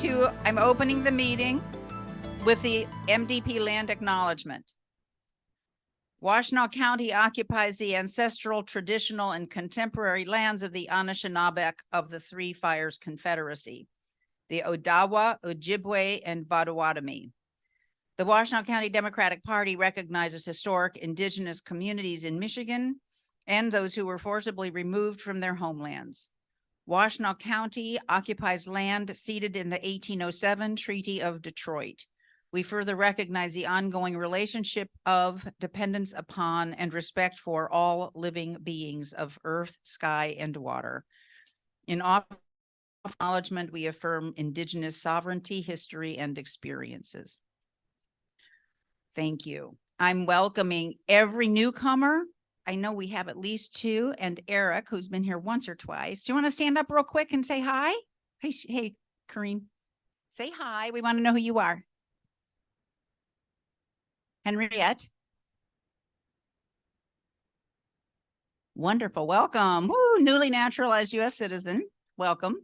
I'm opening the meeting with the MDP land acknowledgement. Washtenaw County occupies the ancestral, traditional, and contemporary lands of the Anishinaabe of the Three Fires Confederacy, the Odawa, Ojibwe, and Potawatomi. The Washtenaw County Democratic Party recognizes historic indigenous communities in Michigan and those who were forcibly removed from their homelands. Washtenaw County occupies land ceded in the 1807 Treaty of Detroit. We further recognize the ongoing relationship of dependence upon and respect for all living beings of earth, sky, and water. In acknowledgement, we affirm indigenous sovereignty, history, and experiences. Thank you. I'm welcoming every newcomer. I know we have at least two, and Eric, who's been here once or twice. Do you want to stand up real quick and say hi? Hey, Kareen, say hi. We want to know who you are. Henriette. Wonderful. Welcome. Woo, newly naturalized U.S. citizen. Welcome.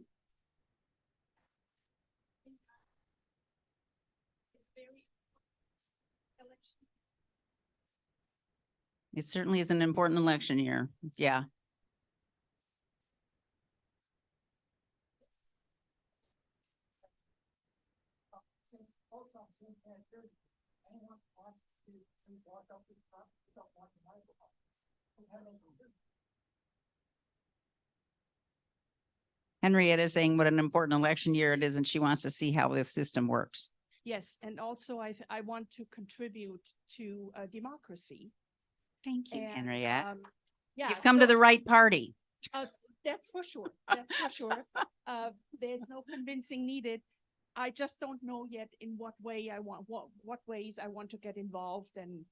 It certainly is an important election year. Yeah. Henrietta is saying what an important election year it is, and she wants to see how the system works. Yes, and also I want to contribute to democracy. Thank you, Henriette. Yeah, you've come to the right party. That's for sure. That's for sure. There's no convincing needed. I just don't know yet in what way I want, what ways I want to get involved. And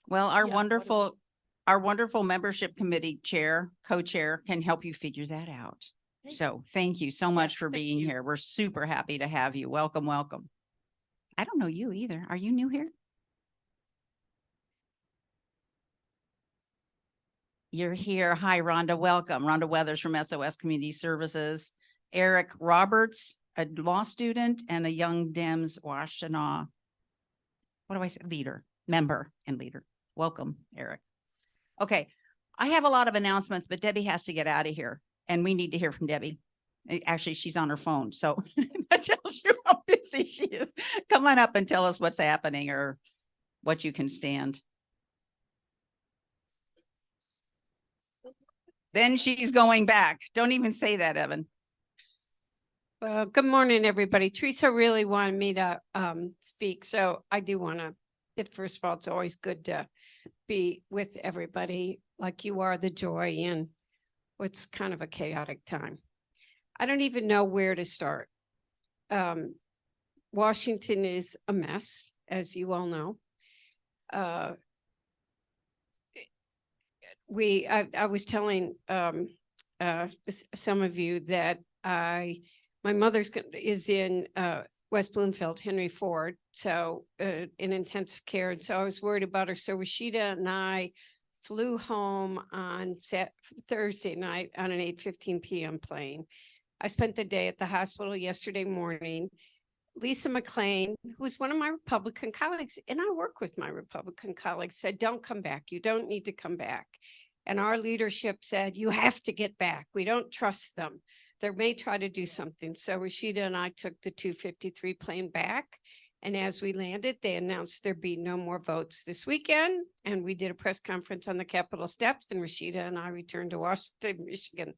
well, our wonderful membership committee chair, co-chair can help you figure that out. So thank you so much for being here. We're super happy to have you. Welcome, welcome. I don't know you either. Are you new here? You're here. Hi, Rhonda. Welcome. Rhonda Weathers from SOS Community Services. Eric Roberts, a law student and a Young Dems Washtenaw. What do I say? Member and leader. Welcome, Eric. Okay. I have a lot of announcements, but Debbie has to get out of here and we need to hear from Debbie. Actually, she's on her phone. So that tells you how busy she is. Come on up and tell us what's happening or what you can stand. Then she's going back. Don't even say that, Evan. Well, good morning, everybody. Teresa really wanted me to speak, so I do want to. First of all, it's always good to be with everybody like you are, the joy in what's kind of a chaotic time. I don't even know where to start. Washington is a mess, as you all know. I was telling some of you that my mother's is in West Bloomfield, Henry Ford, so in intensive care, and so I was worried about her. So Rashida and I flew home on Thursday night on an 8:15 p.m. plane. I spent the day at the hospital yesterday morning. Lisa McLean, who's one of my Republican colleagues, and I work with my Republican colleagues, said, don't come back. You don't need to come back. And our leadership said, you have to get back. We don't trust them. They may try to do something. So Rashida and I took the 253 plane back. And as we landed, they announced there'd be no more votes this weekend. And we did a press conference on the Capitol steps, and Rashida and I returned to Washington, Michigan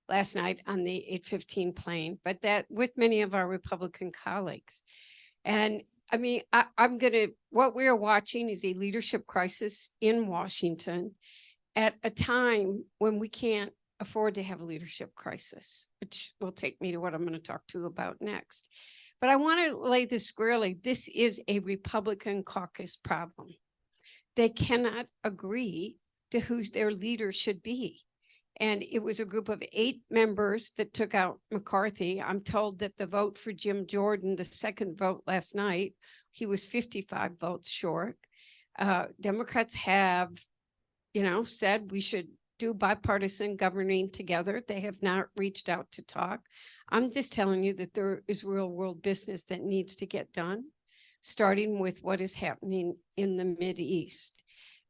last night on the 8:15 plane, but that with many of our Republican colleagues. And I mean, what we're watching is a leadership crisis in Washington at a time when we can't afford to have a leadership crisis, which will take me to what I'm going to talk to you about next. But I want to lay this squarely. This is a Republican caucus problem. They cannot agree to who their leader should be. And it was a group of 8 members that took out McCarthy. I'm told that the vote for Jim Jordan, the second vote last night, he was 55 votes short. Democrats have, said we should do bipartisan governing together. They have not reached out to talk. I'm just telling you that there is real world business that needs to get done, starting with what is happening in the Mideast.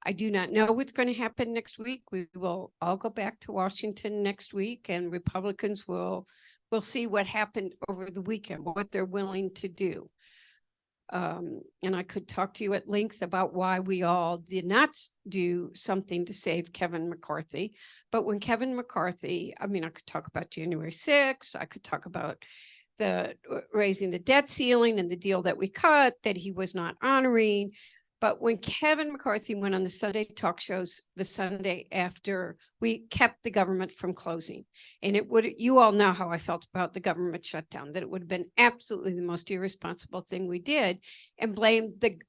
I do not know what's going to happen next week. We will all go back to Washington next week, and Republicans will see what happened over the weekend, what they're willing to do. And I could talk to you at length about why we all did not do something to save Kevin McCarthy. But when Kevin McCarthy, I mean, I could talk about January 6th. I could talk about the raising the debt ceiling and the deal that we cut that he was not honoring. But when Kevin McCarthy went on the Sunday talk shows the Sunday after, we kept the government from closing. And it would, you all know how I felt about the government shutdown, that it would have been absolutely the most irresponsible thing we did, and blamed the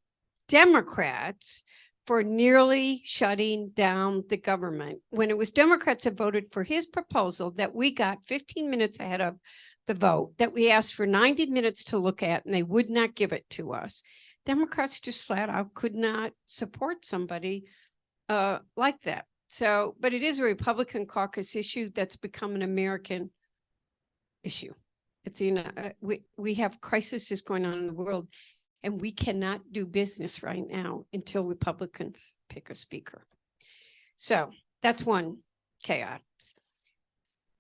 Democrats for nearly shutting down the government when it was Democrats that voted for his proposal that we got 15 minutes ahead of the vote, that we asked for 90 minutes to look at, and they would not give it to us. Democrats just flat out could not support somebody like that. So, but it is a Republican caucus issue that's become an American issue. It's, you know, we have crises going on in the world, and we cannot do business right now until Republicans pick a speaker. So that's one chaos.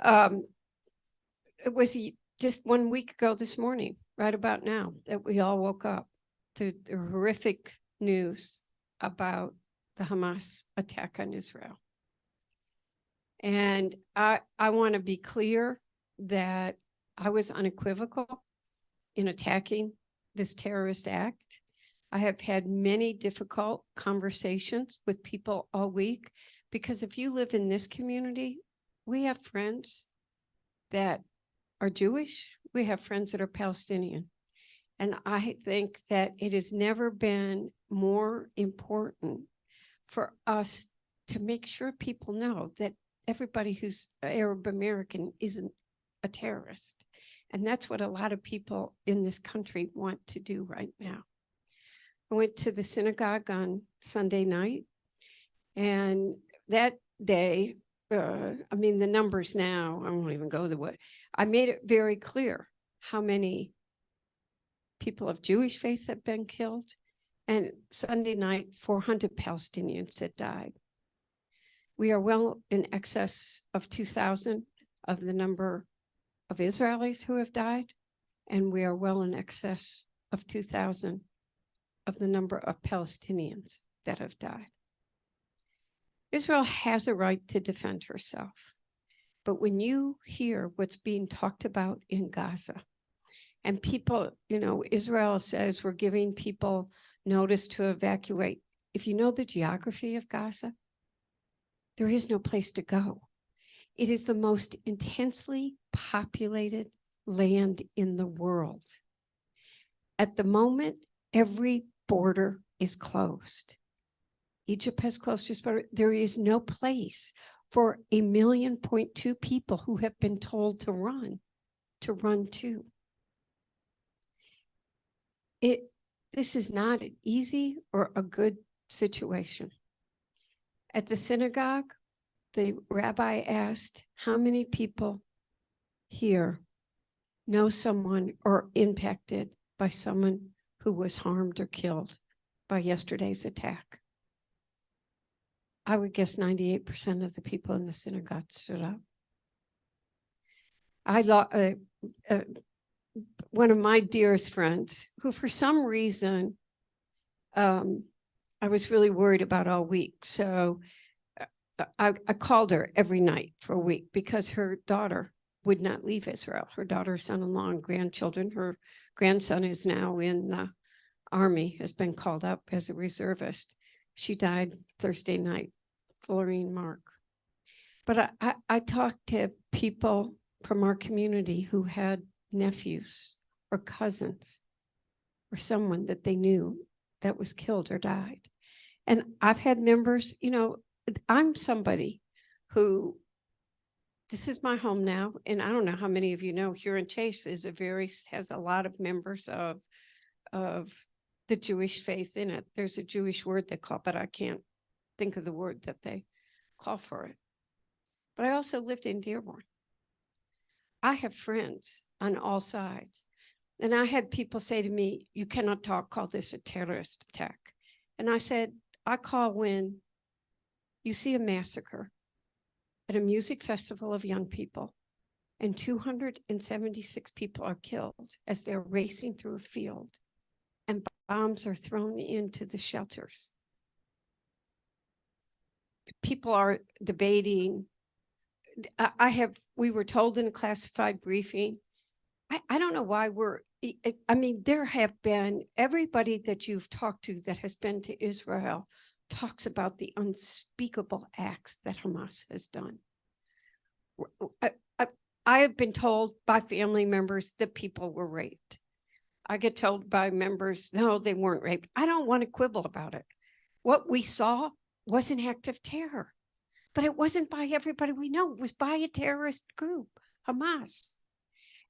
It was just 1 week ago this morning, right about now, that we all woke up to the horrific news about the Hamas attack on Israel. And I want to be clear that I was unequivocal in attacking this terrorist act. I have had many difficult conversations with people all week, because if you live in this community, we have friends that are Jewish. We have friends that are Palestinian. And I think that it has never been more important for us to make sure people know that everybody who's Arab American isn't a terrorist. And that's what a lot of people in this country want to do right now. I went to the synagogue on Sunday night, and that day, I mean, the numbers now, I won't even go to what, I made it very clear how many people of Jewish faith have been killed. And Sunday night, 400 Palestinians had died. We are well in excess of 2,000 of the number of Israelis who have died. And we are well in excess of 2,000 of the number of Palestinians that have died. Israel has a right to defend herself. But when you hear what's being talked about in Gaza, and people, you know, Israel says we're giving people notice to evacuate. If you know the geography of Gaza, there is no place to go. It is the most intensely populated land in the world. At the moment, every border is closed. Egypt has closed its border. There is no place for 1.2 million people who have been told to run to. This is not an easy or a good situation. At the synagogue, the rabbi asked, how many people here know someone or impacted by someone who was harmed or killed by yesterday's attack? I would guess 98% of the people in the synagogue stood up. One of my dearest friends, who for some reason, I was really worried about all week. So I called her every night for a week because her daughter would not leave Israel. Her daughter, son-in-law, and grandchildren. Her grandson is now in the Army, has been called up as a reservist. She died Thursday night, Florine Mark. But I talked to people from our community who had nephews or cousins or someone that they knew that was killed or died. And I've had members, you know, I'm somebody who, this is my home now, and I don't know how many of you know, Huron Chase has a lot of members of the Jewish faith in it. There's a Jewish word they call, but I can't think of the word that they call for it. but I also lived in Dearborn. I have friends on all sides. And I had people say to me, you cannot call this a terrorist attack. And I said, I call when you see a massacre at a music festival of young people and 276 people are killed as they're racing through a field and bombs are thrown into the shelters. People are debating. We were told in a classified briefing, I don't know why there have been, everybody that you've talked to that has been to Israel talks about the unspeakable acts that Hamas has done. I have been told by family members that people were raped. I get told by members, no, they weren't raped. I don't want to quibble about it. What we saw was an act of terror, but it wasn't by everybody we know. It was by a terrorist group, Hamas.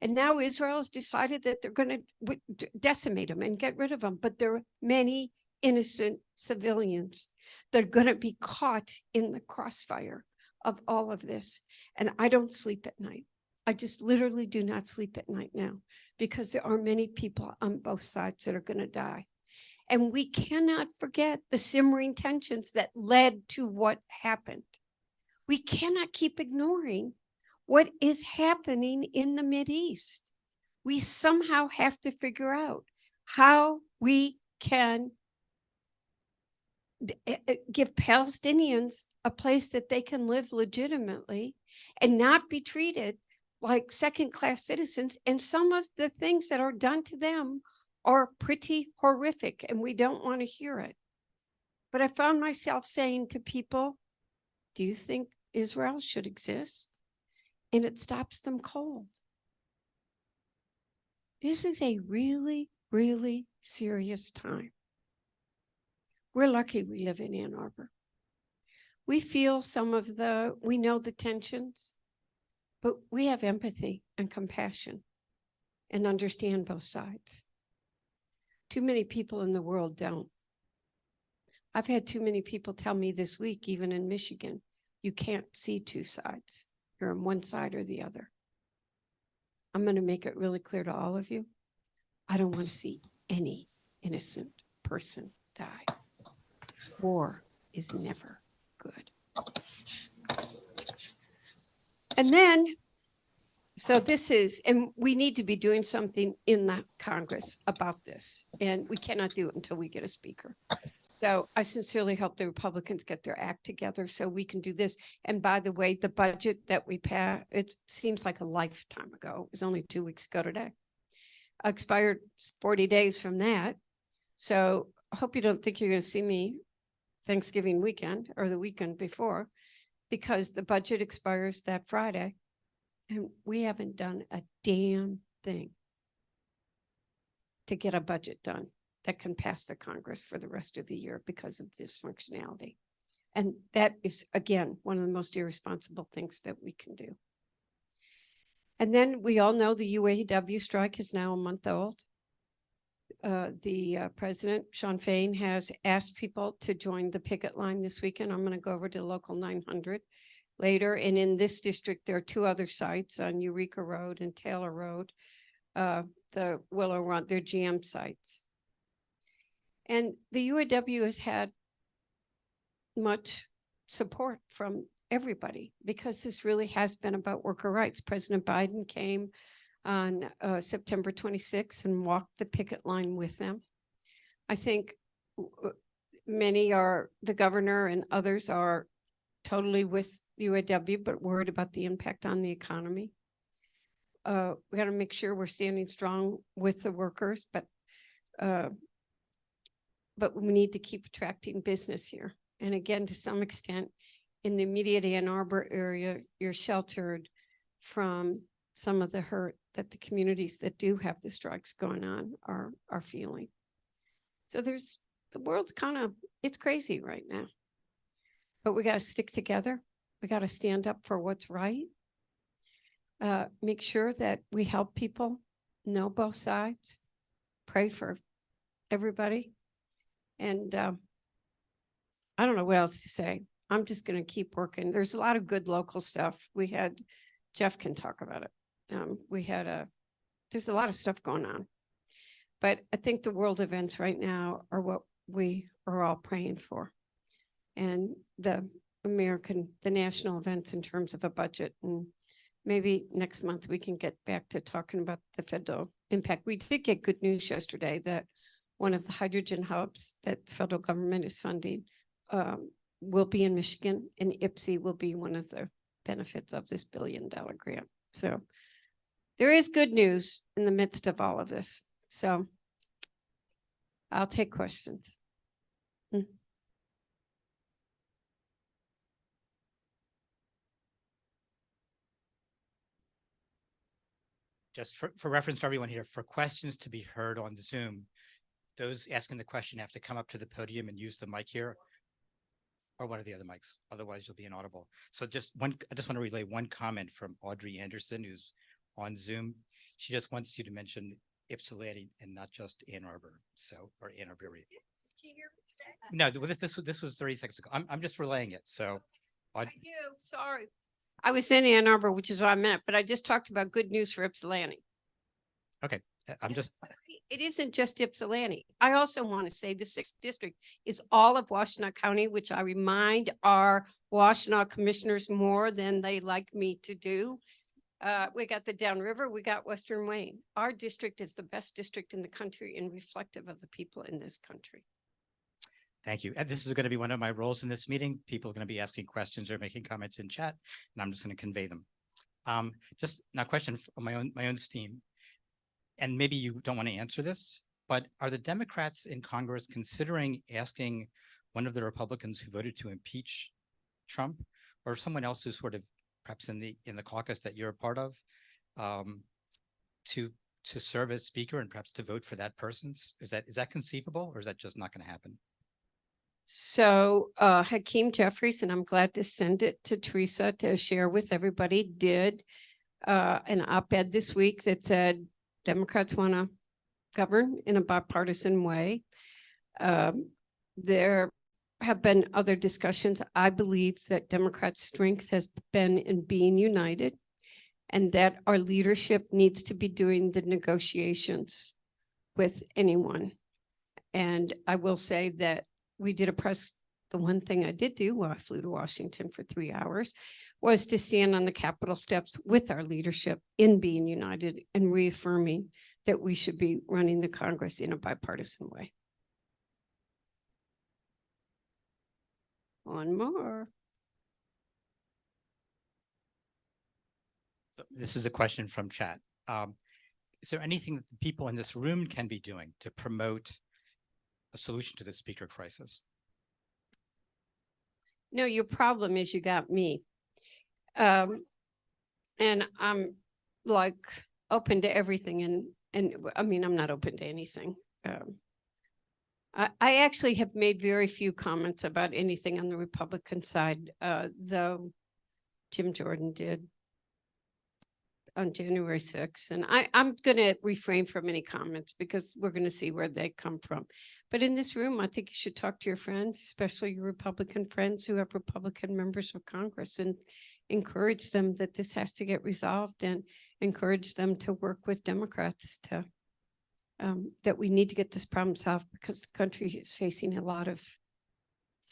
And now Israel has decided that they're going to decimate them and get rid of them. But there are many innocent civilians that are going to be caught in the crossfire of all of this. And I don't sleep at night. I just literally do not sleep at night now because there are many people on both sides that are going to die. And we cannot forget the simmering tensions that led to what happened. We cannot keep ignoring what is happening in the Mideast. We somehow have to figure out how we can give Palestinians a place that they can live legitimately and not be treated like second-class citizens. And some of the things that are done to them are pretty horrific, and we don't want to hear it. But I found myself saying to people, do you think Israel should exist? And it stops them cold. This is a really, really serious time. We're lucky we live in Ann Arbor. We feel we know the tensions, but we have empathy and compassion and understand both sides. Too many people in the world don't. I've had too many people tell me this week, even in Michigan, you can't see two sides. You're on one side or the other. I'm going to make it really clear to all of you. I don't want to see any innocent person die. War is never good. And then, and we need to be doing something in the Congress about this. And we cannot do it until we get a speaker. So I sincerely hope the Republicans get their act together so we can do this. And by the way, the budget that we passed, it seems like a lifetime ago. It was only 2 weeks ago today. Expired 40 days from that. So I hope you don't think you're going to see me Thanksgiving weekend or the weekend before, because the budget expires that Friday. And we haven't done a damn thing to get a budget done that can pass the Congress for the rest of the year because of this functionality. And that is, again, one of the most irresponsible things that we can do. And then we all know the UAW strike is now a month old. The president, Sean Fain, has asked people to join the picket line this weekend. I'm going to go over to Local 900 later. And in this district, there are 2 other sites on Eureka Road and Taylor Road, the Willow Run, they're GM sites. And the UAW has had much support from everybody because this really has been about worker rights. President Biden came on September 26th and walked the picket line with them. I think the governor and others are totally with the UAW, but worried about the impact on the economy. We got to make sure we're standing strong with the workers, but we need to keep attracting business here. And again, to some extent, in the immediate Ann Arbor area, you're sheltered from some of the hurt that the communities that do have the strikes going on are feeling. So the world's it's crazy right now. But we got to stick together. We got to stand up for what's right. Make sure that we help people know both sides. Pray for everybody. And I don't know what else to say. I'm just going to keep working. There's a lot of good local stuff. We had, Jeff can talk about it. There's a lot of stuff going on. But I think the world events right now are what we are all praying for. And the national events in terms of a budget. And maybe next month we can get back to talking about the federal impact. We did get good news yesterday that one of the hydrogen hubs that the federal government is funding will be in Michigan, and IPSI will be one of the benefits of this $1 billion grant. So there is good news in the midst of all of this. So I'll take questions. Just for reference for everyone here, for questions to be heard on the Zoom, those asking the question have to come up to the podium and use the mic here or one of the other mics. Otherwise, you'll be inaudible. So I just want to relay one comment from Audrey Anderson, who's on Zoom. She just wants you to mention Ypsilanti and not just Ann Arbor. So, or Ann Arbor. Did you hear me say that? No, this was 30 seconds ago. I'm just relaying it. So I do. Sorry. I was in Ann Arbor, which is what I meant, but I just talked about good news for Ypsilanti. Okay. I'm just. It isn't just Ypsilanti. I also want to say the 6th district is all of Washtenaw County, which I remind our Washtenaw commissioners more than they like me to do. We got the downriver, we got Western Wayne. Our district is the best district in the country and reflective of the people in this country. Thank you. And this is going to be one of my roles in this meeting. People are going to be asking questions or making comments in chat, and I'm just going to convey them. Just now, question on my own steam, and maybe you don't want to answer this, but are the Democrats in Congress considering asking one of the Republicans who voted to impeach Trump, or someone else who's sort of perhaps in the caucus that you're a part of, to serve as speaker and perhaps to vote for that person? Is that conceivable, or is that just not going to happen? So Hakeem Jeffries, and I'm glad to send it to Teresa to share with everybody, did an op-ed this week that said Democrats want to govern in a bipartisan way. There have been other discussions. I believe that Democrats' strength has been in being united, and that our leadership needs to be doing the negotiations with anyone. And I will say that we did the one thing I did do while I flew to Washington for 3 hours was to stand on the Capitol steps with our leadership in being united and reaffirming that we should be running the Congress in a bipartisan way. One more. This is a question from chat. Is there anything that the people in this room can be doing to promote a solution to the speaker crisis? No, your problem is you got me. And I'm like open to everything. And I mean, I'm not open to anything. I actually have made very few comments about anything on the Republican side, though Jim Jordan did on January 6th. And I'm going to refrain from any comments because we're going to see where they come from. But in this room, I think you should talk to your friends, especially your Republican friends who have Republican members of Congress, and encourage them that this has to get resolved, and encourage them to work with Democrats to that we need to get this problem solved, because the country is facing a lot of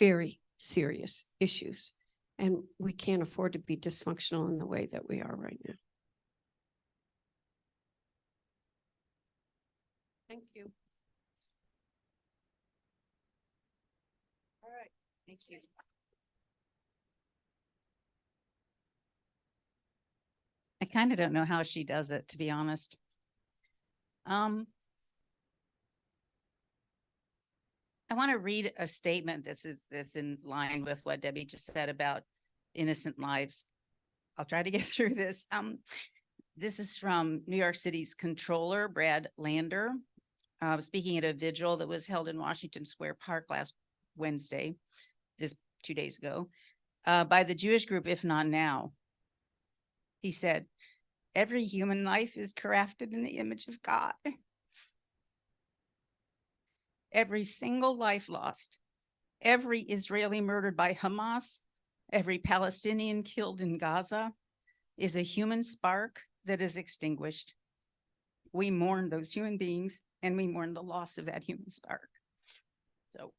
very serious issues, and we can't afford to be dysfunctional in the way that we are right now. Thank you. All right. Thank you. I kind of don't know how she does it, to be honest. I want to read a statement. That's in line with what Debbie just said about innocent lives. I'll try to get through this. This is from New York City's controller, Brad Lander, speaking at a vigil that was held in Washington Square Park last Wednesday, 2 days ago, by the Jewish group If Not Now. He said, "Every human life is crafted in the image of God. Every single life lost, every Israeli murdered by Hamas Every Palestinian killed in Gaza is a human spark that is extinguished. We mourn those human beings and we mourn the loss of that human spark. So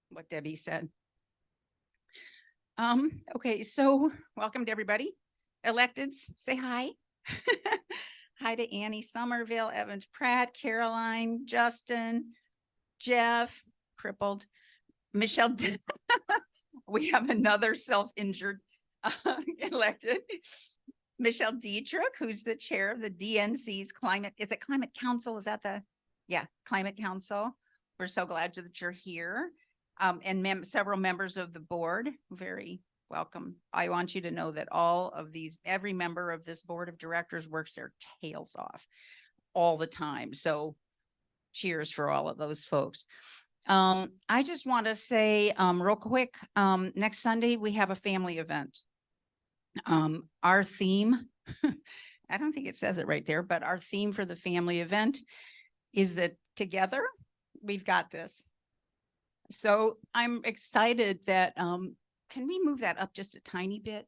what Debbie said. Okay, so welcome to everybody. Electeds, say hi. Hi to Annie Somerville, Evan Pratt, Caroline, Justin, Jeff, crippled, Michelle. We have another self-injured elected, Michelle Dietrich, who's the chair of the DNC's climate, is it Climate Council? Is that the, yeah, Climate Council. We're so glad that you're here. And several members of the board, very welcome. I want you to know that all of these, every member of this board of directors works their tails off all the time. So cheers for all of those folks. I just want to say real quick, next Sunday, we have a family event. Our theme, I don't think it says it right there, but our theme for the family event is that together we've got this. So I'm excited that, can we move that up just a tiny bit?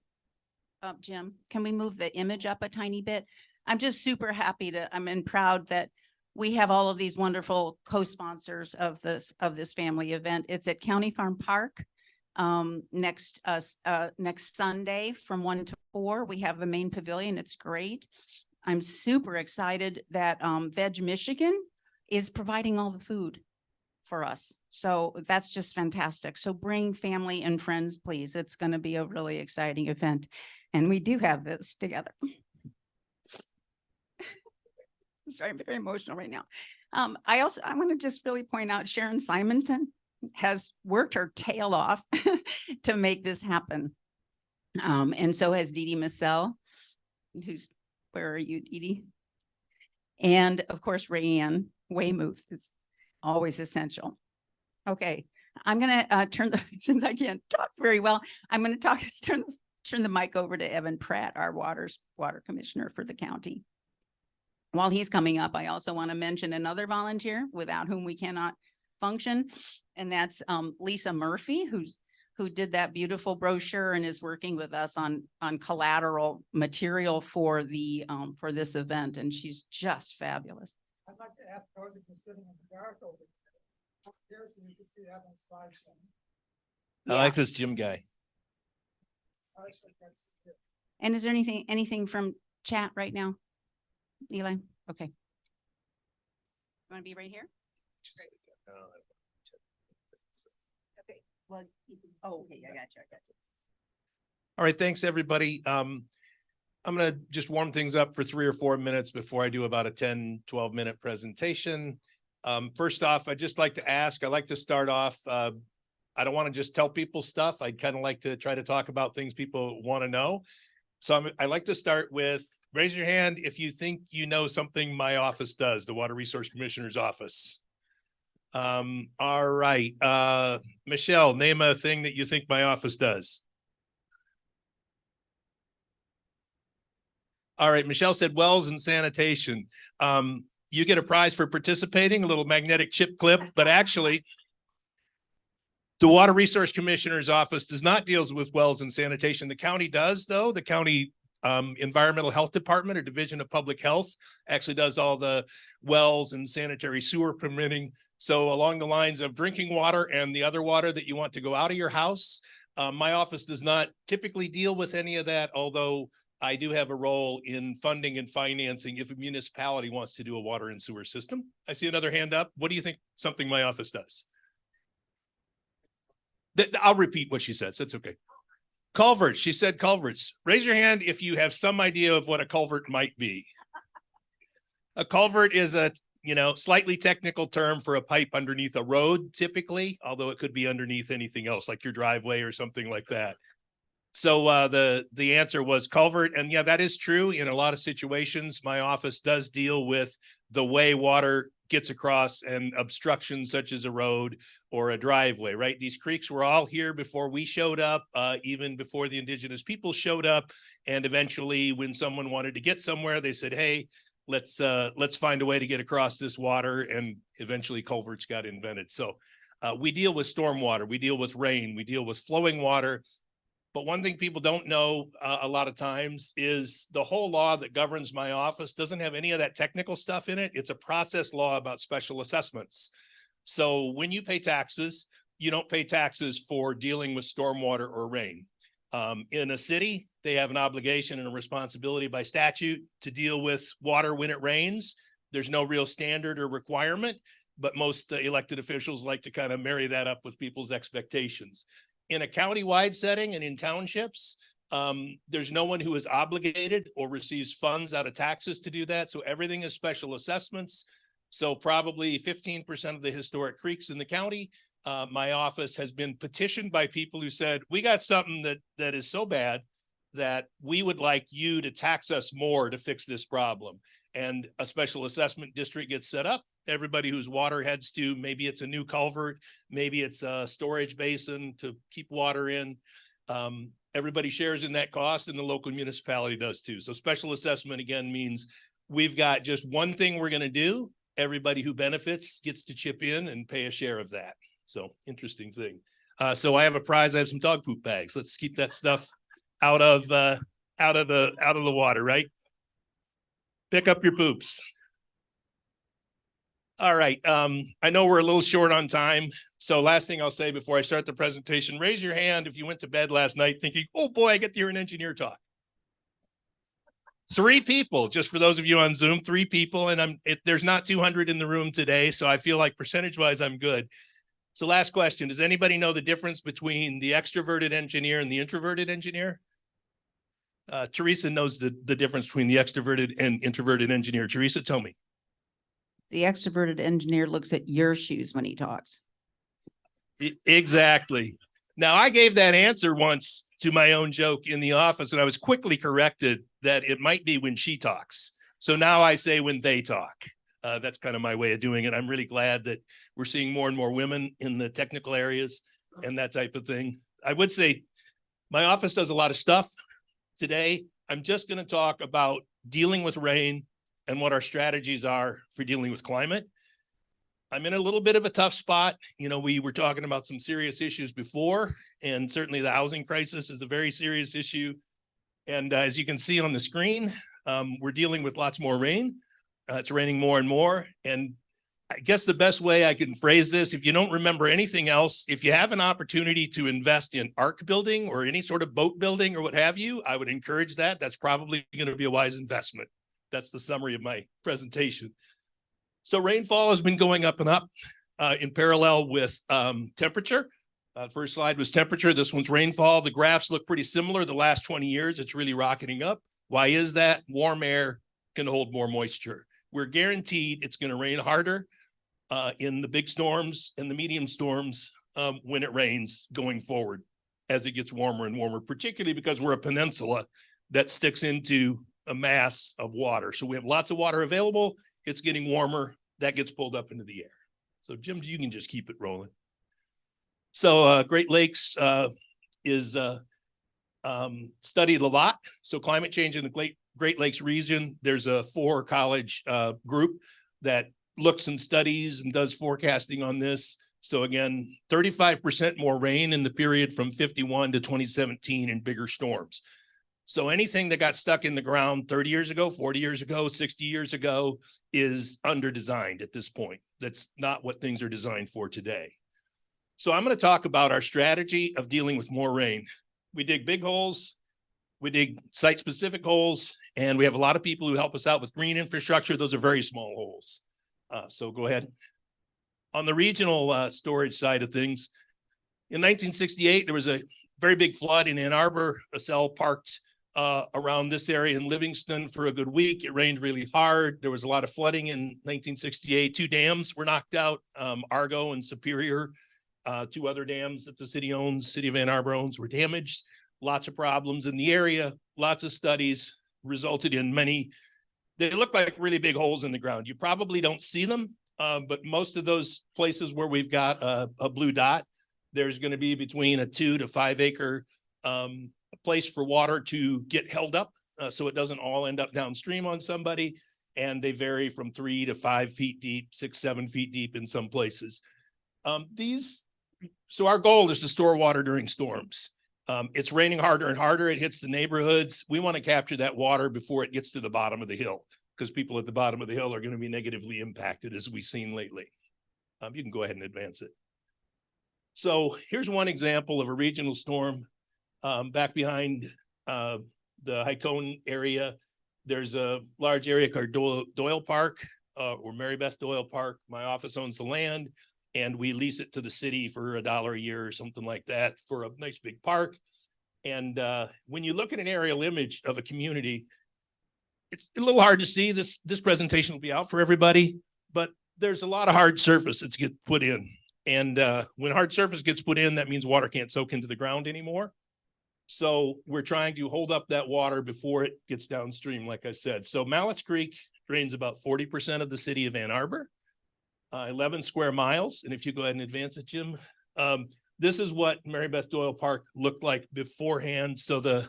Jim, can we move the image up a tiny bit? I'm just super happy I'm proud that we have all of these wonderful co-sponsors of this family event. It's at County Farm Park next Sunday from 1 to 4. We have the main pavilion. It's great. I'm super excited that Veg Michigan is providing all the food for us. So that's just fantastic. So bring family and friends, please. It's going to be a really exciting event. And we do have this together. I'm sorry, I'm very emotional right now. I want to just really point out Sharon Simonton has worked her tail off to make this happen. And so has Dee Dee Massell, where are you, Dee Dee? And of course, Rayanne Weymouth is always essential. Okay, I'm going to since I can't talk very well, I'm going to turn the mic over to Evan Pratt, our water commissioner for the county. While he's coming up, I also want to mention another volunteer without whom we cannot function. And that's Lisa Murphy, who did that beautiful brochure and is working with us on collateral material for this event. And she's just fabulous. I'd like to ask those who are sitting in the dark over there, so you can see that on slideshow. I like this Jim guy. And is there anything from chat right now? Eli? Okay. You want to be right here? Okay. Well, okay, I got you. All right, thanks, everybody. I'm going to just warm things up for 3 or 4 minutes before I do about a 10-12 minute presentation. First off, I'd just like to ask, I like to start off, I don't want to just tell people stuff. I'd kind of like to try to talk about things people want to know. So I like to start with, raise your hand if you think you know something my office does, the Water Resource Commissioner's office. All right. Michelle, name a thing that you think my office does. All right. Michelle said wells and sanitation. You get a prize for participating, a little magnetic chip clip, but actually, the Water Resource Commissioner's office does not deal with wells and sanitation. The county does, though. The county Environmental Health Department or Division of Public Health actually does all the wells and sanitary sewer permitting. So along the lines of drinking water and the other water that you want to go out of your house, my office does not typically deal with any of that, although I do have a role in funding and financing if a municipality wants to do a water and sewer system. I see another hand up. What do you think something my office does? I'll repeat what she said, so it's okay. Culverts, she said culverts. Raise your hand if you have some idea of what a culvert might be. A culvert is a, slightly technical term for a pipe underneath a road typically, although it could be underneath anything else like your driveway or something like that. So the answer was culvert. And yeah, that is true. In a lot of situations, my office does deal with the way water gets across and obstructions such as a road or a driveway, right? These creeks were all here before we showed up, even before the indigenous people showed up. And eventually when someone wanted to get somewhere, they said, hey, let's find a way to get across this water. And eventually culverts got invented. So we deal with stormwater, we deal with rain, we deal with flowing water. But one thing people don't know a lot of times is the whole law that governs my office doesn't have any of that technical stuff in it. It's a process law about special assessments. So when you pay taxes, you don't pay taxes for dealing with stormwater or rain. In a city, they have an obligation and a responsibility by statute to deal with water when it rains. There's no real standard or requirement, but most elected officials like to kind of marry that up with people's expectations. In a county-wide setting and in townships, there's no one who is obligated or receives funds out of taxes to do that. So everything is special assessments. So probably 15% of the historic creeks in the county, my office has been petitioned by people who said, we got something that is so bad that we would like you to tax us more to fix this problem. And a special assessment district gets set up. Everybody whose water heads to, maybe it's a new culvert, maybe it's a storage basin to keep water in. Everybody shares in that cost, and the local municipality does too. So special assessment again means we've got just one thing we're going to do. Everybody who benefits gets to chip in and pay a share of that. So interesting thing. So I have a prize. I have some dog poop bags. Let's keep that stuff out of the water, right? Pick up your poops. All right. I know we're a little short on time. So last thing I'll say before I start the presentation, raise your hand if you went to bed last night thinking, oh boy, I get to hear an engineer talk. 3 people, just for those of you on Zoom, 3 people. And there's not 200 in the room today. So I feel like percentage wise, I'm good. So last question, does anybody know the difference between the extroverted engineer and the introverted engineer? Teresa knows the difference between the extroverted and introverted engineer. Teresa, tell me. The extroverted engineer looks at your shoes when he talks. Exactly. Now, I gave that answer once to my own joke in the office, and I was quickly corrected that it might be when she talks. So now I say when they talk. That's kind of my way of doing it. I'm really glad that we're seeing more and more women in the technical areas and that type of thing. I would say my office does a lot of stuff. Today, I'm just going to talk about dealing with rain and what our strategies are for dealing with climate. I'm in a little bit of a tough spot. You know, we were talking about some serious issues before, and certainly the housing crisis is a very serious issue. And as you can see on the screen, we're dealing with lots more rain. It's raining more and more. And I guess the best way I can phrase this, if you don't remember anything else, if you have an opportunity to invest in ark building or any sort of boat building or what have you, I would encourage that. That's probably going to be a wise investment. That's the summary of my presentation. So rainfall has been going up and up in parallel with temperature. First slide was temperature. This one's rainfall. The graphs look pretty similar. The last 20 years, it's really rocketing up. Why is that? Warm air can hold more moisture. We're guaranteed it's going to rain harder in the big storms and the medium storms when it rains going forward as it gets warmer and warmer, particularly because we're a peninsula that sticks into a mass of water. So we have lots of water available. It's getting warmer. That gets pulled up into the air. So Jim, you can just keep it rolling. So Great Lakes is studied a lot. So climate change in the Great Lakes region, there's a 4-college group that looks and studies and does forecasting on this. So again, 35% more rain in the period from 51 to 2017 in bigger storms. So anything that got stuck in the ground 30 years ago, 40 years ago, 60 years ago is under-designed at this point. That's not what things are designed for today. So I'm going to talk about our strategy of dealing with more rain. We dig big holes, we dig site-specific holes, and we have a lot of people who help us out with green infrastructure. Those are very small holes. So go ahead. On the regional storage side of things, in 1968, there was a very big flood in Ann Arbor. A cell parked around this area in Livingston for a good week. It rained really hard. There was a lot of flooding in 1968. 2 dams were knocked out, Argo and Superior. 2 other dams that the city owns, City of Ann Arbor owns, were damaged. Lots of problems in the area. Lots of studies resulted in many. They look like really big holes in the ground. You probably don't see them, but most of those places where we've got a blue dot, there's going to be between a 2 to 5 acre place for water to get held up so it doesn't all end up downstream on somebody. And they vary from 3 to 5 feet deep, 6, 7 feet deep in some places. So our goal is to store water during storms. It's raining harder and harder. It hits the neighborhoods. We want to capture that water before it gets to the bottom of the hill, because people at the bottom of the hill are going to be negatively impacted, as we've seen lately. You can go ahead and advance it. So here's one example of a regional storm back behind the High Cone area. There's a large area called Doyle Park or Mary Beth Doyle Park. My office owns the land, and we lease it to the city for $1 a year or something like that for a nice big park. And when you look at an aerial image of a community, it's a little hard to see. This presentation will be out for everybody, but there's a lot of hard surface that's get put in. And when hard surface gets put in, that means water can't soak into the ground anymore. So we're trying to hold up that water before it gets downstream, like I said. So Mallett's Creek drains about 40% of the city of Ann Arbor, 11 square miles. And if you go ahead and advance it, Jim, this is what Mary Beth Doyle Park looked like beforehand. So the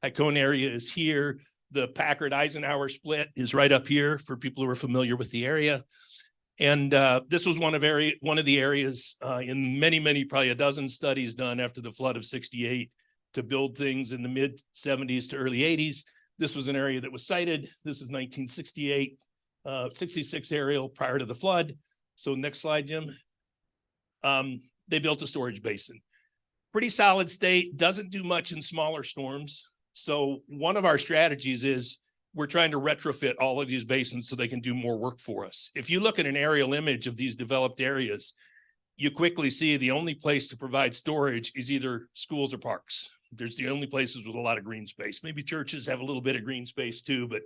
Icone area is here. The Packard-Eisenhower split is right up here for people who are familiar with the area. And this was one of the areas in many, probably a dozen studies done after the flood of '68 to build things in the mid 70s to early 80s. This was an area that was cited. This is 1968, 66 aerial prior to the flood. So next slide, Jim. They built a storage basin. Pretty solid state, doesn't do much in smaller storms. So one of our strategies is we're trying to retrofit all of these basins so they can do more work for us. If you look at an aerial image of these developed areas, you quickly see the only place to provide storage is either schools or parks. There's the only places with a lot of green space. Maybe churches have a little bit of green space too, but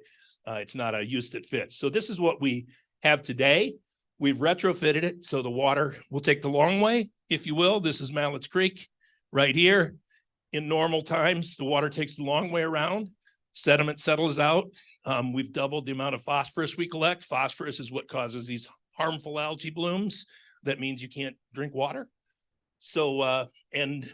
it's not a use that fits. So this is what we have today. We've retrofitted it so the water will take the long way, if you will. This is Mallett's Creek right here. In normal times, the water takes the long way around. Sediment settles out. We've doubled the amount of phosphorus we collect. Phosphorus is what causes these harmful algae blooms. That means you can't drink water. So, and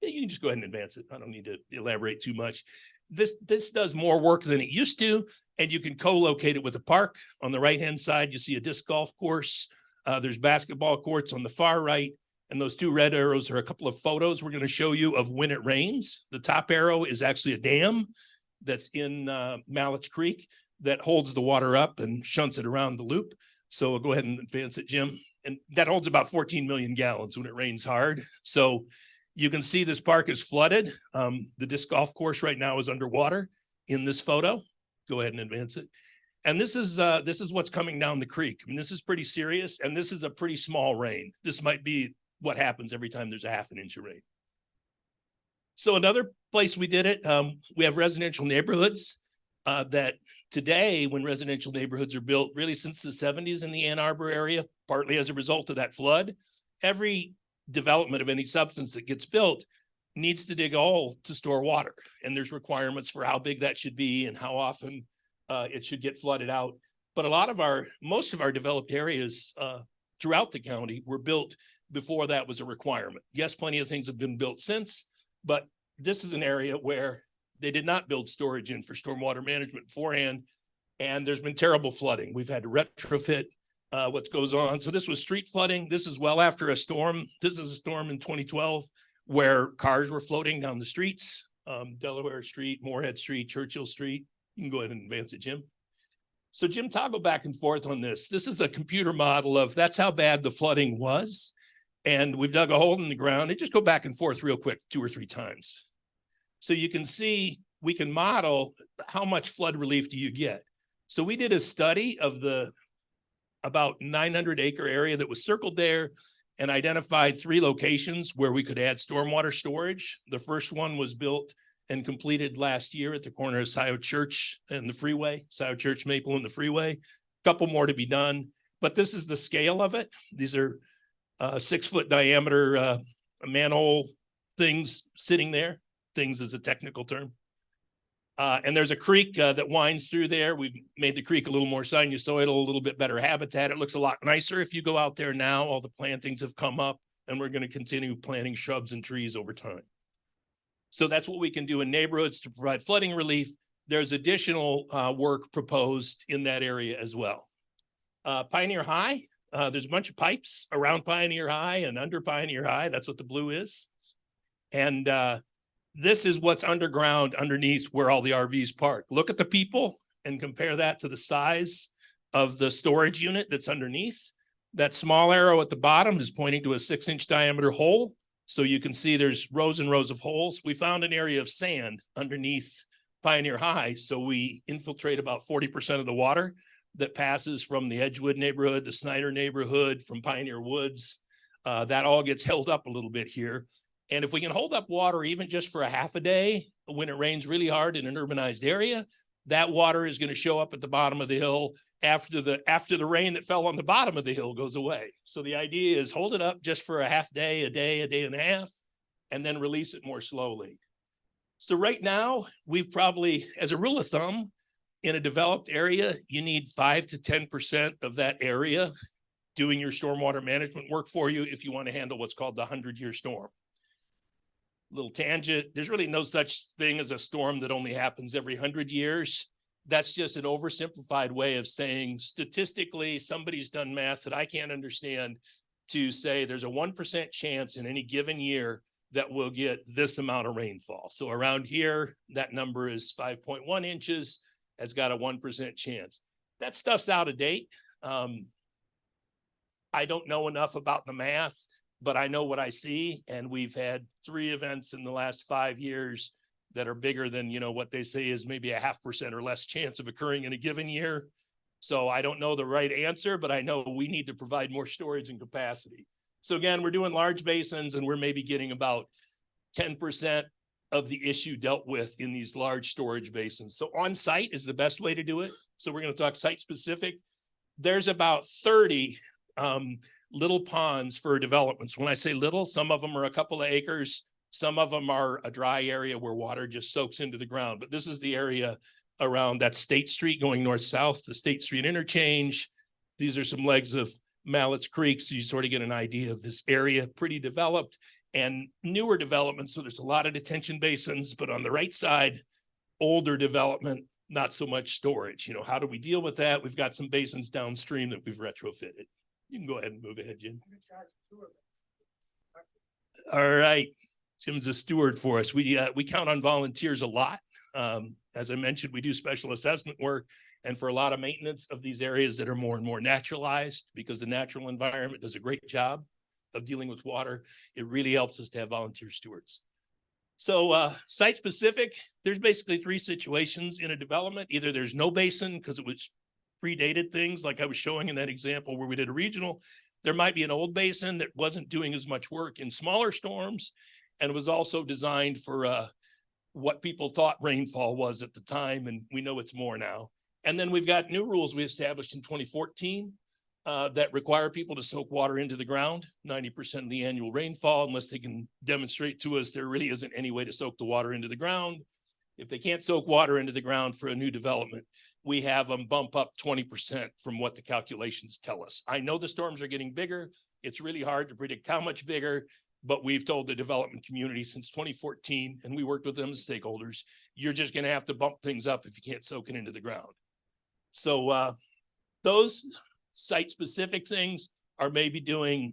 you can just go ahead and advance it. I don't need to elaborate too much. This does more work than it used to, and you can co-locate it with a park. On the right-hand side, you see a disc golf course. There's basketball courts on the far right, and those two red arrows are a couple of photos we're going to show you of when it rains. The top arrow is actually a dam that's in Mallett's Creek that holds the water up and shunts it around the loop. So we'll go ahead and advance it, Jim. And that holds about 14 million gallons when it rains hard. So you can see this park is flooded. The disc golf course right now is underwater in this photo. Go ahead and advance it. And this is what's coming down the creek. I mean, this is pretty serious, and this is a pretty small rain. This might be what happens every time there's a half an inch of rain. So another place we did it, we have residential neighborhoods that today, when residential neighborhoods are built really since the 70s in the Ann Arbor area, partly as a result of that flood, every development of any substance that gets built needs to dig a hole to store water. And there's requirements for how big that should be and how often it should get flooded out. But most of our developed areas throughout the county were built before that was a requirement. Yes, plenty of things have been built since, but this is an area where they did not build storage in for stormwater management beforehand. And there's been terrible flooding. We've had to retrofit what goes on. So this was street flooding. This is well after a storm. This is a storm in 2012 where cars were floating down the streets, Delaware Street, Moorhead Street, Churchill Street. You can go ahead and advance it, Jim. So Jim, toggle back and forth on this. This is a computer model of that's how bad the flooding was. And we've dug a hole in the ground. And just go back and forth real quick 2 or 3 times. So you can see, we can model how much flood relief do you get. So we did a study of the about 900 acre area that was circled there and identified 3 locations where we could add stormwater storage. The first one was built and completed last year at the corner of Scioto Church and the freeway, Scioto Church, Maple and the freeway. A couple more to be done, but this is the scale of it. These are 6-foot diameter manhole things sitting there. Things is a technical term. And there's a creek that winds through there. We've made the creek a little more sinusoidal, a little bit better habitat. It looks a lot nicer if you go out there now. All the plantings have come up, and we're going to continue planting shrubs and trees over time. So that's what we can do in neighborhoods to provide flooding relief. There's additional work proposed in that area as well. Pioneer High, there's a bunch of pipes around Pioneer High and under Pioneer High. That's what the blue is. And this is what's underground underneath where all the RVs park. Look at the people and compare that to the size of the storage unit that's underneath. That small arrow at the bottom is pointing to a 6-inch diameter hole. So you can see there's rows and rows of holes. We found an area of sand underneath Pioneer High. So we infiltrate about 40% of the water that passes from the Edgewood neighborhood, the Snyder neighborhood, from Pioneer Woods. That all gets held up a little bit here. And if we can hold up water even just for a half a day, when it rains really hard in an urbanized area, that water is going to show up at the bottom of the hill after the rain that fell on the bottom of the hill goes away. So the idea is hold it up just for a half day, a day and a half, and then release it more slowly. So right now, we've probably, as a rule of thumb, in a developed area, you need 5 to 10% of that area doing your stormwater management work for you if you want to handle what's called the 100-year storm. Little tangent, there's really no such thing as a storm that only happens every 100 years. That's just an oversimplified way of saying statistically, somebody's done math that I can't understand to say there's a 1% chance in any given year that we'll get this amount of rainfall. So around here, that number is 5.1 inches, has got a 1% chance. That stuff's out of date. I don't know enough about the math, but I know what I see. And we've had 3 events in the last 5 years that are bigger than, what they say is maybe a 0.5% or less chance of occurring in a given year. So I don't know the right answer, but I know we need to provide more storage and capacity. So again, we're doing large basins and we're maybe getting about 10% of the issue dealt with in these large storage basins. So on site is the best way to do it. So we're going to talk site specific. There's about 30 little ponds for developments. When I say little, some of them are a couple of acres. Some of them are a dry area where water just soaks into the ground. But this is the area around that State Street going north-south, the State Street interchange. These are some legs of Mallett's Creek. So you sort of get an idea of this area, pretty developed and newer development. So there's a lot of detention basins, but on the right side, older development, not so much storage. How do we deal with that? We've got some basins downstream that we've retrofitted. You can go ahead and move ahead, Jim. All right. Jim's a steward for us. We count on volunteers a lot. As I mentioned, we do special assessment work and for a lot of maintenance of these areas that are more and more naturalized because the natural environment does a great job of dealing with water. It really helps us to have volunteer stewards. So site specific, there's basically 3 situations in a development. Either there's no basin because it was predated things like I was showing in that example where we did a regional. There might be an old basin that wasn't doing as much work in smaller storms and was also designed for what people thought rainfall was at the time. And we know it's more now. And then we've got new rules we established in 2014 that require people to soak water into the ground, 90% of the annual rainfall, unless they can demonstrate to us there really isn't any way to soak the water into the ground. If they can't soak water into the ground for a new development, we have them bump up 20% from what the calculations tell us. I know the storms are getting bigger. It's really hard to predict how much bigger, but we've told the development community since 2014, and we worked with them as stakeholders, you're just going to have to bump things up if you can't soak it into the ground. So those site-specific things are maybe doing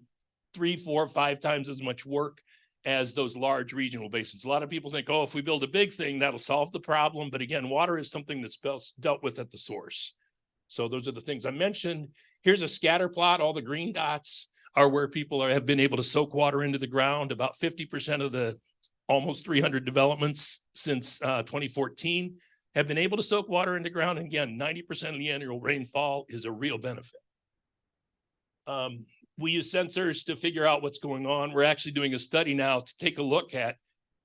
3, 4, 5 times as much work as those large regional basins. A lot of people think, oh, if we build a big thing, that'll solve the problem. But again, water is something that's dealt with at the source. So those are the things I mentioned. Here's a scatter plot. All the green dots are where people have been able to soak water into the ground. About 50% of the almost 300 developments since 2014 have been able to soak water into the ground. And again, 90% of the annual rainfall is a real benefit. We use sensors to figure out what's going on. We're actually doing a study now to take a look at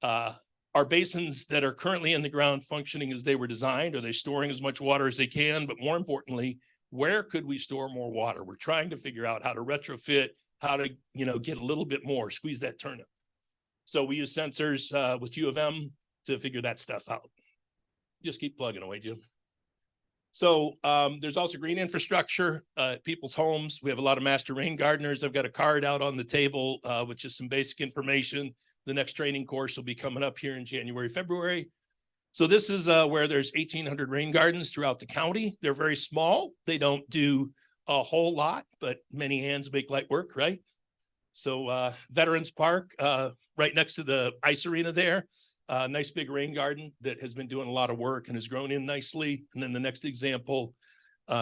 our basins that are currently in the ground functioning as they were designed. Are they storing as much water as they can? But more importantly, where could we store more water? We're trying to figure out how to retrofit, how to get a little bit more, squeeze that turnip. So we use sensors with U of M to figure that stuff out. Just keep plugging away, Jim. So there's also green infrastructure, people's homes. We have a lot of master rain gardeners. I've got a card out on the table, which is some basic information. The next training course will be coming up here in January, February. So this is where there's 1,800 rain gardens throughout the county. They're very small. They don't do a whole lot, but many hands make light work, right? So Veterans Park, right next to the ice arena there, nice big rain garden that has been doing a lot of work and has grown in nicely. And then the next example,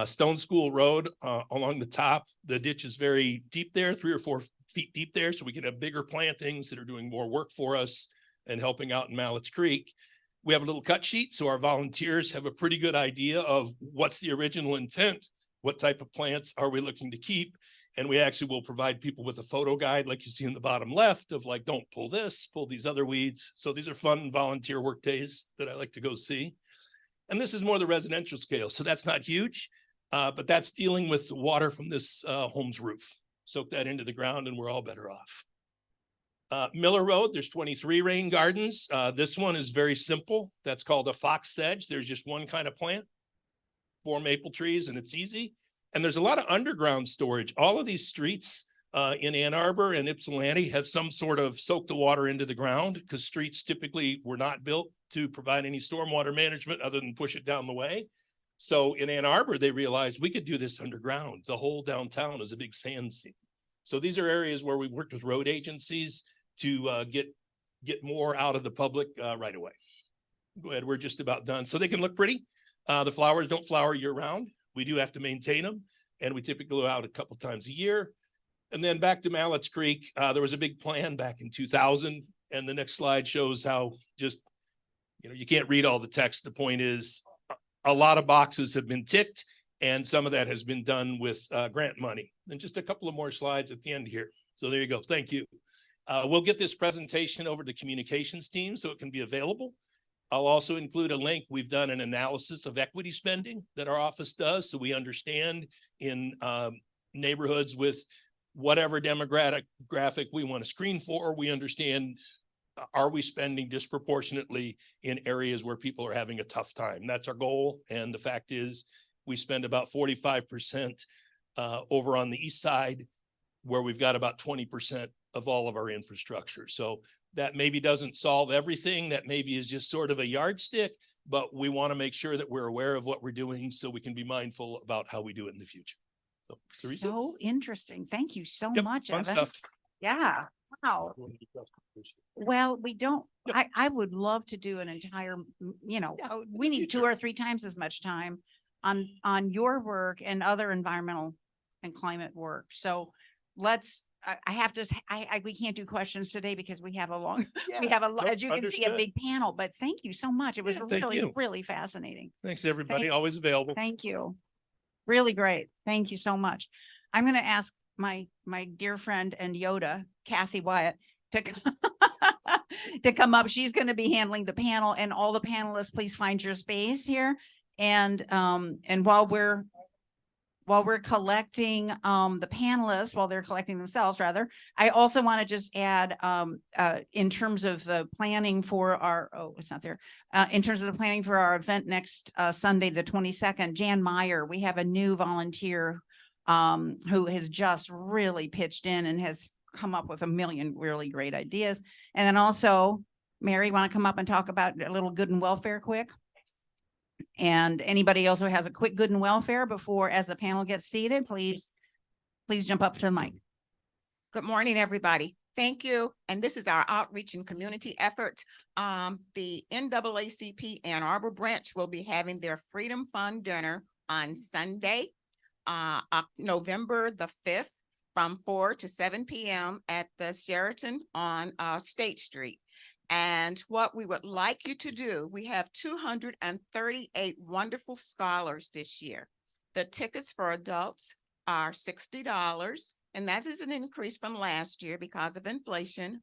Stone School Road along the top, the ditch is very deep there, 3 or 4 feet deep there. So we can have bigger plantings that are doing more work for us and helping out in Mallett's Creek. We have a little cut sheet, so our volunteers have a pretty good idea of what's the original intent, what type of plants are we looking to keep, and we actually will provide people with a photo guide like you see in the bottom left of like, don't pull this, pull these other weeds. So these are fun volunteer work days that I like to go see. And this is more the residential scale, so that's not huge, but that's dealing with the water from this home's roof. Soak that into the ground and we're all better off. Miller Road, there's 23 rain gardens. This one is very simple. That's called a fox sedge. There's just one kind of plant, 4 maple trees, and it's easy. And there's a lot of underground storage. All of these streets in Ann Arbor and Ypsilanti have some sort of soak the water into the ground because streets typically were not built to provide any stormwater management other than push it down the way. So in Ann Arbor, they realized we could do this underground. The whole downtown is a big sand sea. So these are areas where we've worked with road agencies to get more out of the public right away. Go ahead, we're just about done. So they can look pretty. The flowers don't flower year round. We do have to maintain them, and we typically go out a couple times a year. And then back to Mallett's Creek, there was a big plan back in 2000, and the next slide shows how just, you can't read all the text. The point is a lot of boxes have been ticked, and some of that has been done with grant money. And just a couple of more slides at the end here. So there you go. Thank you. We'll get this presentation over to the communications team so it can be available. I'll also include a link. We've done an analysis of equity spending that our office does. So we understand in neighborhoods with whatever demographic we want to screen for, we understand, are we spending disproportionately in areas where people are having a tough time? That's our goal. And the fact is we spend about 45% over on the east side, where we've got about 20% of all of our infrastructure. So that maybe doesn't solve everything. That maybe is just sort of a yardstick, but we want to make sure that we're aware of what we're doing so we can be mindful about how we do it in the future. So, Teresa? So interesting. Thank you so Yep, much, fun Evan. stuff. Yeah. Wow. Well, we don't, Yep. I would love to do an entire, we the need 2 future. or 3 times as much time on your work and other environmental and climate work. So we can't do questions today because we have a long, as you can see, a understood. big panel, but thank you so much. It was Yeah, thank really, you. really fascinating. Thanks, everybody. Thanks. Always available. Thank you. Really great. Thank you so much. I'm going to ask my dear friend and Yoda, Kathy Wyatt, to come up. She's going to be handling the panel, and all the panelists, please find your space here. And while we're collecting the panelists, while they're collecting themselves rather, I also want to just add in terms of the planning for our, it's not there. In terms of the planning for our event next Sunday, the 22nd, Jan Meyer, we have a new volunteer who has just really pitched in and has come up with a million really great ideas. And then also, Mary, want to come up and talk about a little good and welfare quick? And anybody else who has a quick good and welfare before, as the panel gets seated, please jump up to the mic. Good morning, everybody. Thank you. And this is our outreach and community effort. The NAACP Ann Arbor branch will be having their Freedom Fund dinner on Sunday, November the 5th, from 4 to 7 p.m. at the Sheraton on State Street. And what we would like you to do, we have 238 wonderful scholars this year. The tickets for adults are $60, and that is an increase from last year because of inflation.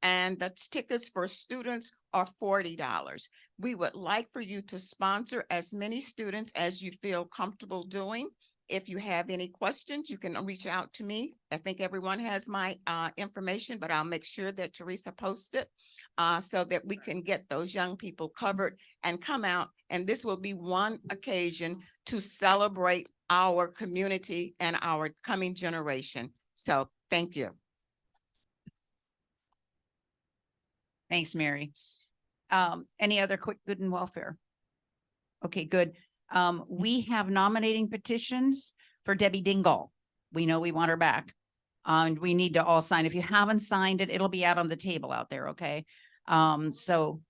And the tickets for students are $40. We would like for you to sponsor as many students as you feel comfortable doing. If you have any questions, you can reach out to me. I think everyone has my information, but I'll make sure that Teresa posts it so that we can get those young people covered and come out. And this will be one occasion to celebrate our community and our coming generation. So thank you. Thanks, Mary. Any other quick good and welfare? Okay, good. We have nominating petitions for Debbie Dingell. We know we want her back. And we need to all sign. If you haven't signed it, it'll be out on the table out there, okay? So.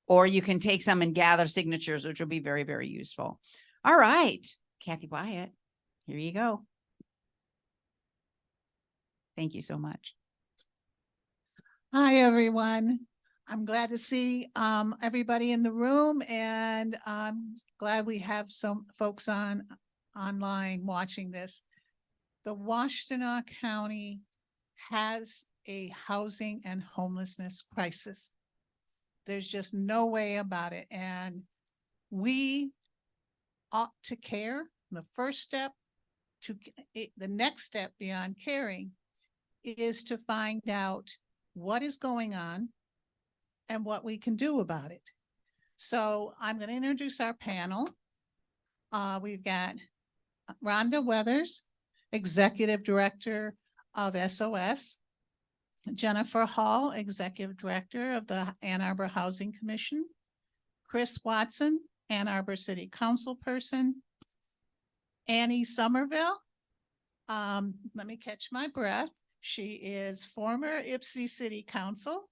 Or you can take some and gather signatures, which will be very, very useful. All right, Kathy Wyatt, here you go. Thank you so much. Hi, everyone. I'm glad to see everybody in the room, and I'm glad we have some folks online watching this. The Washtenaw County has a housing and homelessness crisis. There's just no way about it, and we ought to care. The first step the next step beyond caring is to find out what is going on and what we can do about it. So I'm going to introduce our panel. We've got Rhonda Weathers, Executive Director of SOS, Jennifer Hall, Executive Director of the Ann Arbor Housing Commission, Chris Watson, Ann Arbor City Council Person, Annie Somerville. Let me catch my breath. She is former Ypsi City Council,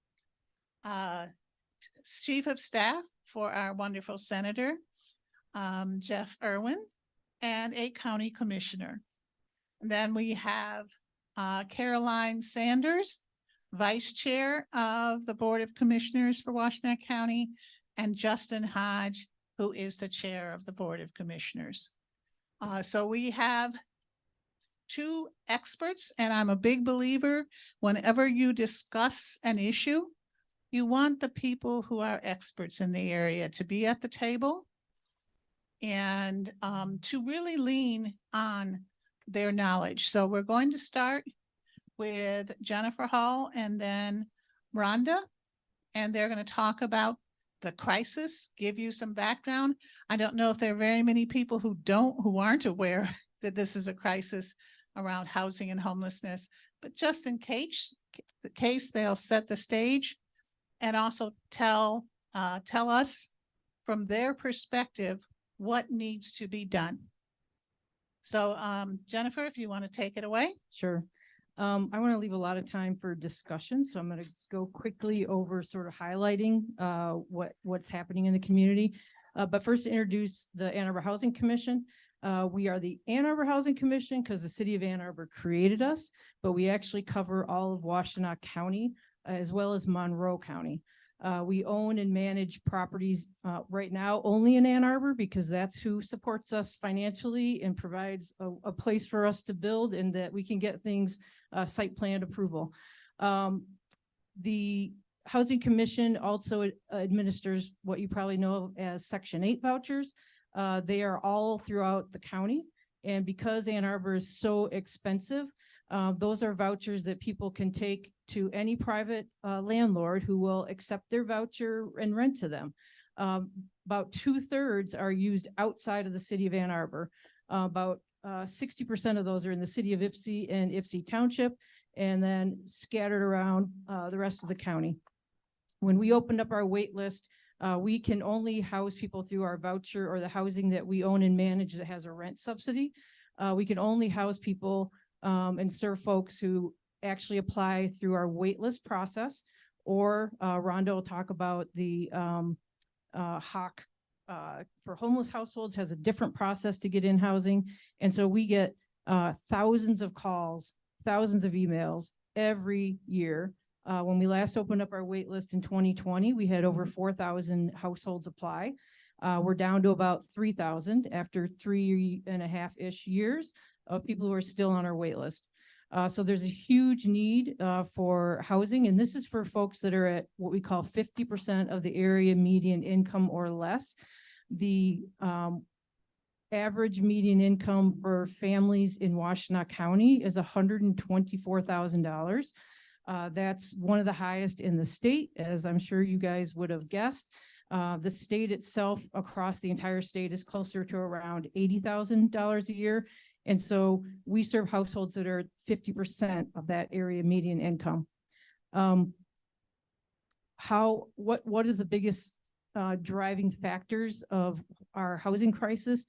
Chief of Staff for our wonderful Senator, Jeff Irwin, and a County Commissioner. And then we have Caroline Sanders, Vice Chair of the Board of Commissioners for Washtenaw County, and Justin Hodge, who is the Chair of the Board of Commissioners. So we have two experts, and I'm a big believer, whenever you discuss an issue, you want the people who are experts in the area to be at the table and to really lean on their knowledge. So we're going to start with Jennifer Hall and then Rhonda, and they're going to talk about the crisis, give you some background. I don't know if there are very many people who aren't aware that this is a crisis around housing and homelessness, but just in case they'll set the stage and also tell us from their perspective what needs to be done. So Jennifer, if you want to take it away. Sure. I want to leave a lot of time for discussion, so I'm going to go quickly over sort of highlighting what's happening in the community. But first, to introduce the Ann Arbor Housing Commission. We are the Ann Arbor Housing Commission because the city of Ann Arbor created us, but we actually cover all of Washtenaw County as well as Monroe County. We own and manage properties right now only in Ann Arbor because that's who supports us financially and provides a place for us to build and that we can get things site plan approval. The Housing Commission also administers what you probably know as Section 8 vouchers. They are all throughout the county. And because Ann Arbor is so expensive, those are vouchers that people can take to any private landlord who will accept their voucher and rent to them. About 2/3 are used outside of the city of Ann Arbor. About 60% of those are in the city of Ypsi and Ypsi Township, and then scattered around the rest of the county. When we opened up our wait list, we can only house people through our voucher or the housing that we own and manage that has a rent subsidy. We can only house people and serve folks who actually apply through our waitlist process, or Rhonda will talk about the HOC for homeless households has a different process to get in housing. And so we get thousands of calls, thousands of emails every year. When we last opened up our waitlist in 2020, we had over 4,000 households apply. We're down to about 3,000 after 3.5-ish years of people who are still on our waitlist. So there's a huge need for housing, and this is for folks that are at what we call 50% of the area median income or less. The average median income for families in Washtenaw County is $124,000. That's one of the highest in the state, as I'm sure you guys would have guessed. The state itself across the entire state is closer to around $80,000 a year. And so we serve households that are 50% of that area median income. What is the biggest driving factors of our housing crisis?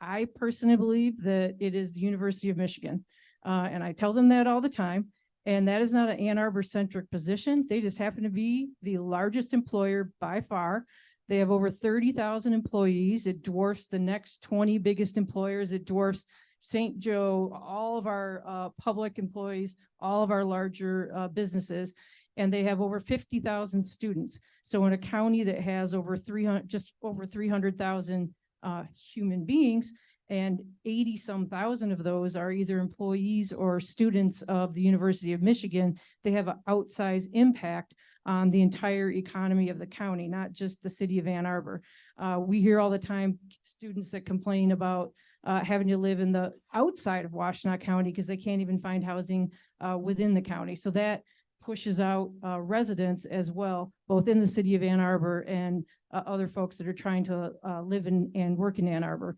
I personally believe that it is the University of Michigan. And I tell them that all the time. And that is not an Ann Arbor centric position. They just happen to be the largest employer by far. They have over 30,000 employees. It dwarfs the next 20 biggest employers. It dwarfs St. Joe, all of our public employees, all of our larger businesses. And they have over 50,000 students. So in a county that has over 300,000 human beings, and 80-some thousand of those are either employees or students of the University of Michigan, they have an outsized impact on the entire economy of the county, not just the city of Ann Arbor. We hear all the time students that complain about having to live in the outside of Washtenaw County because they can't even find housing within the county. So that pushes out residents as well, both in the city of Ann Arbor and other folks that are trying to live in and work in Ann Arbor.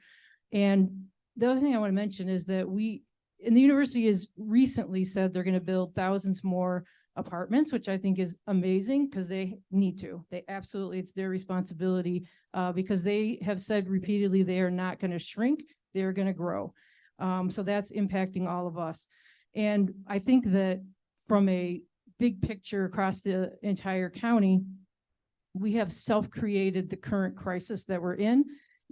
And the other thing I want to mention is that the university has recently said they're going to build thousands more apartments, which I think is amazing because they need to. They absolutely, it's their responsibility because they have said repeatedly they are not going to shrink, they're going to grow. So that's impacting all of us. And I think that from a big picture across the entire county, we have self-created the current crisis that we're in.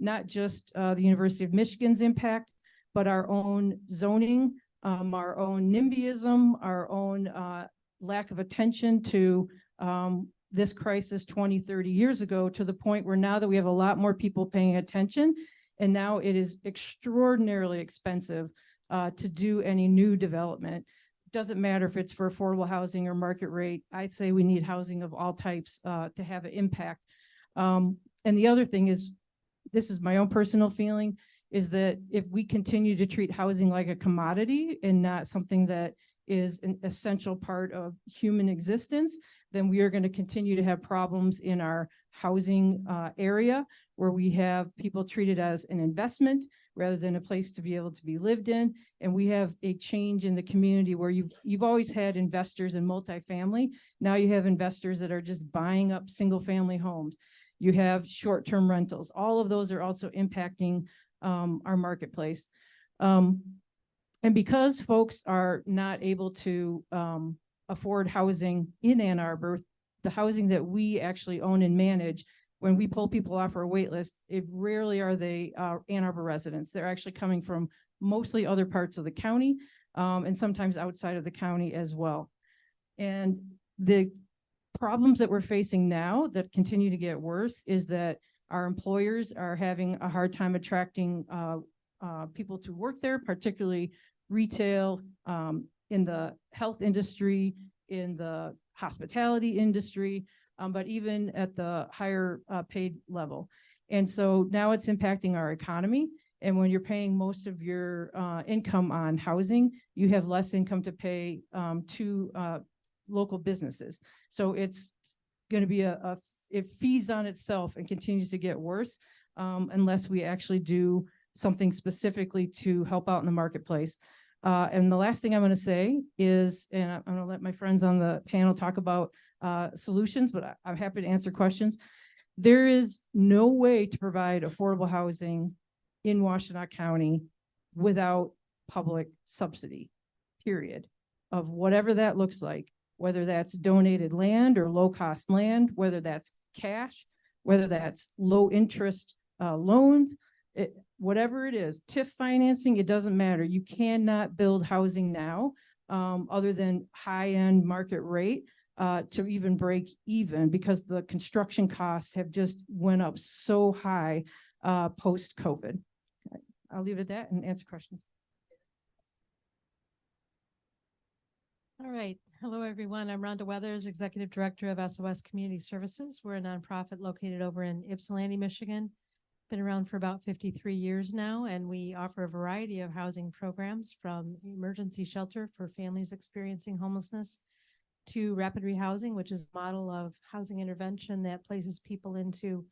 Not just the University of Michigan's impact, but our own zoning, our own NIMBYism, our own lack of attention to this crisis 20, 30 years ago, to the point where now that we have a lot more people paying attention, and now it is extraordinarily expensive to do any new development. Doesn't matter if it's for affordable housing or market rate. I say we need housing of all types to have an impact. And the other thing is, this is my own personal feeling, is that if we continue to treat housing like a commodity and not something that is an essential part of human existence, then we are going to continue to have problems in our housing area, where we have people treated as an investment rather than a place to be able to be lived in. And we have a change in the community where you've always had investors in multifamily. Now you have investors that are just buying up single family homes. You have short-term rentals. All of those are also impacting our marketplace. And because folks are not able to afford housing in Ann Arbor, the housing that we actually own and manage, when we pull people off our wait list, it rarely are they Ann Arbor residents. They're actually coming from mostly other parts of the county and sometimes outside of the county as well. And the problems that we're facing now that continue to get worse is that our employers are having a hard time attracting people to work there, particularly retail, in the health industry, in the hospitality industry, but even at the higher paid level. And so now it's impacting our economy. And when you're paying most of your income on housing, you have less income to pay to local businesses. So it's going to be it feeds on itself and continues to get worse unless we actually do something specifically to help out in the marketplace. And the last thing I'm going to say is, and I'm going to let my friends on the panel talk about solutions, but I'm happy to answer questions. There is no way to provide affordable housing in Washtenaw County without public subsidy, period, of whatever that looks like, whether that's donated land or low-cost land, whether that's cash, whether that's low-interest loans, whatever it is, TIF financing, it doesn't matter. You cannot build housing now other than high-end market rate to even break even, because the construction costs have just went up so high post-COVID. I'll leave it at that and answer questions. All right. Hello, everyone. I'm Rhonda Weathers, Executive Director of SOS Community Services. We're a nonprofit located over in Ypsilanti, Michigan. Been around for about 53 years now, and we offer a variety of housing programs, from emergency shelter for families experiencing homelessness to rapid rehousing, which is a model of housing intervention that places people into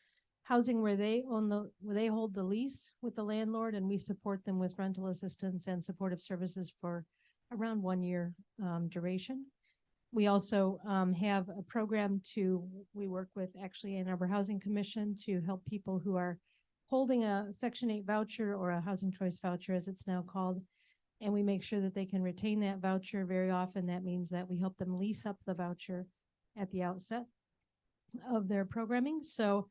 housing where they hold the lease with the landlord, and we support them with rental assistance and supportive services for around 1 year duration. We also have a program we work with actually Ann Arbor Housing Commission to help people who are holding a Section 8 voucher or a housing choice voucher, as it's now called, and we make sure that they can retain that voucher. Very often that means that we help them lease up the voucher at the outset of their programming. So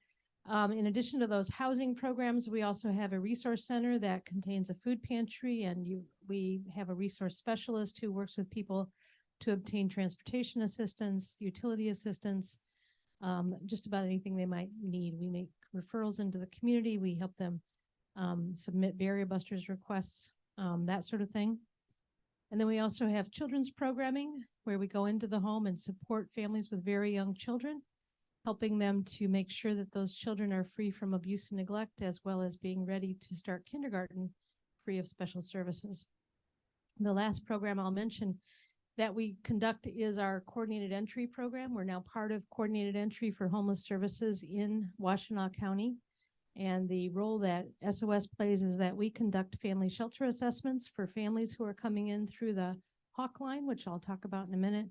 in addition to those housing programs, we also have a resource center that contains a food pantry, and we have a resource specialist who works with people to obtain transportation assistance, utility assistance, just about anything they might need. We make referrals into the community. We help them submit barrier busters requests, that sort of thing. And then we also have children's programming where we go into the home and support families with very young children, helping them to make sure that those children are free from abuse and neglect, as well as being ready to start kindergarten free of special services. The last program I'll mention that we conduct is our coordinated entry program. We're now part of coordinated entry for homeless services in Washtenaw County. And the role that SOS plays is that we conduct family shelter assessments for families who are coming in through the Hawk line, which I'll talk about in a minute.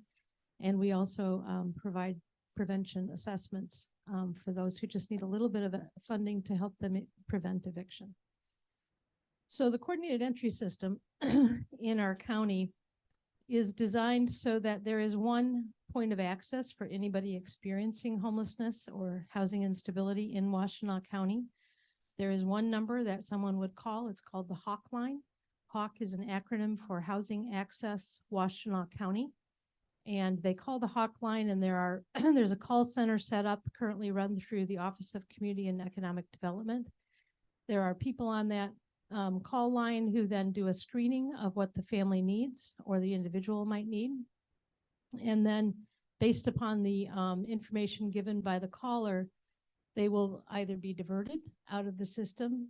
And we also provide prevention assessments for those who just need a little bit of funding to help them prevent eviction. So the coordinated entry system in our county is designed so that there is one point of access for anybody experiencing homelessness or housing instability in Washtenaw County. There is one number that someone would call. It's called the Hawk line. Hawk is an acronym for Housing Access Washtenaw County. And they call the Hawk line, and there's a call center set up currently run through the Office of Community and Economic Development. There are people on that call line who then do a screening of what the family needs or the individual might need. And then based upon the information given by the caller, they will either be diverted out of the system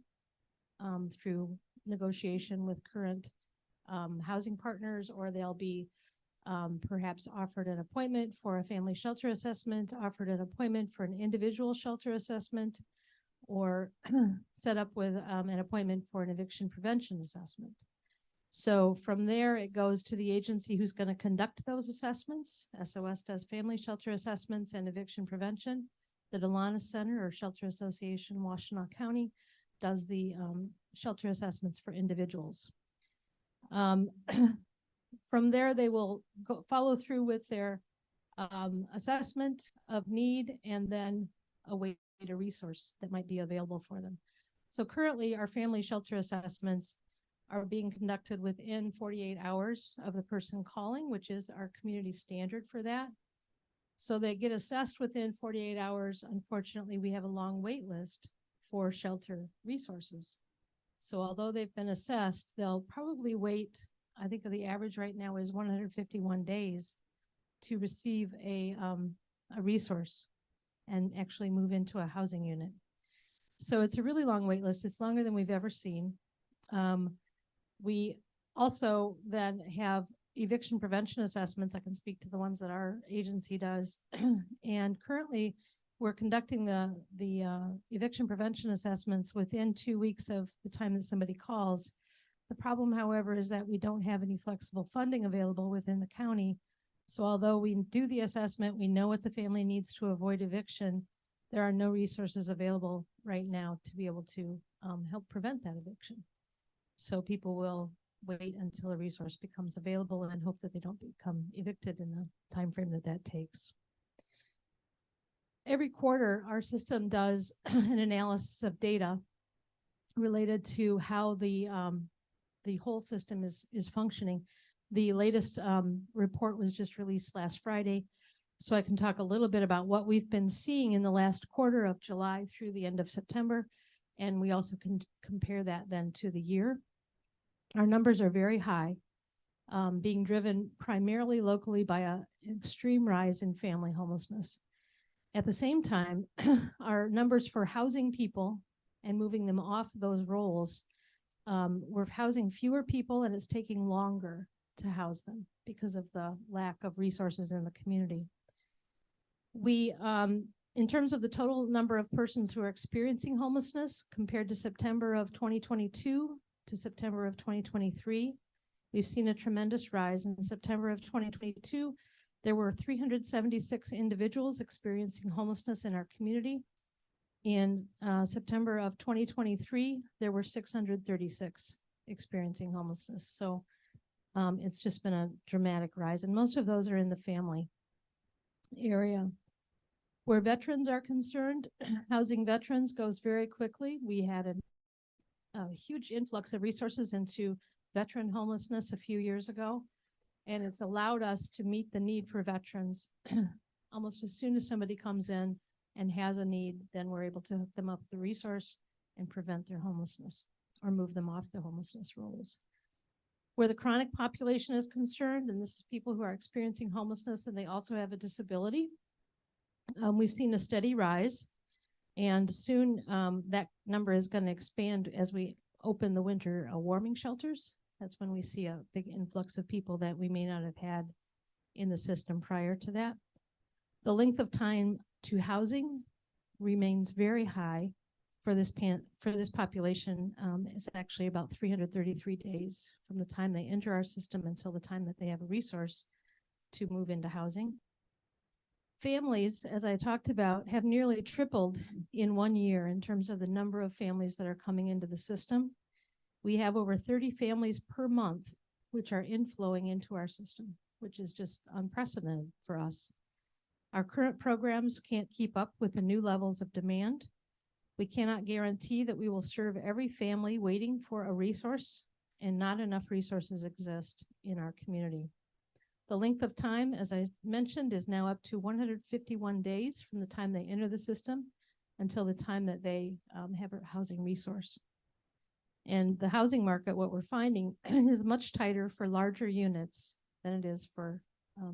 through negotiation with current housing partners, or they'll be perhaps offered an appointment for a family shelter assessment, offered an appointment for an individual shelter assessment, or set up with an appointment for an eviction prevention assessment. So from there, it goes to the agency who's going to conduct those assessments. SOS does family shelter assessments and eviction prevention. The Delana Center or Shelter Association Washtenaw County does the shelter assessments for individuals. From there, they will follow through with their assessment of need and then await a resource that might be available for them. So currently, our family shelter assessments are being conducted within 48 hours of the person calling, which is our community standard for that. So they get assessed within 48 hours. Unfortunately, we have a long wait list for shelter resources. So although they've been assessed, they'll probably wait, I think the average right now is 151 days to receive a resource and actually move into a housing unit. So it's a really long wait list. It's longer than we've ever seen. We also then have eviction prevention assessments. I can speak to the ones that our agency does. And currently we're conducting the eviction prevention assessments within 2 weeks of the time that somebody calls. The problem, however, is that we don't have any flexible funding available within the county. So although we do the assessment, we know what the family needs to avoid eviction, there are no resources available right now to be able to help prevent that eviction. So people will wait until a resource becomes available and hope that they don't become evicted in the time frame that that takes. Every quarter, our system does an analysis of data related to how the whole system is functioning. The latest report was just released last Friday, so I can talk a little bit about what we've been seeing in the last quarter of July through the end of September, and we also can compare that then to the year. Our numbers are very high, being driven primarily locally by an extreme rise in family homelessness. At the same time, our numbers for housing people and moving them off those roles, we're housing fewer people and it's taking longer to house them because of the lack of resources in the community. We, in terms of the total number of persons who are experiencing homelessness compared to September of 2022 to September of 2023, we've seen a tremendous rise. In September of 2022, there were 376 individuals experiencing homelessness in our community. In September of 2023, there were 636 experiencing homelessness. So it's just been a dramatic rise, and most of those are in the family area. Where veterans are concerned, housing veterans goes very quickly. We had a huge influx of resources into veteran homelessness a few years ago, and it's allowed us to meet the need for veterans. Almost as soon as somebody comes in and has a need, then we're able to hook them up with the resource and prevent their homelessness or move them off the homelessness rolls. Where the chronic population is concerned, and this is people who are experiencing homelessness and they also have a disability, we've seen a steady rise, and soon that number is going to expand as we open the winter warming shelters. That's when we see a big influx of people that we may not have had in the system prior to that. The length of time to housing remains very high for this population. It's actually about 333 days from the time they enter our system until the time that they have a resource to move into housing. Families, as I talked about, have nearly tripled in 1 year in terms of the number of families that are coming into the system. We have over 30 families per month which are inflowing into our system, which is just unprecedented for us. Our current programs can't keep up with the new levels of demand. We cannot guarantee that we will serve every family waiting for a resource, and not enough resources exist in our community. The length of time, as I mentioned, is now up to 151 days from the time they enter the system until the time that they have a housing resource. And the housing market, what we're finding, is much tighter for larger units than it is for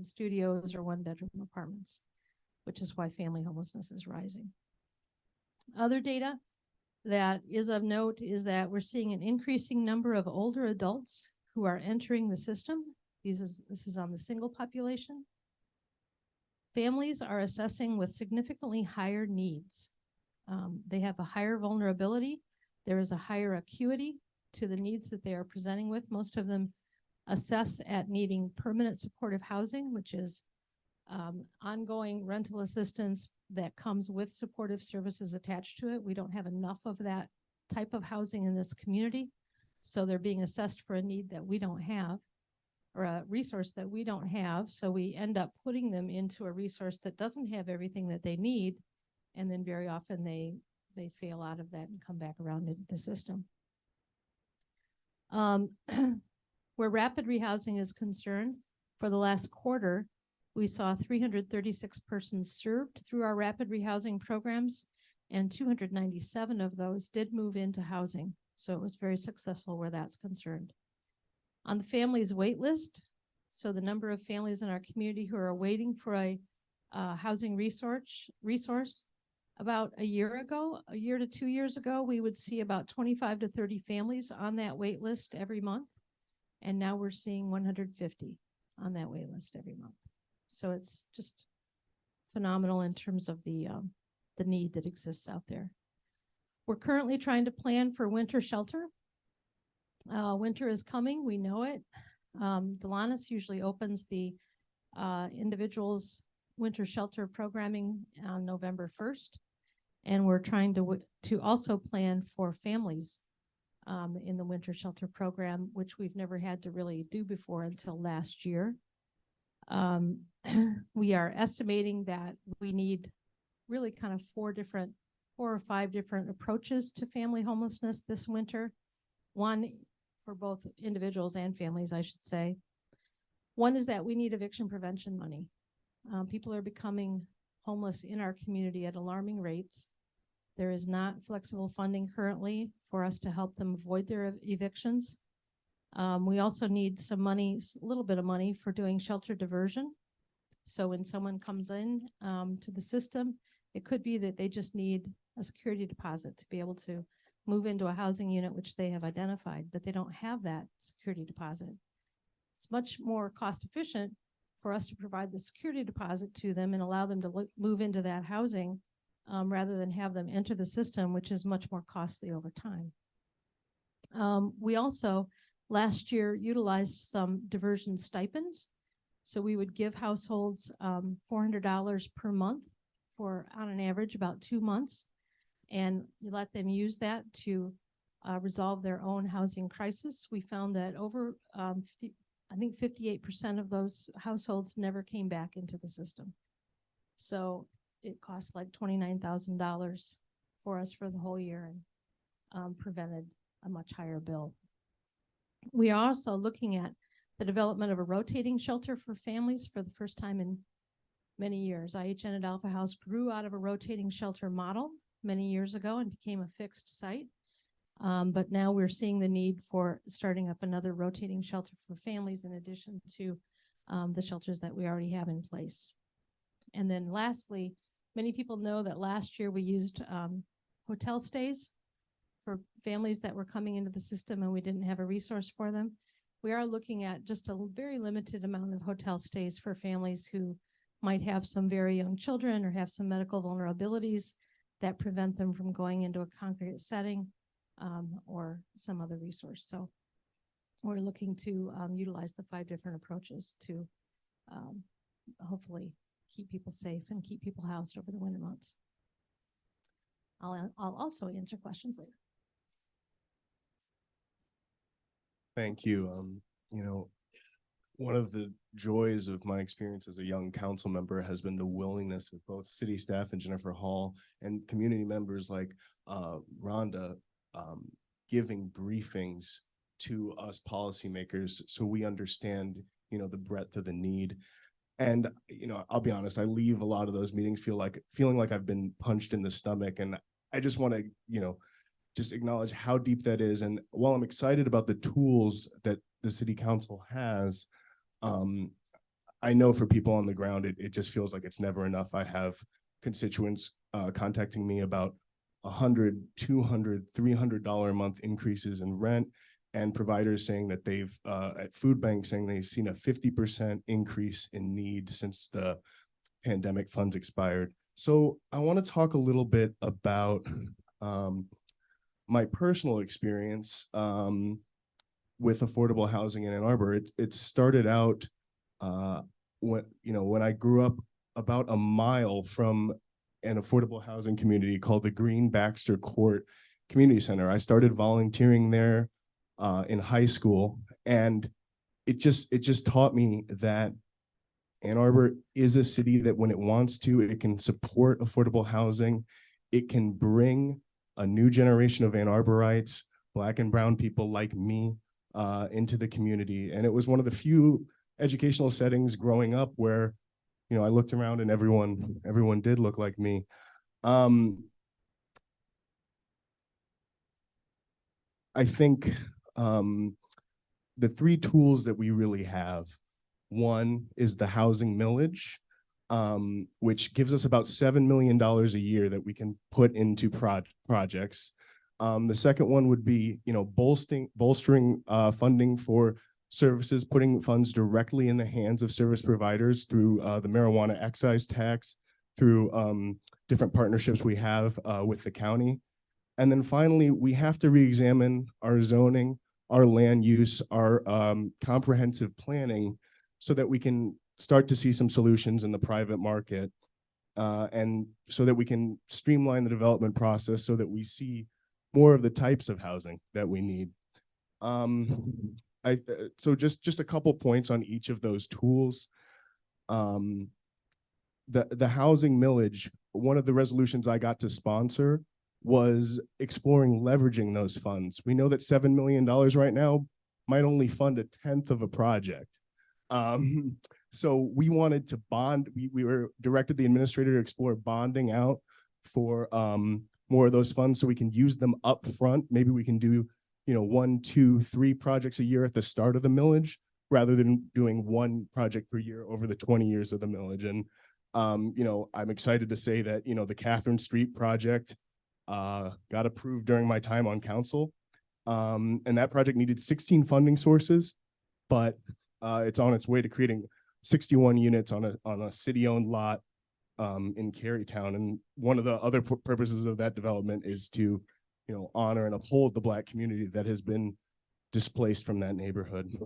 studios or one-bedroom apartments, which is why family homelessness is rising. Other data that is of note is that we're seeing an increasing number of older adults who are entering the system. This is on the single population. Families are assessing with significantly higher needs. They have a higher vulnerability. There is a higher acuity to the needs that they are presenting with. Most of them assess at needing permanent supportive housing, which is ongoing rental assistance that comes with supportive services attached to it. We don't have enough of that type of housing in this community, so they're being assessed for a need that we don't have, or a resource that we don't have. So we end up putting them into a resource that doesn't have everything that they need, and then very often they fail out of that and come back around into the system. Where rapid rehousing is concerned, for the last quarter, we saw 336 persons served through our rapid rehousing programs, and 297 of those did move into housing. So it was very successful where that's concerned. On the families wait list, so the number of families in our community who are waiting for a housing resource, about a year to 2 years ago, we would see about 25 to 30 families on that wait list every month. And now we're seeing 150 on that wait list every month. So it's just phenomenal in terms of the need that exists out there. We're currently trying to plan for winter shelter. Winter is coming, we know it. Delanus usually opens the individuals' winter shelter programming on November 1st. And we're trying to also plan for families in the winter shelter program, which we've never had to really do before until last year. We are estimating that we need really kind of 4 or 5 different approaches to family homelessness this winter. One for both individuals and families, I should say. One is that we need eviction prevention money. People are becoming homeless in our community at alarming rates. There is not flexible funding currently for us to help them avoid their evictions. We also need some money, a little bit of money for doing shelter diversion. So when someone comes in to the system, it could be that they just need a security deposit to be able to move into a housing unit which they have identified, but they don't have that security deposit. It's much more cost efficient for us to provide the security deposit to them and allow them to move into that housing rather than have them enter the system, which is much more costly over time. We also last year utilized some diversion stipends. So we would give households $400 per month for, on an average, about 2 months. and you let them use that to resolve their own housing crisis. We found that over, I think 58% of those households never came back into the system. So it costs like $29,000 for us for the whole year and prevented a much higher bill. We are also looking at the development of a rotating shelter for families for the first time in many years. IHN at Alpha House grew out of a rotating shelter model many years ago and became a fixed site. But now we're seeing the need for starting up another rotating shelter for families in addition to the shelters that we already have in place. And then lastly, many people know that last year we used hotel stays for families that were coming into the system and we didn't have a resource for them. We are looking at just a very limited amount of hotel stays for families who might have some very young children or have some medical vulnerabilities that prevent them from going into a congregate setting or some other resource. So we're looking to utilize the 5 different approaches to hopefully keep people safe and keep people housed over the winter months. I'll also answer questions later. Thank you. You know, one of the joys of my experience as a young council member has been the willingness of both city staff and Jennifer Hall and community members like Rhonda giving briefings to us policymakers so we understand, you know, the breadth of the need. And, you know, I'll be honest, I leave a lot of those meetings feeling like I've been punched in the stomach. And I just want to, you know, just acknowledge how deep that is. And while I'm excited about the tools that the city council has, I know for people on the ground, it just feels like it's never enough. I have constituents contacting me about $100, $200, $300 a month increases in rent, and providers saying that they've at food banks saying they've seen a 50% increase in need since the pandemic funds expired. So I want to talk a little bit about my personal experience with affordable housing in Ann Arbor. It started out when I grew up about a mile from an affordable housing community called the Green Baxter Court Community Center. I started volunteering there in high school, and it just taught me that Ann Arbor is a city that when it wants to, it can support affordable housing. It can bring a new generation of Ann Arborites, Black and brown people like me, into the community. And it was one of the few educational settings growing up where, you know, I looked around and everyone did look like me. I think the 3 tools that we really have, one is the housing millage, which gives us about $7 million a year that we can put into projects. The second one would be, you know, bolstering funding for services, putting funds directly in the hands of service providers through the marijuana excise tax, through different partnerships we have with the county. And then finally, we have to re-examine our zoning, our land use, our comprehensive planning so that we can start to see some solutions in the private market and so that we can streamline the development process so that we see more of the types of housing that we need. So just a couple points on each of those tools. The housing millage, one of the resolutions I got to sponsor was exploring leveraging those funds. We know that $7 million right now might only fund a 1/10 of a project. So we wanted to bond, we were directed the administrator to explore bonding out for more of those funds so we can use them up front. Maybe we can do, you know, 1, 2, 3 projects a year at the start of the millage rather than doing 1 project per year over the 20 years of the millage. And, you know, I'm excited to say that, you know, the Catherine Street project got approved during my time on council. And that project needed 16 funding sources, but it's on its way to creating 61 units on a city-owned lot in Carytown. And one of the other purposes of that development is to, you know, honor and uphold the Black community that has been displaced from that neighborhood.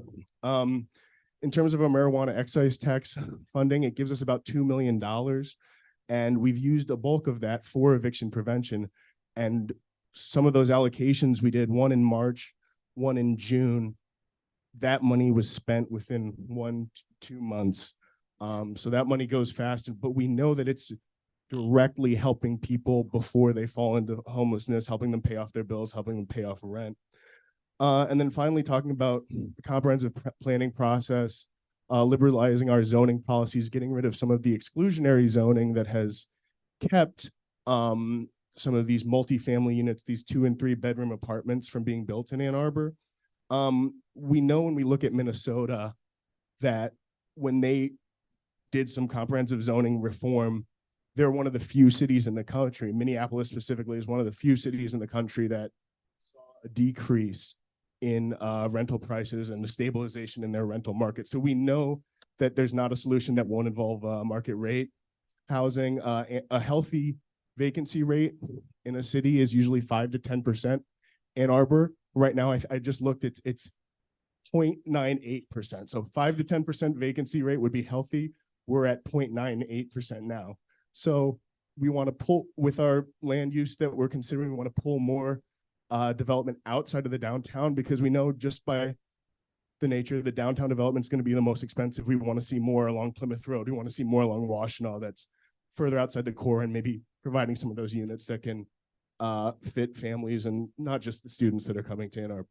In terms of our marijuana excise tax funding, it gives us about $2 million. And we've used a bulk of that for eviction prevention. And some of those allocations we did, one in March, one in June, that money was spent within 1 to 2 months. So that money goes fast, but we know that it's directly helping people before they fall into homelessness, helping them pay off their bills, helping them pay off rent. And then finally talking about the comprehensive planning process, liberalizing our zoning policies, getting rid of some of the exclusionary zoning that has kept some of these multifamily units, these 2 and 3 bedroom apartments from being built in Ann Arbor. We know when we look at Minnesota that when they did some comprehensive zoning reform, they're one of the few cities in the country, Minneapolis specifically is one of the few cities in the country that saw a decrease in rental prices and the stabilization in their rental market. So we know that there's not a solution that won't involve market rate housing. A healthy vacancy rate in a city is usually 5 to 10%. Ann Arbor, right now, I just looked, it's 0.98%. So 5 to 10% vacancy rate would be healthy. We're at 0.98% now. So we want to pull, with our land use that we're considering, we want to pull more development outside of the downtown, because we know just by the nature of the downtown development is going to be the most expensive. We want to see more along Plymouth Road. We want to see more along Washtenaw that's further outside the core, and maybe providing some of those units that can fit families and not just the students that are coming to Ann Arbor.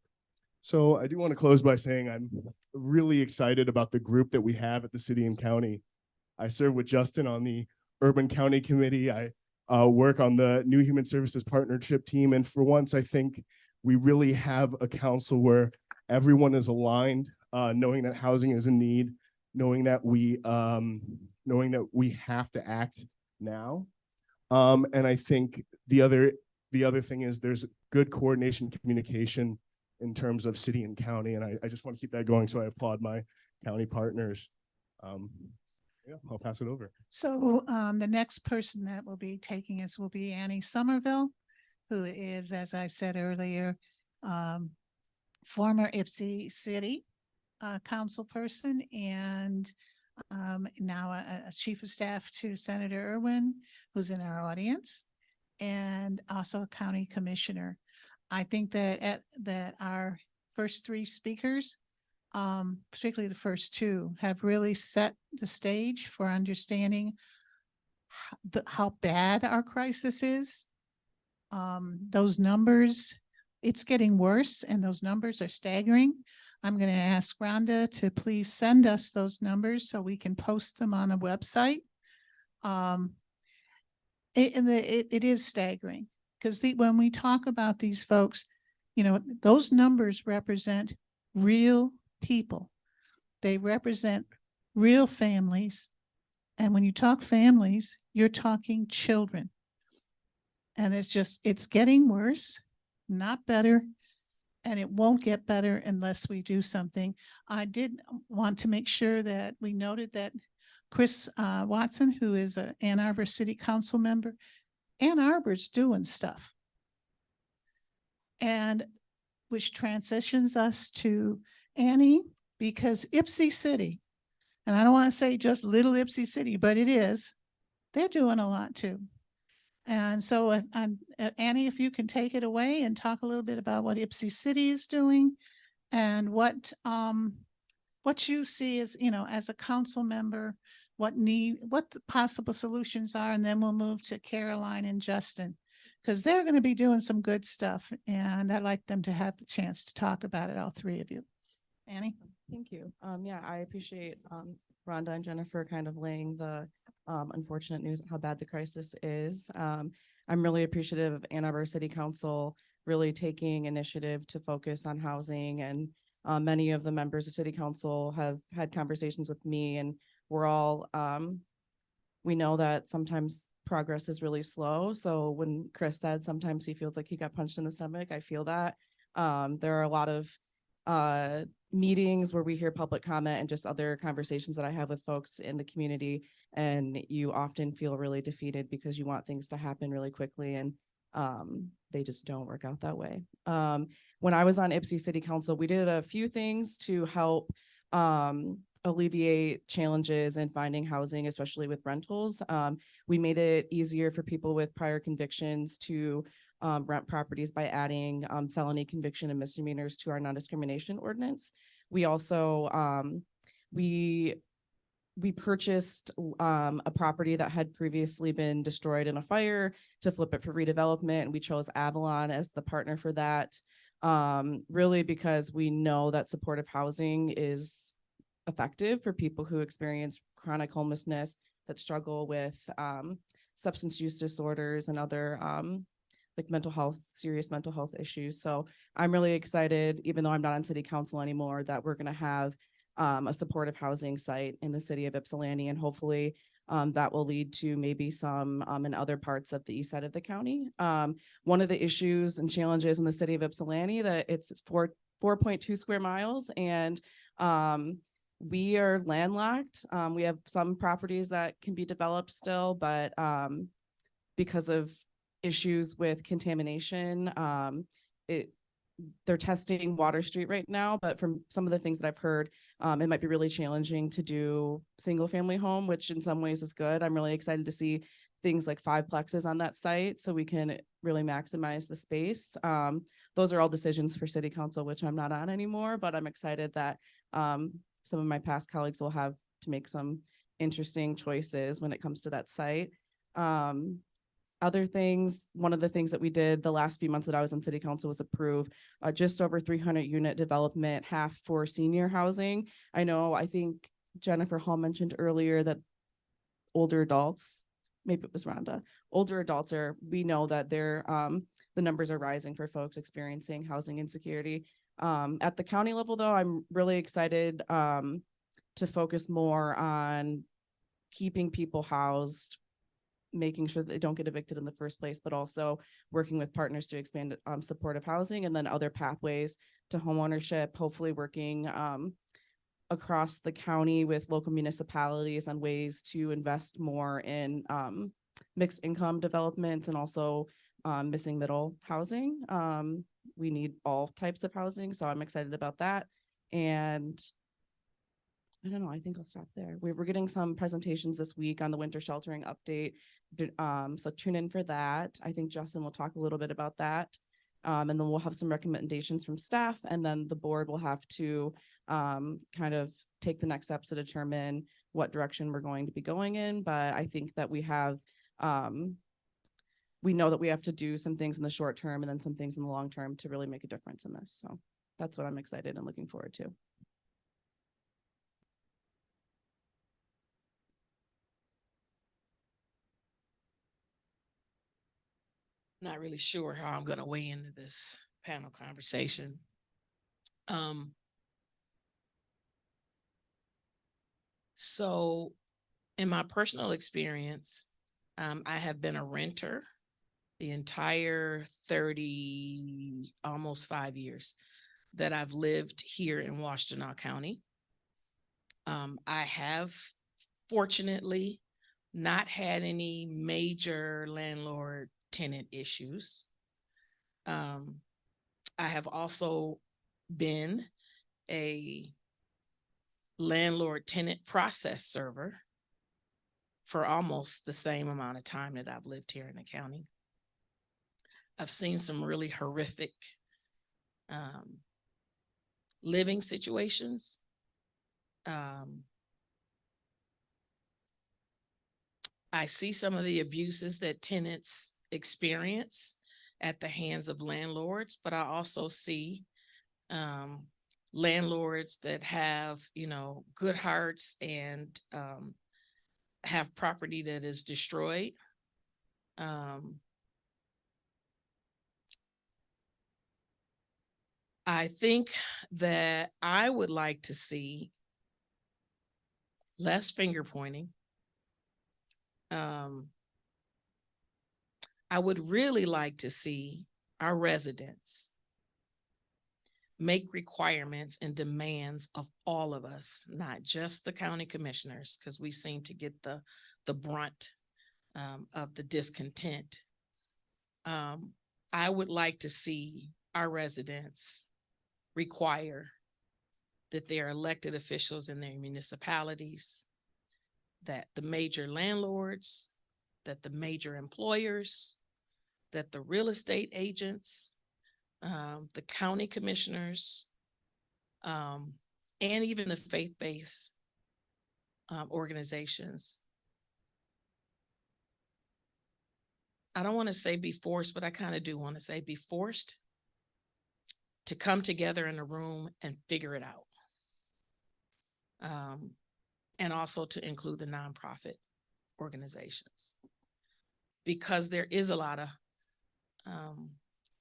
So I do want to close by saying I'm really excited about the group that we have at the city and county. I serve with Justin on the Urban County Committee. I work on the New Human Services Partnership team. And for once, I think we really have a council where everyone is aligned, knowing that housing is a need, knowing that we have to act now. And I think the other thing is there's good coordination, communication in terms of city and county. And I just want to keep that going. So I applaud my county partners. Yeah, I'll pass it over. So the next person that will be taking us will be Annie Somerville, who is, as I said earlier, former Ypsi City council person and now a chief of staff to Senator Irwin, who's in our audience, and also a county commissioner. I think that that our first 3 speakers, particularly the first 2, have really set the stage for understanding how bad our crisis is. Those numbers, it's getting worse, and those numbers are staggering. I'm going to ask Rhonda to please send us those numbers so we can post them on a website. It is staggering because when we talk about these folks, you know, those numbers represent real people. They represent real families. And when you talk families, you're talking children. And it's getting worse, not better. And it won't get better unless we do something. I did want to make sure that we noted that Chris Watson, who is an Ann Arbor City Council member, Ann Arbor's doing stuff. And which transitions us to Annie, because Ypsi City, and I don't want to say just little Ypsi City, but it is, they're doing a lot too. And so Annie, if you can take it away and talk a little bit about what Ypsi City is doing and what you see as, you know, as a council member, what the possible solutions are, and then we'll move to Caroline and Justin, because they're going to be doing some good stuff, and I'd like them to have the chance to talk about it, all 3 of you. Annie? Thank you. Yeah, I appreciate Rhonda and Jennifer kind of laying the unfortunate news how bad the crisis is. I'm really appreciative of Ann Arbor City Council really taking initiative to focus on housing, and many of the members of City Council have had conversations with me, and we're all, we know that sometimes progress is really slow. So when Chris said sometimes he feels like he got punched in the stomach, I feel that. There are a lot of meetings where we hear public comment and just other conversations that I have with folks in the community, and you often feel really defeated because you want things to happen really quickly, and they just don't work out that way. When I was on Ypsi City Council, we did a few things to help alleviate challenges in finding housing, especially with rentals. We made it easier for people with prior convictions to rent properties by adding felony conviction and misdemeanors to our non-discrimination ordinance. We also we purchased a property that had previously been destroyed in a fire to flip it for redevelopment. And we chose Avalon as the partner for that, really because we know that supportive housing is effective for people who experience chronic homelessness, that struggle with substance use disorders and other like serious mental health issues. So I'm really excited, even though I'm not on city council anymore, that we're going to have a supportive housing site in the city of Ypsilanti, and hopefully that will lead to maybe some in other parts of the east side of the county. One of the issues and challenges in the city of Ypsilanti that it's 4.2 square miles, and we are landlocked. We have some properties that can be developed still, but because of issues with contamination, they're testing Water Street right now, but from some of the things that I've heard, it might be really challenging to do single family home, which in some ways is good. I'm really excited to see things like 5 plexes on that site so we can really maximize the space. Those are all decisions for city council, which I'm not on anymore, but I'm excited that some of my past colleagues will have to make some interesting choices when it comes to that site. Other things, one of the things that we did the last few months that I was on city council was approve just over 300 unit development, half for senior housing. I think Jennifer Hall mentioned earlier that older adults, maybe it was Rhonda, older adults we know that the numbers are rising for folks experiencing housing insecurity. At the county level though, I'm really excited to focus more on keeping people housed, making sure that they don't get evicted in the first place, but also working with partners to expand supportive housing, and then other pathways to homeownership, hopefully working across the county with local municipalities on ways to invest more in mixed income developments and also missing middle housing. We need all types of housing, so I'm excited about that. And I don't know, I think I'll stop there. We're getting some presentations this week on the winter sheltering update. So tune in for that. I think Justin will talk a little bit about that. And then we'll have some recommendations from staff, and then the board will have to kind of take the next steps to determine what direction we're going to be going in. But I think that we know that we have to do some things in the short term and then some things in the long term to really make a difference in this. So that's what I'm excited and looking forward to. Not really sure how I'm going to weigh into this panel conversation. So in my personal experience, I have been a renter the entire almost 5 years that I've lived here in Washtenaw County. I have fortunately not had any major landlord tenant issues. I have also been a landlord tenant process server for almost the same amount of time that I've lived here in the county. I've seen some really horrific living situations. I see some of the abuses that tenants experience at the hands of landlords, but I also see landlords that have, good hearts and have property that is destroyed. I think that I would like to see less finger pointing. I would really like to see our residents make requirements and demands of all of us, not just the county commissioners, because we seem to get the brunt of the discontent. I would like to see our residents require that their elected officials in their municipalities, that the major landlords, that the major employers that the real estate agents, the county commissioners, and even the faith-based organizations, I don't want to say be forced, but I kind of do want to say be forced to come together in a room and figure it out. And also to include the nonprofit organizations, because there is a lot of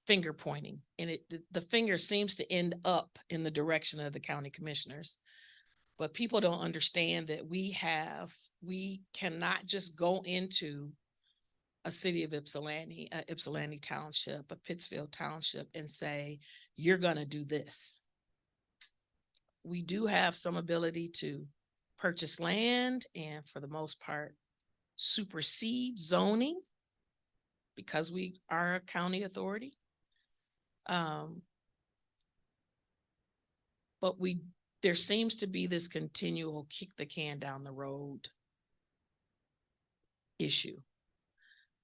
finger pointing, and the finger seems to end up in the direction of the county commissioners. But people don't understand that we cannot just go into a city of Ypsilanti, a Ypsilanti Township, a Pittsfield Township, and say, you're going to do this. We do have some ability to purchase land and, for the most part, supersede zoning because we are a county authority. But there seems to be this continual kick the can down the road issue.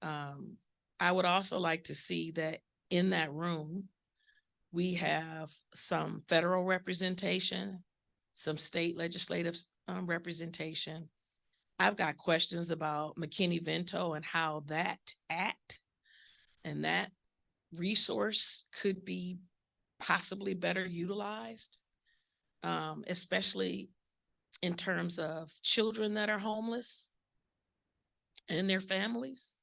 I would also like to see that in that room, we have some federal representation, some state legislative representation. I've got questions about McKinney-Vento and how that act and that resource could be possibly better utilized, especially in terms of children that are homeless and their families.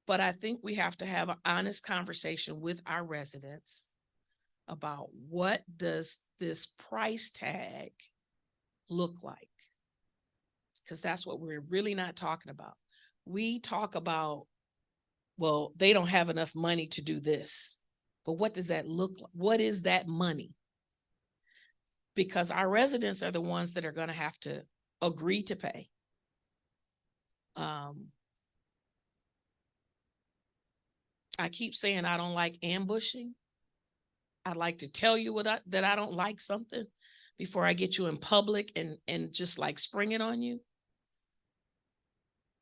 But I think we have to have an honest conversation with our residents about what does this price tag look like? Because that's what we're really not talking about. We talk about, well, they don't have enough money to do this, but what does that look like? What is that money? Because our residents are the ones that are going to have to agree to pay. I keep saying I don't like ambushing. I'd like to tell you that I don't like something before I get you in public and just like spring it on you.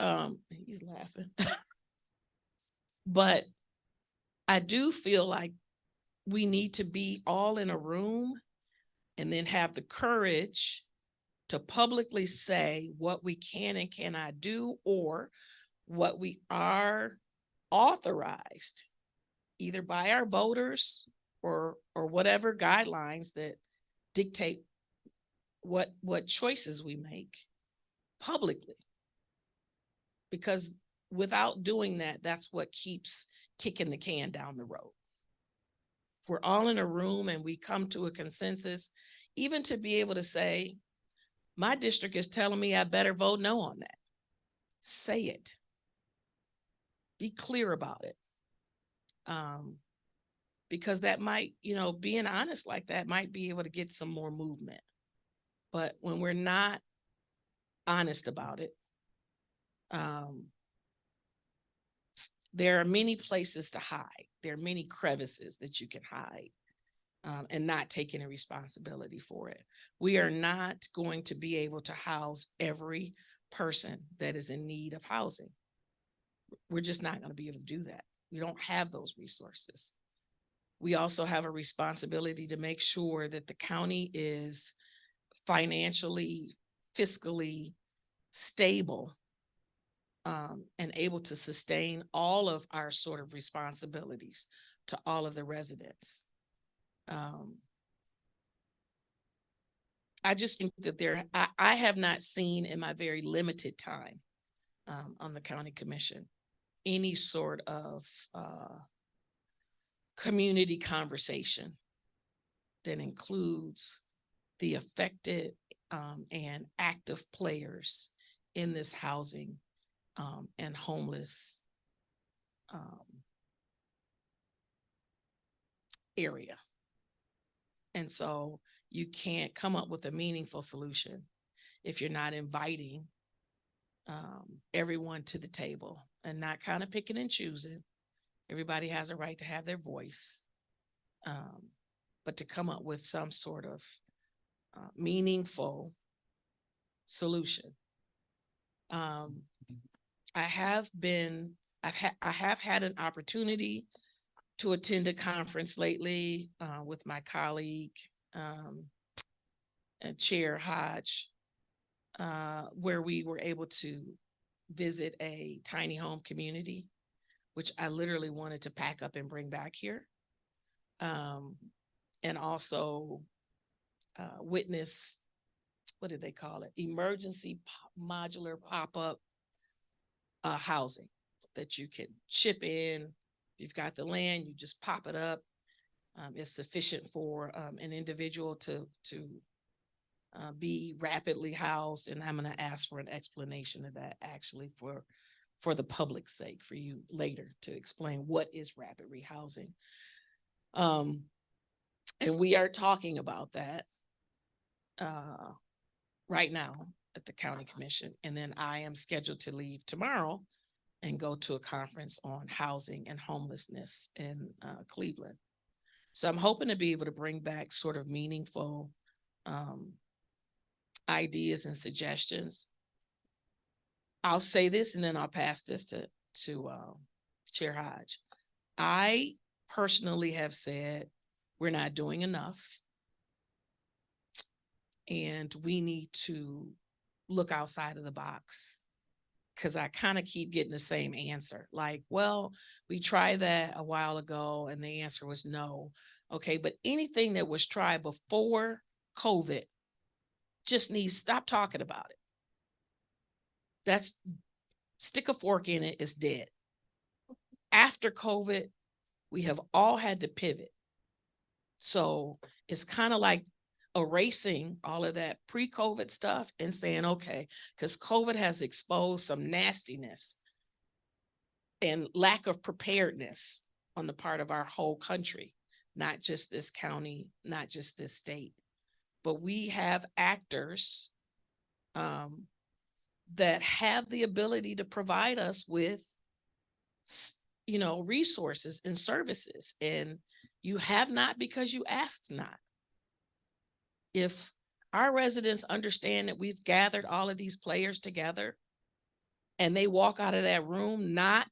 He's laughing. But I do feel like we need to be all in a room and then have the courage to publicly say what we can and cannot do, or what we are authorized either by our voters or whatever guidelines that dictate what choices we make publicly. Because without doing that, that's what keeps kicking the can down the road. If we're all in a room and we come to a consensus, even to be able to say, my district is telling me I better vote no on that. Say it. Be clear about it. Because that might, being honest like that might be able to get some more movement. But when we're not honest about it, there are many places to hide. There are many crevices that you can hide and not take any responsibility for it. We are not going to be able to house every person that is in need of housing. We're just not going to be able to do that. We don't have those resources. We also have a responsibility to make sure that the county is financially, fiscally stable, and able to sustain all of our sort of responsibilities to all of the residents. I just think that I have not seen in my very limited time on the county commission any sort of community conversation that includes the affected and active players in this housing and homeless area. And so you can't come up with a meaningful solution if you're not inviting everyone to the table and not kind of picking and choosing. Everybody has a right to have their voice, but to come up with some sort of meaningful solution. I have had an opportunity to attend a conference lately with my colleague, Chair Hodge, where we were able to visit a tiny home community, which I literally wanted to pack up and bring back here. And also witness, what did they call it? Emergency modular pop-up housing that you can ship in. If you've got the land, you just pop it up. It's sufficient for an individual to be rapidly housed. And I'm going to ask for an explanation of that actually for the public's sake, for you later to explain what is rapid rehousing. And we are talking about that right now at the County Commission. And then I am scheduled to leave tomorrow and go to a conference on housing and homelessness in Cleveland. So I'm hoping to be able to bring back sort of meaningful ideas and suggestions. I'll say this and then I'll pass this to Chair Hodge. I personally have said we're not doing enough and we need to look outside of the box, because I kind of keep getting the same answer. Like, well, we tried that a while ago and the answer was no. Okay, but anything that was tried before COVID just needs, stop talking about it. That's, stick a fork in it, it's dead. After COVID, we have all had to pivot. So it's kind of like erasing all of that pre-COVID stuff and saying, okay, because COVID has exposed some nastiness and lack of preparedness on the part of our whole country, not just this county, not just this state, but we have actors that have the ability to provide us with, you know, resources and services, and you have not because you asked not. If our residents understand that we've gathered all of these players together and they walk out of that room not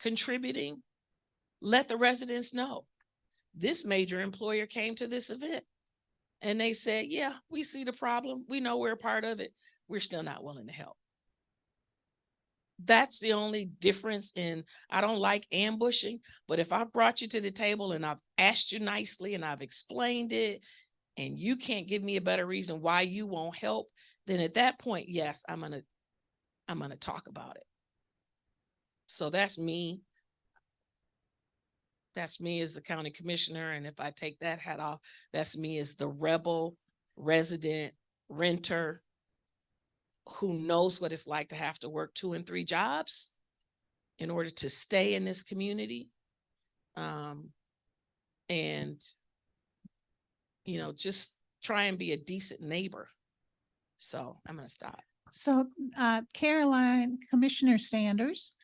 contributing, let the residents know. This major employer came to this event and they said, yeah, we see the problem. We know we're a part of it. We're still not willing to help. That's the only difference. In, I don't like ambushing, but if I brought you to the table and I've asked you nicely and I've explained it, and you can't give me a better reason why you won't help, then at that point, yes, I'm gonna talk about it. So that's me. That's me as the county commissioner. And if I take that hat off, that's me as the rebel resident renter who knows what it's like to have to work 2 and 3 jobs in order to stay in this community. And you know, just try and be a decent neighbor. So I'm going to stop. So Commissioner Sanders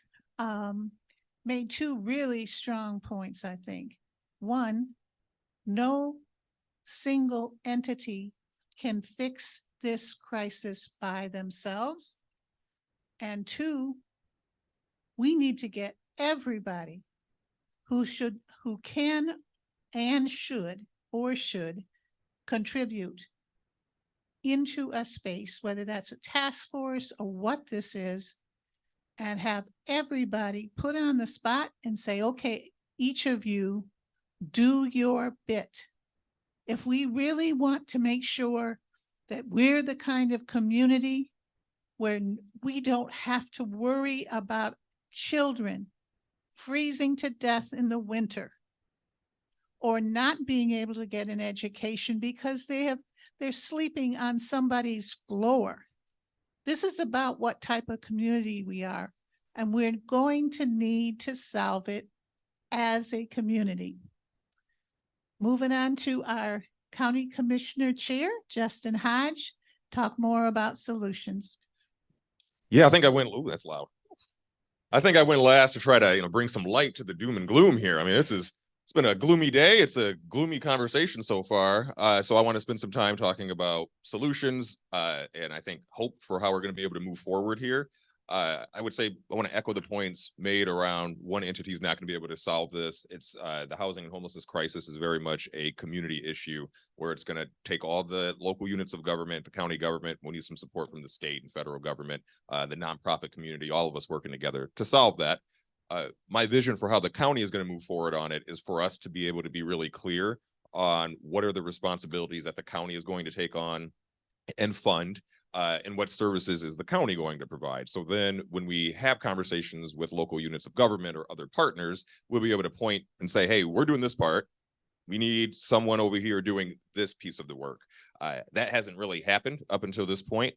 made 2 really strong points, I think. One, no single entity can fix this crisis by themselves. And 2, we need to get everybody who can and should contribute into a space, whether that's a task force or what this is, and have everybody put on the spot and say, okay, each of you do your bit. If we really want to make sure that we're the kind of community where we don't have to worry about children freezing to death in the winter, or not being able to get an education because they're sleeping on somebody's floor. This is about what type of community we are, and we're going to need to solve it as a community. Moving on to our County Commissioner Chair, Justin Hodge, talk more about solutions. Yeah, I think I went, ooh, that's loud. I think I went last to try to, bring some light to the doom and gloom here. I mean, it's been a gloomy day. It's a gloomy conversation so far. So I want to spend some time talking about solutions and I think hope for how we're going to be able to move forward here. I would say I want to echo the points made around one entity is not going to be able to solve this. It's the housing and homelessness crisis is very much a community issue where it's going to take all the local units of government, the county government. We need some support from the state and federal government, the nonprofit community, all of us working together to solve that. My vision for how the county is going to move forward on it is for us to be able to be really clear on what are the responsibilities that the county is going to take on and fund, and what services is the county going to provide. So then when we have conversations with local units of government or other partners, we'll be able to point and say, hey, we're doing this part. We need someone over here doing this piece of the work. That hasn't really happened up until this point.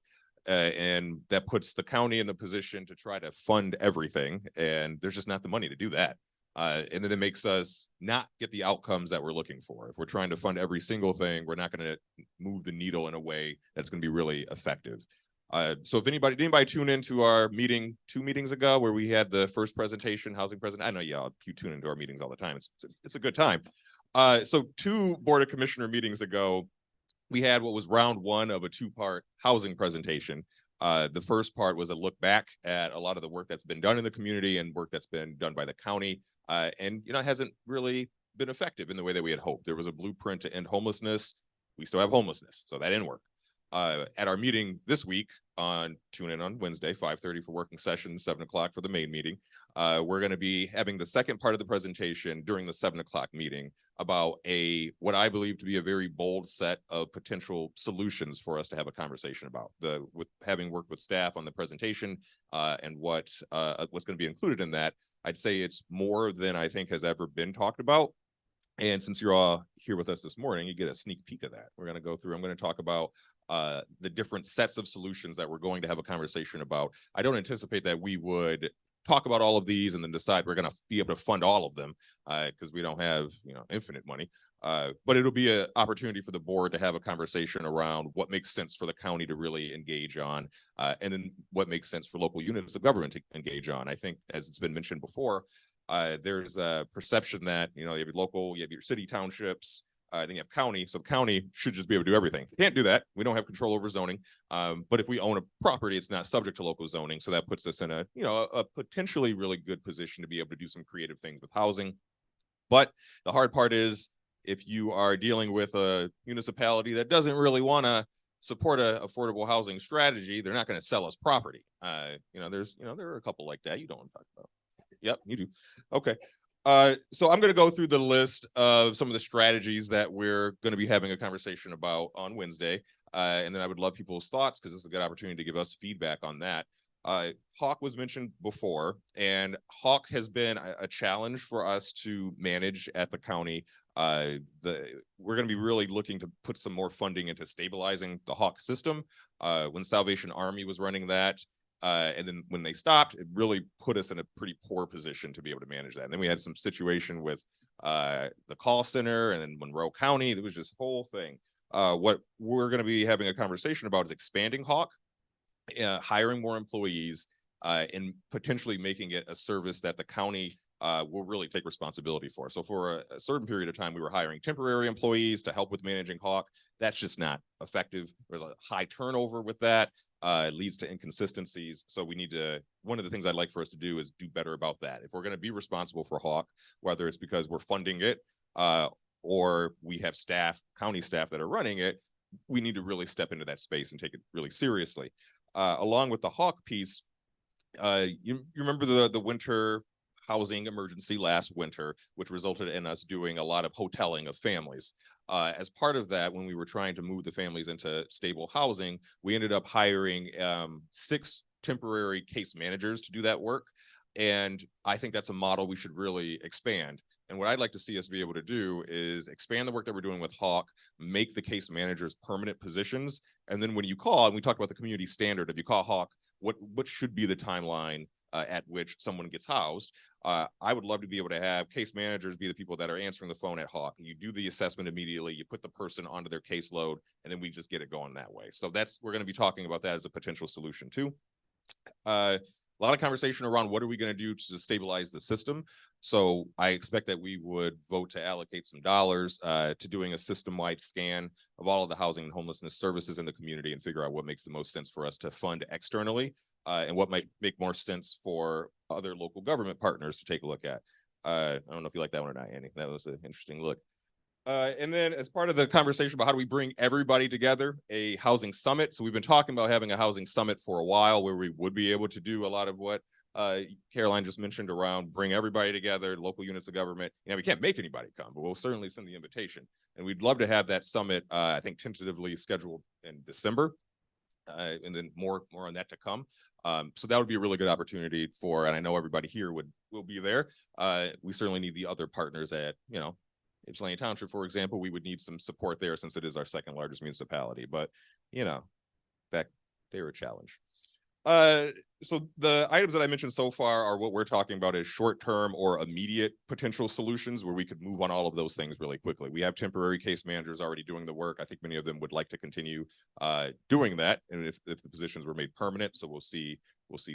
And that puts the county in the position to try to fund everything. And there's just not the money to do that. And then it makes us not get the outcomes that we're looking for. If we're trying to fund every single thing, we're not going to move the needle in a way that's going to be really effective. So if anybody tune into our meeting 2 meetings ago where we had the first presentation, housing president, I know y'all you tune into our meetings all the time. It's a good time. So 2 Board of Commissioner meetings ago, we had what was round 1 of a 2-part housing presentation. The first part was a look back at a lot of the work that's been done in the community and work that's been done by the county. And, it hasn't really been effective in the way that we had hoped. There was a blueprint to end homelessness. We still have homelessness, so that didn't work. At our meeting this week, tune in on Wednesday, 5:30 for working session, 7 o'clock for the main meeting. We're going to be having the second part of the presentation during the 7 o'clock meeting about what I believe to be a very bold set of potential solutions for us to have a conversation about. With having worked with staff on the presentation and what's going to be included in that, I'd say it's more than I think has ever been talked about. And since you're all here with us this morning, you get a sneak peek of that. We're going to go through, I'm going to talk about the different sets of solutions that we're going to have a conversation about. I don't anticipate that we would talk about all of these and then decide we're going to be able to fund all of them because we don't have infinite money. But it'll be an opportunity for the board to have a conversation around what makes sense for the county to really engage on, and then what makes sense for local units of government to engage on. I think, as it's been mentioned before, there's a perception that you have your local, you have your city townships, then you have county. So the county should just be able to do everything. We can't do that. We don't have control over zoning. But if we own a property, it's not subject to local zoning. So that puts us in a potentially really good position to be able to do some creative things with housing. But the hard part is if you are dealing with a municipality that doesn't really want to support an affordable housing strategy, they're not going to sell us property. There are a couple like that. You don't want to talk about. Yep, you do. Okay. So I'm going to go through the list of some of the strategies that we're going to be having a conversation about on Wednesday. And then I would love people's thoughts because this is a good opportunity to give us feedback on that. Hawk was mentioned before, and Hawk has been a challenge for us to manage at the county. We're going to be really looking to put some more funding into stabilizing the Hawk system. When Salvation Army was running that, and then when they stopped, it really put us in a pretty poor position to be able to manage that. And then we had some situation with the call center and then Monroe County. There was this whole thing. What we're going to be having a conversation about is expanding Hawk, hiring more employees, and potentially making it a service that the county will really take responsibility for. So for a certain period of time, we were hiring temporary employees to help with managing Hawk. That's just not effective. There's a high turnover with that. It leads to inconsistencies. So one of the things I'd like for us to do is do better about that. If we're going to be responsible for Hawk, whether it's because we're funding it or we have county staff that are running it, we need to really step into that space and take it really seriously. Along with the Hawk piece, you remember the winter housing emergency last winter, which resulted in us doing a lot of hoteling of families. As part of that, when we were trying to move the families into stable housing, we ended up hiring 6 temporary case managers to do that work. And I think that's a model we should really expand. And what I'd like to see us be able to do is expand the work that we're doing with Hawk, make the case managers permanent positions. And then when you call, and we talked about the community standard, if you call Hawk, what should be the timeline at which someone gets housed? I would love to be able to have case managers be the people that are answering the phone at Hawk. You do the assessment immediately, you put the person onto their caseload, and then we just get it going that way. So we're going to be talking about that as a potential solution too. a lot of conversation around what are we going to do to stabilize the system. So I expect that we would vote to allocate some dollars to doing a system-wide scan of all of the housing and homelessness services in the community and figure out what makes the most sense for us to fund externally and what might make more sense for other local government partners to take a look at. I don't know if you like that one or not, Andy. That was an interesting look. And then as part of the conversation about how do we bring everybody together, a housing summit. So we've been talking about having a housing summit for a while where we would be able to do a lot of what Caroline just mentioned around bring everybody together, local units of government. You know, we can't make anybody come, but we'll certainly send the invitation. And we'd love to have that summit, I think tentatively scheduled in December. And then more on that to come. So that would be a really good opportunity for, and I know everybody here will be there. We certainly need the other partners at, you know, Ypsilanti Township, for example. We would need some support there since it is our second largest municipality, but you know, they're a challenge. So the items that I mentioned so far are what we're talking about as short-term or immediate potential solutions where we could move on all of those things really quickly. We have temporary case managers already doing the work. I think many of them would like to continue doing that, and if the positions were made permanent, so we'll see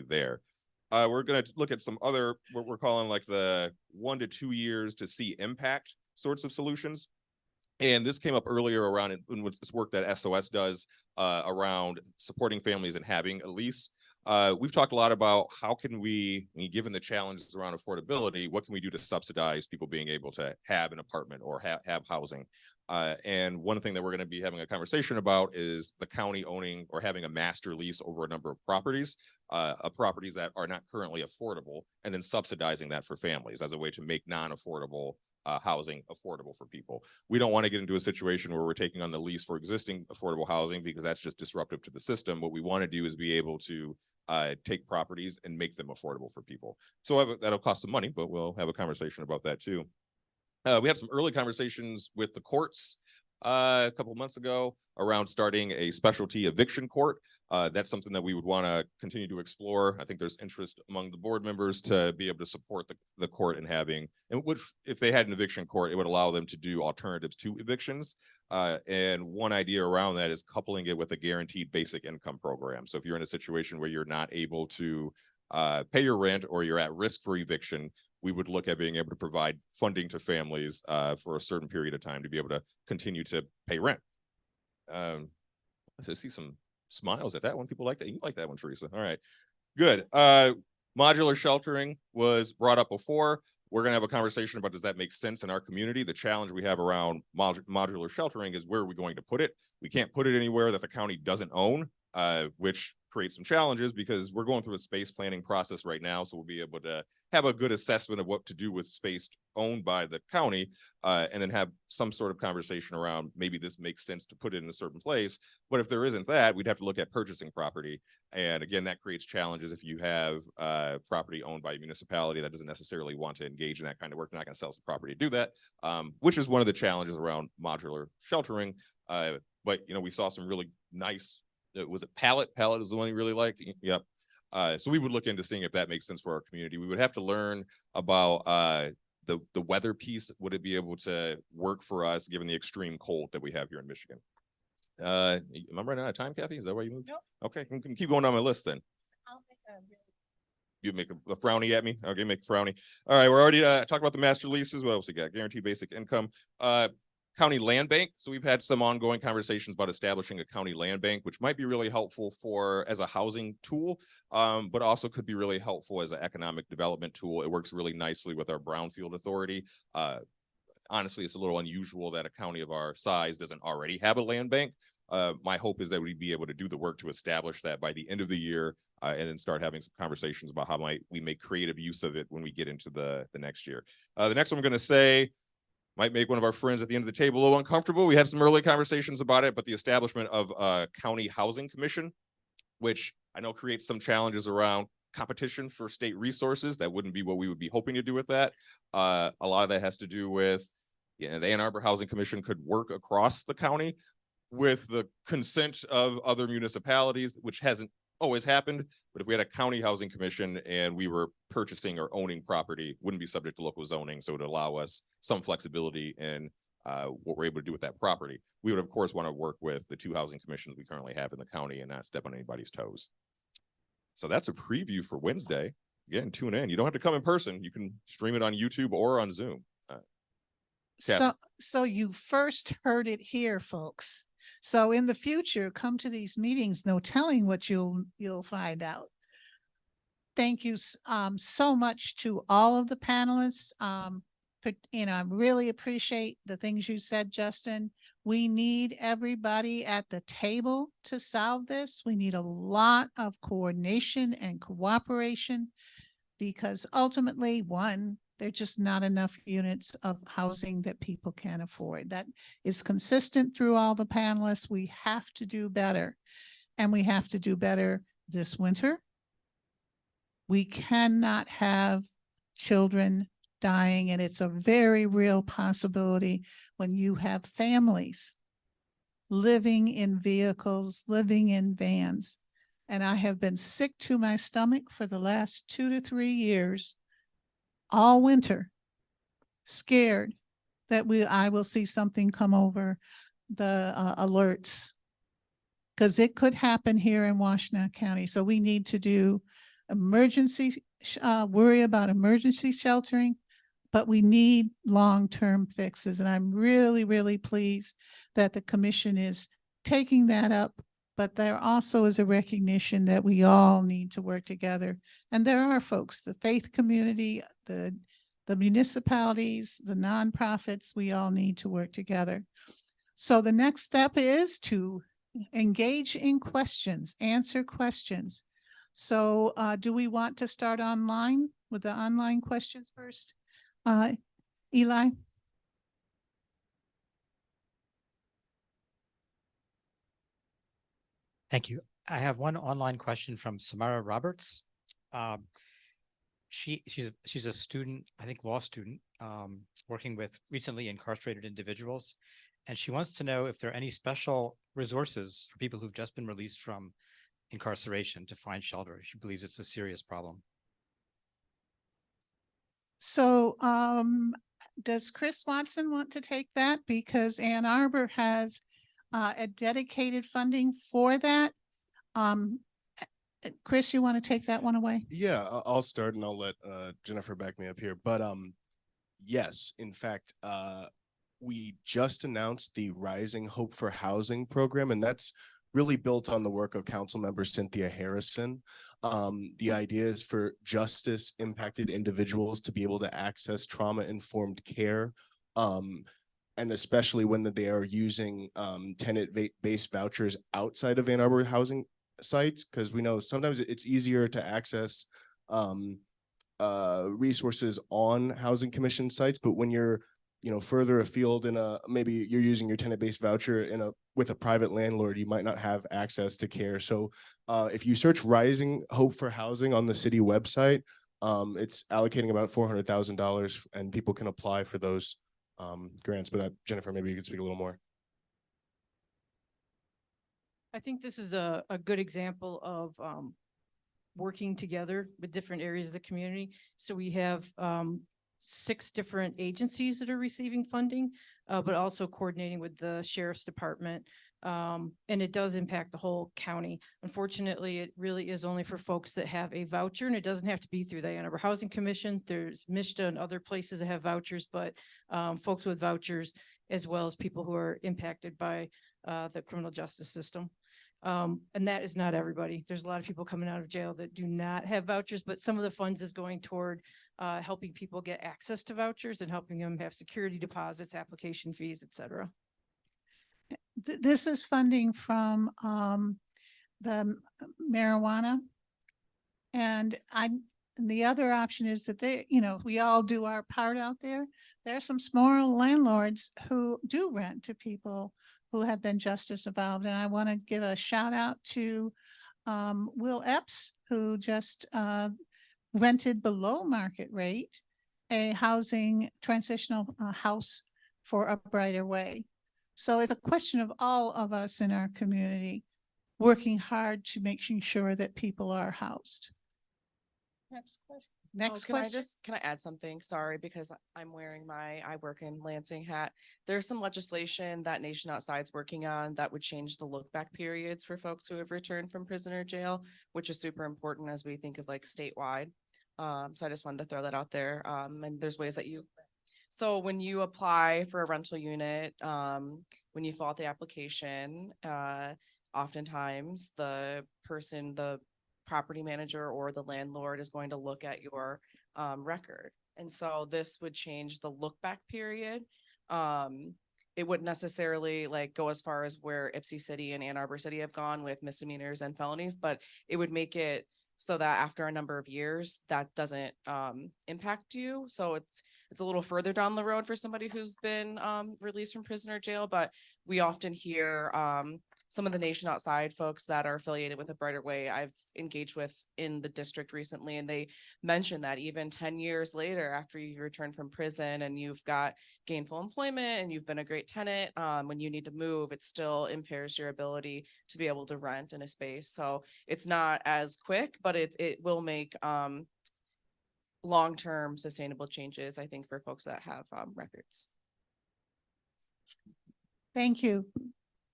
there. We're going to look at some other what we're calling like the 1 to 2 years to see impact sorts of solutions. And this came up earlier around in this work that SOS does around supporting families and having a lease. We've talked a lot about how can we, given the challenges around affordability, what can we do to subsidize people being able to have an apartment or have housing? And one thing that we're going to be having a conversation about is the county owning or having a master lease over a number of properties that are not currently affordable, and then subsidizing that for families as a way to make non-affordable housing affordable for people. We don't want to get into a situation where we're taking on the lease for existing affordable housing because that's just disruptive to the system. What we want to do is be able to take properties and make them affordable for people. So that'll cost some money, but we'll have a conversation about that too. We had some early conversations with the courts a couple of months ago around starting a specialty eviction court. That's something that we would want to continue to explore. I think there's interest among the board members to be able to support the court in having, and if they had an eviction court, it would allow them to do alternatives to evictions. And one idea around that is coupling it with a guaranteed basic income program. So if you're in a situation where you're not able to pay your rent or you're at risk for eviction, we would look at being able to provide funding to families for a certain period of time to be able to continue to pay rent. I see some smiles at that one. People like that. You like that one, Teresa. All right, good. Modular sheltering was brought up before. We're going to have a conversation about does that make sense in our community? The challenge we have around modular sheltering is where are we going to put it? We can't put it anywhere that the county doesn't own, which create some challenges because we're going through a space planning process right now. So we'll be able to have a good assessment of what to do with space owned by the county, and then have some sort of conversation around maybe this makes sense to put it in a certain place. But if there isn't that, we'd have to look at purchasing property. And again, that creates challenges if you have property owned by a municipality that doesn't necessarily want to engage in that kind of work. They're not going to sell some property to do that, which is one of the challenges around modular sheltering. But you know, we saw some really nice, was it Pallet? Pallet is the one you really liked? Yep. So we would look into seeing if that makes sense for our community. We would have to learn about the weather piece. Would it be able to work for us given the extreme cold that we have here in Michigan? Am I running out of time, Kathy? Is that why you moved? Nope. Okay, I can keep going on my list then. You make a frowny at me? Okay, make a frowny. All right, we're already talking about the master leases. What else we got? Guaranteed basic income. County land bank. So we've had some ongoing conversations about establishing a county land bank, which might be really helpful as a housing tool, but also could be really helpful as an economic development tool. It works really nicely with our brownfield authority. Honestly, it's a little unusual that a county of our size doesn't already have a land bank. My hope is that we'd be able to do the work to establish that by the end of the year, and then start having some conversations about how we make creative use of it when we get into the next year. The next one I'm going to say might make one of our friends at the end of the table a little uncomfortable. We had some early conversations about it, but the establishment of a county housing commission, which I know creates some challenges around competition for state resources. That wouldn't be what we would be hoping to do with that. A lot of that has to do with, the Ann Arbor Housing Commission could work across the county with the consent of other municipalities, which hasn't always happened. But if we had a county housing commission and we were purchasing or owning property, wouldn't be subject to local zoning. So it would allow us some flexibility in what we're able to do with that property. We would, of course, want to work with the 2 housing commissions we currently have in the county and not step on anybody's toes. So that's a preview for Wednesday. Again, tune in. You don't have to come in person. You can stream it on YouTube or on Zoom. So you first heard it here, folks. So in the future, come to these meetings, no telling what you'll find out. Thank you so much to all of the panelists. I really appreciate the things you said, Justin. We need everybody at the table to solve this. We need a lot of coordination and cooperation because ultimately, one, there's just not enough units of housing that people can afford. That is consistent through all the panelists. We have to do better, and we have to do better this winter. We cannot have children dying, and it's a very real possibility when you have families living in vehicles, living in vans. And I have been sick to my stomach for the last 2 to 3 years, all winter, scared that I will see something come over the alerts, because it could happen here in Washtenaw County. So we need to do worry about emergency sheltering, but we need long-term fixes. And I'm really, really pleased that the commission is taking that up, but there also is a recognition that we all need to work together. And there are folks, the faith community, the municipalities, the nonprofits, we all need to work together. So the next step is to engage in questions, answer questions. So do we want to start online with the online questions first? Eli? Thank you. I have one online question from Samara Roberts. She's a student, I think law student, working with recently incarcerated individuals. And she wants to know if there are any special resources for people who've just been released from incarceration to find shelter. She believes it's a serious problem. So does Chris Watson want to take that? Because Ann Arbor has a dedicated funding for that. Chris, you want to take that one away? Yeah, I'll start and I'll let Jennifer back me up here. But yes, in fact, we just announced the Rising Hope for Housing program, and that's really built on the work of Council Member Cynthia Harrison. The idea is for justice impacted individuals to be able to access trauma-informed care, and especially when they are using tenant-based vouchers outside of Ann Arbor housing sites, because we know sometimes it's easier to access resources on housing commission sites, but when you're further afield in maybe you're using your tenant-based voucher with a private landlord, you might not have access to care. So if you search Rising Hope for Housing on the city website, it's allocating about $400,000 and people can apply for those grants. But Jennifer, maybe you could speak a little more. I think this is a good example of working together with different areas of the community. So we have 6 different agencies that are receiving funding, but also coordinating with the sheriff's department. And it does impact the whole county. Unfortunately, it really is only for folks that have a voucher, and it doesn't have to be through the Ann Arbor Housing Commission. There's MISTA and other places that have vouchers, but folks with vouchers, as well as people who are impacted by the criminal justice system. And that is not everybody. There's a lot of people coming out of jail that do not have vouchers, but some of the funds is going toward helping people get access to vouchers and helping them have security deposits, application fees, et cetera. This is funding from the marijuana. And the other option is that we all do our part out there. There are some small landlords who do rent to people who have been justice involved. And I want to give a shout out to Will Epps, who just rented below market rate a transitional house for a brighter way. So it's a question of all of us in our community working hard to making sure that people are housed. Next question. Next Can I question. can I add something? Sorry, because I'm wearing I work in Lansing hat. There's some legislation that Nation Outside's working on that would change the look back periods for folks who have returned from prison or jail, which is super important as we think of like statewide. So I just wanted to throw that out there. And there's ways that so when you apply for a rental unit, when you fill out the application, oftentimes the property manager or the landlord is going to look at your record. And so this would change the look back period. It wouldn't necessarily like go as far as where Ypsi City and Ann Arbor City have gone with misdemeanors and felonies, but it would make it so that after a number of years, that doesn't impact you. So it's a little further down the road for somebody who's been released from prison or jail, but we often hear some of the Nation Outside folks that are affiliated with A Brighter Way I've engaged with in the district recently, and they mentioned that even 10 years later, after you return from prison and you've got gainful employment and you've been a great tenant, when you need to move, it still impairs your ability to be able to rent in a space. So it's not as quick, but it will make long-term sustainable changes, I think, for folks that have records. Thank you.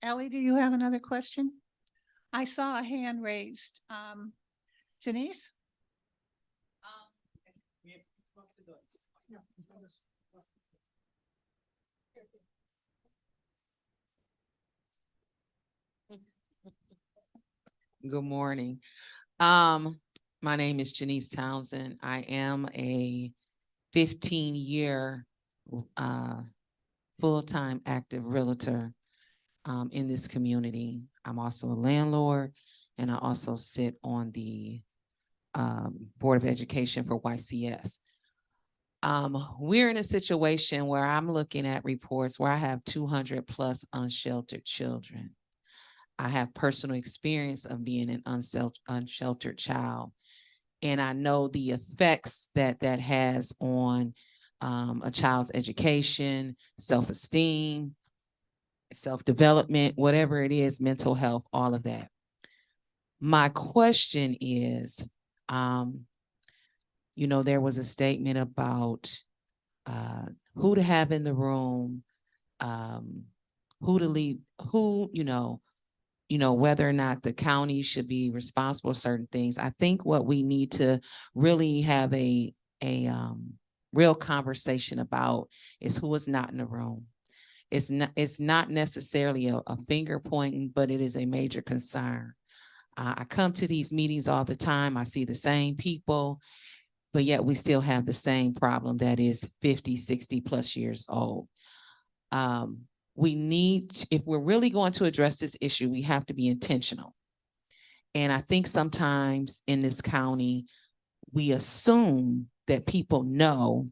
Ellie, do you have another question? I saw a hand raised. Janice? Good morning. My name is Janice Townsend. I am a 15-year full-time active realtor in this community. I'm also a landlord, and I also sit on the Board of Education for YCS. We're in a situation where I'm looking at reports where I have 200 plus unsheltered children. I have personal experience of being an unsheltered child, and I know the effects that has on a child's education, self-esteem, self-development, whatever it is, mental health, all of that. My question is, there was a statement about who to have in the room, who to lead, whether or not the county should be responsible for certain things. I think what we need to really have a real conversation about is who is not in the room. It's not necessarily a finger pointing, but it is a major concern. I come to these meetings all the time. I see the same people, but yet we still have the same problem that is 50, 60 plus years old. We need, if we're really going to address this issue, we have to be intentional. And I think sometimes in this county, we assume that people know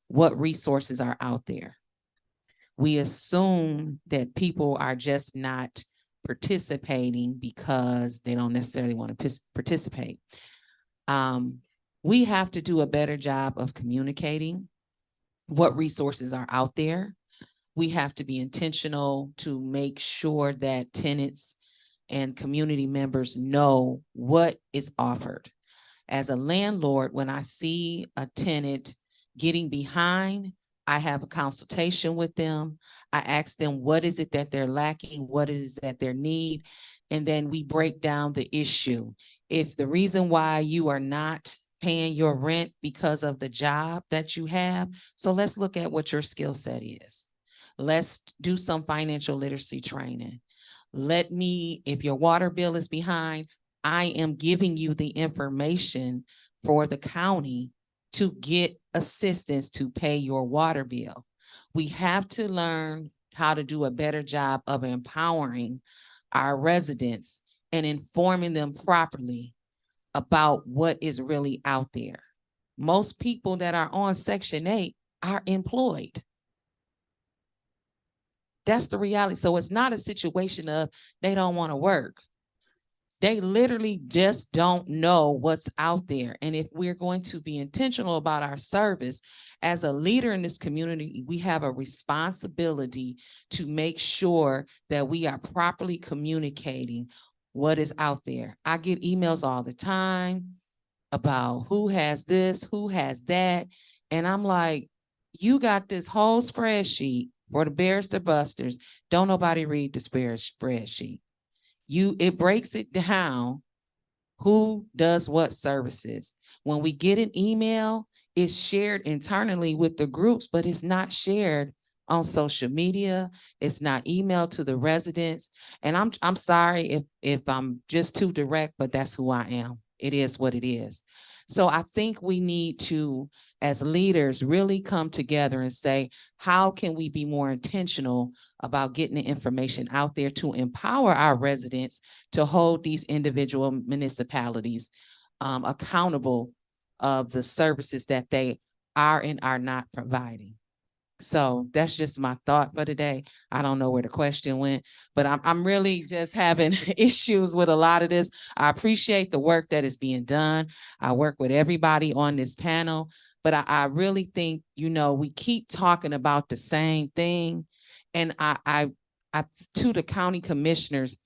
what resources are out there. We assume that people are just not participating because they don't necessarily want to participate. We have to do a better job of communicating what resources are out there. We have to be intentional to make sure that tenants and community members know what is offered. As a landlord, when I see a tenant getting behind, I have a consultation with them. I ask them, what is it that they're lacking? What is it that they need? And then we break down the issue. If the reason why you are not paying your rent because of the job that you have, so let's look at what your skill set is. Let's do some financial literacy training. If your water bill is behind, I am giving you the information for the county to get assistance to pay your water bill. We have to learn how to do a better job of empowering our residents and informing them properly about what is really out there. Most people that are on Section 8 are employed. That's the reality. So it's not a situation of they don't want to work. They literally just don't know what's out there. And if we're going to be intentional about our service, as a leader in this community, we have a responsibility to make sure that we are properly communicating what is out there. I get emails all the time. about who has this, who has that. And I'm like, you got this whole spreadsheet for the barrister busters. Don't nobody read the spreadsheet. It breaks it down who does what services. When we get an email, it's shared internally with the groups, but it's not shared on social media. It's not emailed to the residents. And I'm sorry if I'm just too direct, but that's who I am. It is what it is. So I think we need to, as leaders, really come together and say, how can we be more intentional about getting the information out there to empower our residents to hold these individual municipalities accountable of the services that they are and are not providing. So that's just my thought for today. I don't know where the question went, but I'm really just having issues with a lot of this. I appreciate the work that is being done. I work with everybody on this panel, but I really think, we keep talking about the same thing. And I to the county commissioners,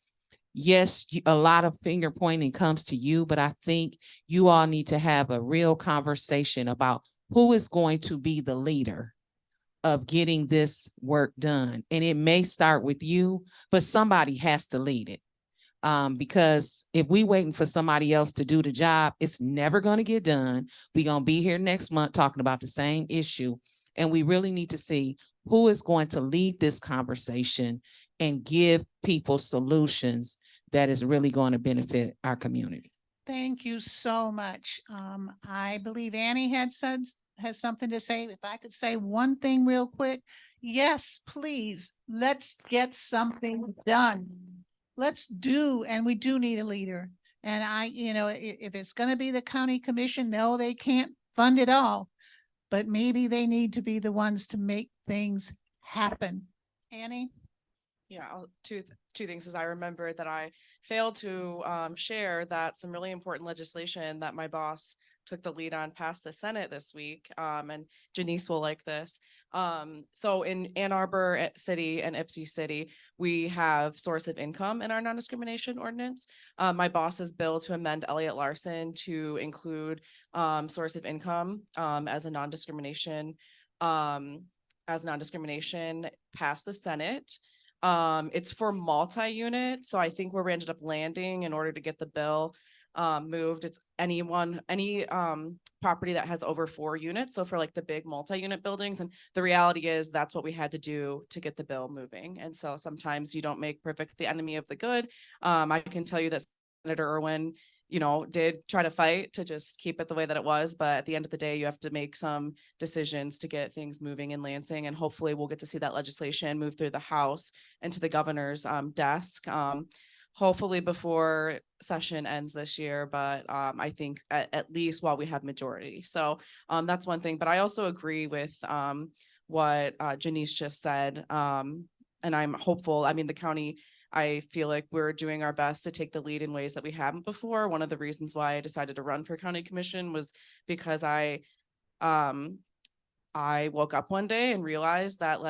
yes, a lot of finger pointing comes to you, but I think you all need to have a real conversation about who is going to be the leader of getting this work done. And it may start with you, but somebody has to lead it. Because if we waiting for somebody else to do the job, it's never going to get done. We're going to be here next month talking about the same issue. And we really need to see who is going to lead this conversation and give people solutions that is really going to benefit our community. Thank you so much. I believe Annie has something to say. If I could say one thing real quick, yes, please, let's get something done. Let's do, and we do need a leader. And if it's going to be the county commission, no, they can't fund it all, but maybe they need to be the ones to make things happen. Annie? Yeah, two things is I remember that I failed to share that some really important legislation that my boss took the lead on passed the Senate this week. And Janice will like this. So in Ann Arbor City and Ypsi City, we have source of income in our non-discrimination ordinance. My boss's bill to amend Elliott Larson to include source of income as non-discrimination passed the Senate. It's for multi-unit. So I think where we ended up landing in order to get the bill moved, it's any property that has over 4 units. So for like the big multi-unit buildings, and the reality is that's what we had to do to get the bill moving. And so sometimes you don't make perfect the enemy of the good. I can tell you that Senator Irwin, did try to fight to just keep it the way that it was. But at the end of the day, you have to make some decisions to get things moving in Lansing. And hopefully we'll get to see that legislation move through the House and to the governor's desk. Hopefully before session ends this year, but I think at least while we have majority. So that's one thing. But I also agree with what Janice just said. And I'm hopeful. I mean, the county, I feel like we're doing our best to take the lead in ways that we haven't before. One of the reasons why I decided to run for county commission was because I woke up one day and realized that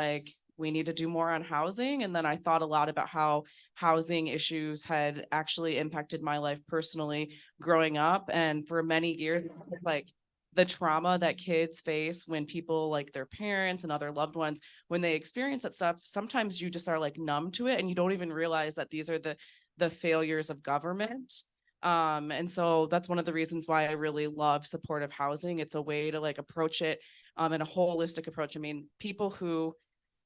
we need to do more on housing. And then I thought a lot about how housing issues had actually impacted my life personally growing up. And for many years, the trauma that kids face when people like their parents and other loved ones, when they experience that stuff, sometimes you just are numb to it and you don't even realize that these are the failures of government. And so that's one of the reasons why I really love supportive housing. It's a way to approach it in a holistic approach. I mean, people who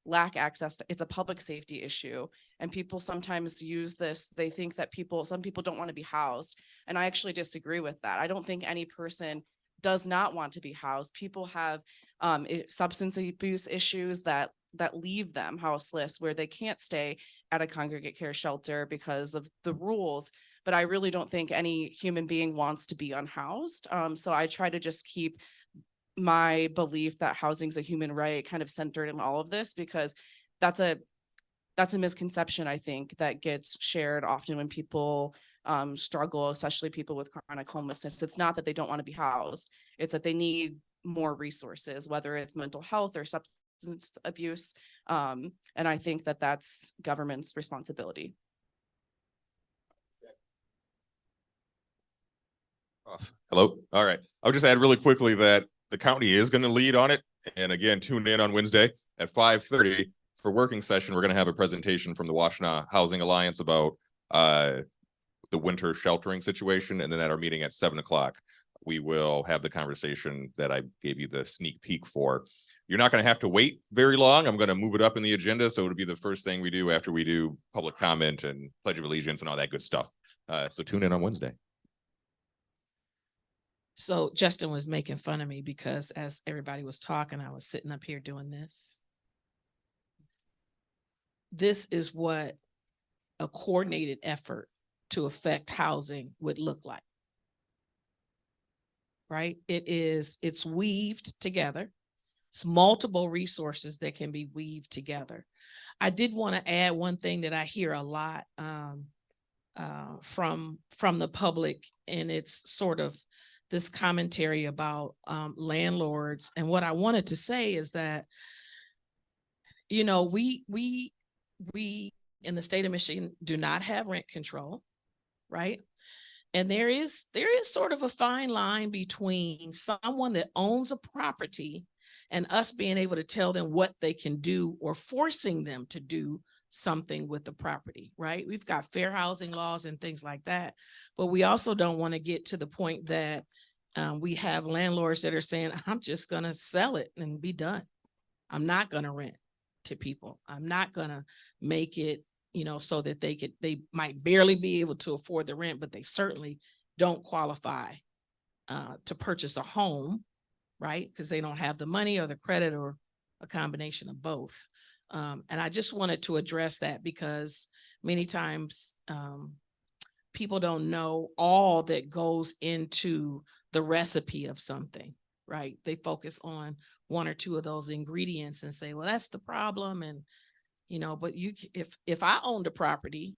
lack access to, it's a public safety issue, and people sometimes use this. They think that some people don't want to be housed. And I actually disagree with that. I don't think any person does not want to be housed. People have substance abuse issues that leave them houseless, where they can't stay at a congregate care shelter because of the rules. But I really don't think any human being wants to be unhoused. So I try to just keep my belief that housing is a human right kind of centered in all of this, because that's a misconception, I think, that gets shared often when people struggle, especially people with chronic homelessness. It's not that they don't want to be housed. It's that they need more resources, whether it's mental health or substance abuse. And I think that that's government's responsibility. Off. Hello. All right. I'll just add really quickly that the county is going to lead on it. And again, tune in on Wednesday at 5:30 for working session. We're going to have a presentation from the Washtenaw Housing Alliance about the winter sheltering situation. And then at our meeting at 7 o'clock, we will have the conversation that I gave you the sneak peek for. You're not going to have to wait very long. I'm going to move it up in the agenda. So it'll be the first thing we do after we do public comment and Pledge of Allegiance and all that good stuff. So tune in on Wednesday. So Justin was making fun of me because as everybody was talking, I was sitting up here doing this. This is what a coordinated effort to affect housing would look like. Right? It's weaved together. It's multiple resources that can be weaved together. I did want to add one thing that I hear a lot from the public, and it's sort of this commentary about landlords. And what I wanted to say is that, you know, we in the state of Michigan do not have rent control, right? And there is sort of a fine line between someone that owns a property and us being able to tell them what they can do or forcing them to do something with the property, right? We've got fair housing laws and things like that, but we also don't want to get to the point that we have landlords that are saying, I'm just going to sell it and be done. I'm not going to rent to people. I'm not going to make it, you know, so that they might barely be able to afford the rent, but they certainly don't qualify to purchase a home, right? Because they don't have the money or the credit or a combination of both. And I just wanted to address that because many times people don't know all that goes into the recipe of something, right? They focus on one or two of those ingredients and say, well, that's the problem. And, you know, but if I owned a property,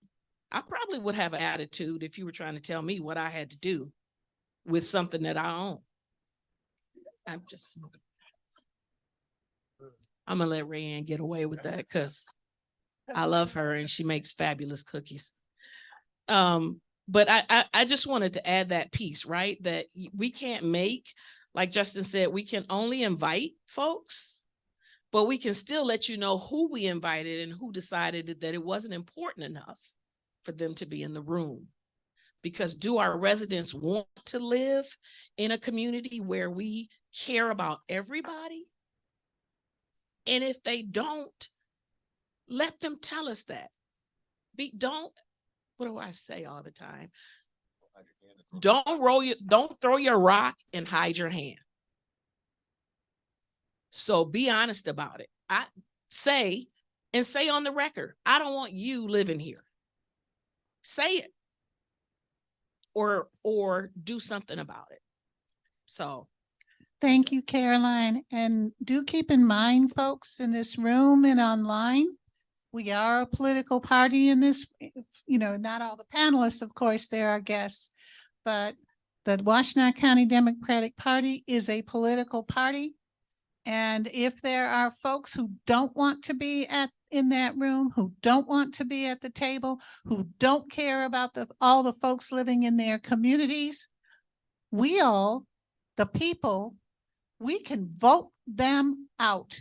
I probably would have an attitude if you were trying to tell me what I had to do with something that I own. I'm gonna let Rayanne get away with that because I love her and she makes fabulous cookies. But I just wanted to add that piece, right? That we can't make, like Justin said, we can only invite folks, but we can still let you know who we invited and who decided that it wasn't important enough for them to be in the room. Because do our residents want to live in a community where we care about everybody? And if they don't, let them tell us that. What do I say all the time? Don't throw your rock and hide your hand. So be honest about it. I say on the record, I don't want you living here. Say it. Or do something about it. So. Thank you, Caroline. And do keep in mind, folks, in this room and online, we are a political party in this, you know, not all the panelists, of course, they're our guests, but the Washtenaw County Democratic Party is a political party. And if there are folks who don't want to be in that room, who don't want to be at the table, who don't care about all the folks living in their communities, we all, the people, we can vote them out.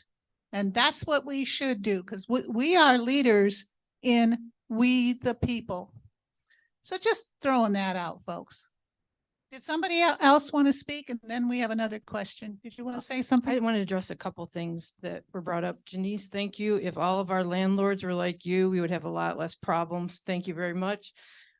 And that's what we should do, because we are leaders in we the people. So just throwing that out, folks. Did somebody else want to speak? And then we have another question. Did you want to say something? I want to address a couple things that were brought up. Janice, thank you. If all of our landlords were like you, we would have a lot less problems. Thank you very much.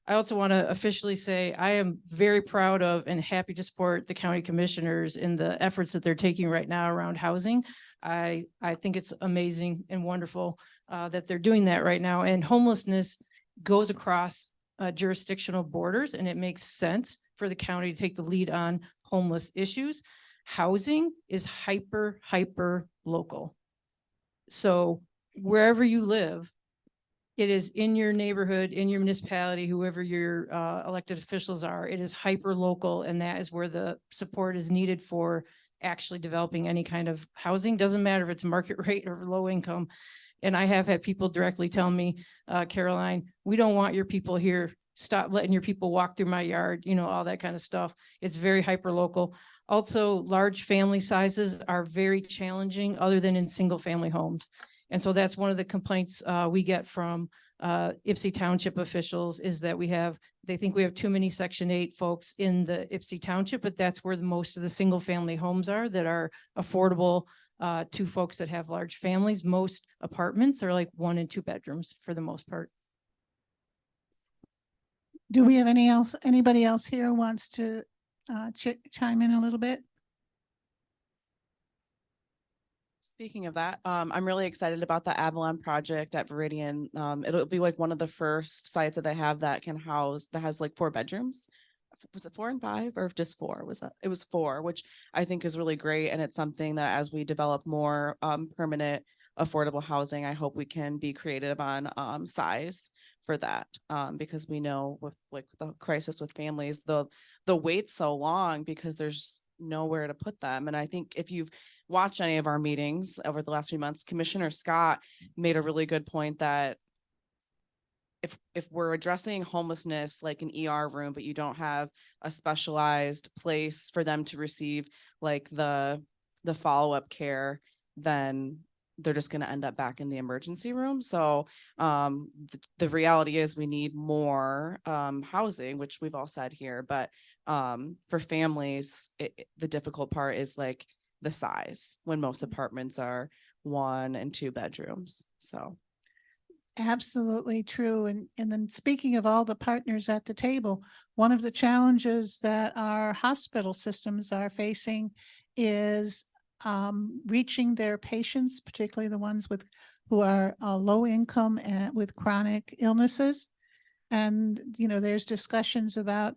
I also want to officially say I am very proud of and happy to support the county commissioners in the efforts that they're taking right now around housing. I think it's amazing and wonderful that they're doing that right now. And homelessness goes across jurisdictional borders, and it makes sense for the county to take the lead on homeless issues. Housing is hyper local. So wherever you live, it is in your neighborhood, in your municipality, whoever your elected officials are, it is hyper local, and that is where the support is needed for actually developing any kind of housing. Doesn't matter if it's market rate or low income. And I have had people directly tell me, Caroline, we don't want your people here stop letting your people walk through my yard, you know, all that kind of stuff. It's very hyper local. Also, large family sizes are very challenging other than in single family homes. And so that's one of the complaints we get from Ypsi Township officials is that they think we have too many Section 8 folks in the Ypsi Township, but that's where most of the single family homes are that are affordable to folks that have large families. Most apartments are like 1 and 2 bedrooms for the most part. Do we have anybody else here who wants to chime in a little bit? Speaking of that, I'm really excited about the Avalon project at Viridian. It'll be like one of the first sites that they have that has like 4 bedrooms. Was it 4 and 5 or just 4? It was 4, which I think is really great. And it's something that as we develop more permanent affordable housing, I hope we can be creative on size for that. Because we know with like the crisis with families, the wait's so long because there's nowhere to put them. And I think if you've watched any of our meetings over the last few months, Commissioner Scott made a really good point that if we're addressing homelessness like an ER room, but you don't have a specialized place for them to receive like the follow-up care, then they're just going to end up back in the emergency room. So the reality is we need more housing, which we've all said here, but for families, the difficult part is like the size when most apartments are 1 and 2 bedrooms. So. Absolutely true. And then speaking of all the partners at the table, one of the challenges that our hospital systems are facing is reaching their patients, particularly the ones who are low income and with chronic illnesses. And, you know, there's discussions about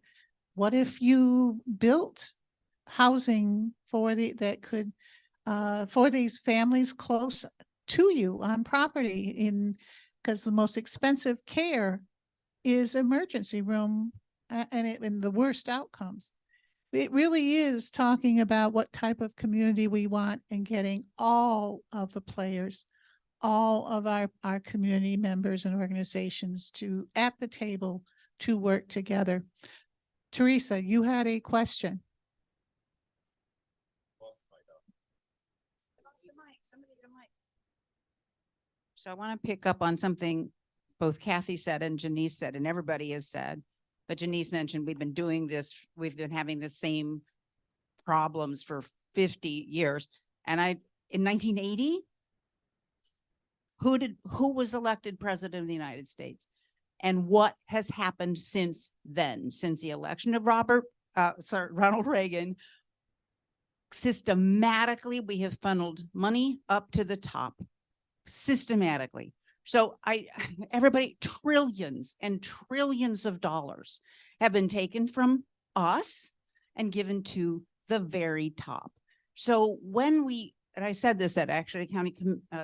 what if you built housing for these families close to you on property because the most expensive care is emergency room and the worst outcomes. It really is talking about what type of community we want and getting all of the players, all of our community members and organizations at the table to work together. Teresa, you had a question. So I want to pick up on something both Kathy said and Janice said, and everybody has said. But Janice mentioned we've been doing this, we've been having the same problems for 50 years. And in 1980, who was elected president of the United States? And what has happened since then, since the election of Ronald Reagan? Systematically, we have funneled money up to the top. Systematically. So everybody, trillions and trillions of dollars have been taken from us and given to the very top. So when and I said this at actually a county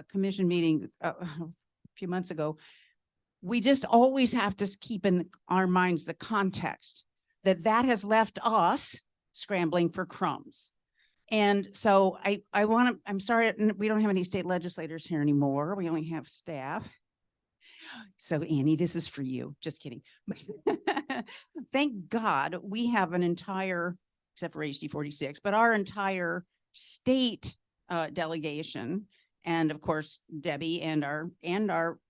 commission meeting a few months ago, we just always have to keep in our minds the context that has left us scrambling for crumbs. And so I'm sorry, we don't have any state legislators here anymore. We only have staff. So Annie, this is for you. Just kidding. Thank God we have an entire, except for HD 46, but our entire state delegation. And of course, Debbie and our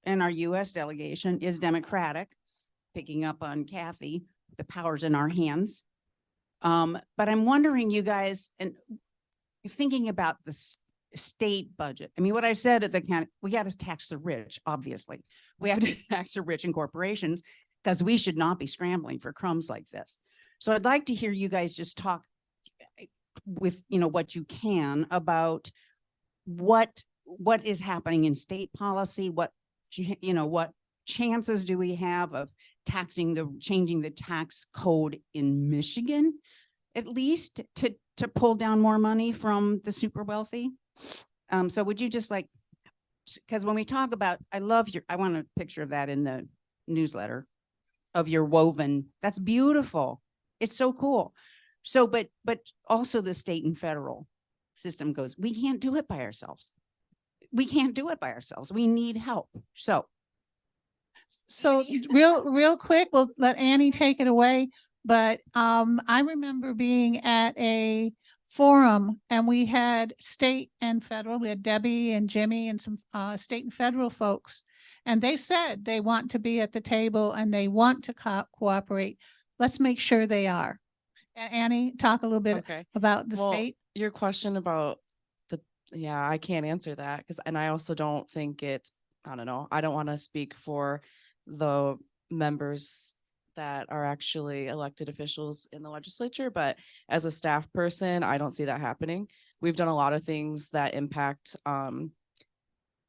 US delegation is Democratic, picking up on Kathy, the power's in our hands. But I'm wondering, you guys, and thinking about the state budget. I mean, what I said at the county, we got to tax the rich, obviously. We have to tax the rich and corporations because we should not be scrambling for crumbs like this. So I'd like to hear you guys just talk with, what you can about what is happening in state policy, what chances do we have of changing the tax code in Michigan, at least to pull down more money from the super wealthy. So would you just because when we talk about, I want a picture of that in the newsletter of your woven. That's beautiful. It's so cool. So, but also the state and federal system goes, we can't do it by ourselves. We can't do it by ourselves. We need help. So So real quick, we'll let Annie take it away. But I remember being at a forum and we had state and federal, we had Debbie and Jimmy and some state and federal folks. And they said they want to be at the table and they want to cooperate. Let's make sure they are. Annie, talk a little bit about the state. Your question about yeah, I can't answer that and I also don't think I don't know. I don't want to speak for the members that are actually elected officials in the legislature, but as a staff person, I don't see that happening. We've done a lot of things that impact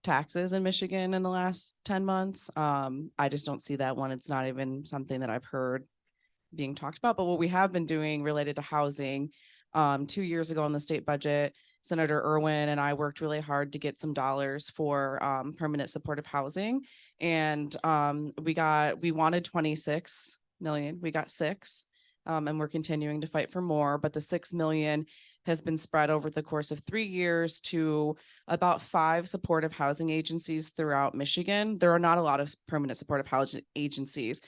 taxes in Michigan in the last 10 months. I just don't see that one. It's not even something that I've heard being talked about, but what we have been doing related to housing, 2 years ago in the state budget, Senator Irwin and I worked really hard to get some dollars for permanent supportive housing. And we wanted 26 million, we got 6, and we're continuing to fight for more, but the 6 million has been spread over the course of 3 years to about 5 supportive housing agencies throughout Michigan. There are not a lot of permanent supportive housing agencies.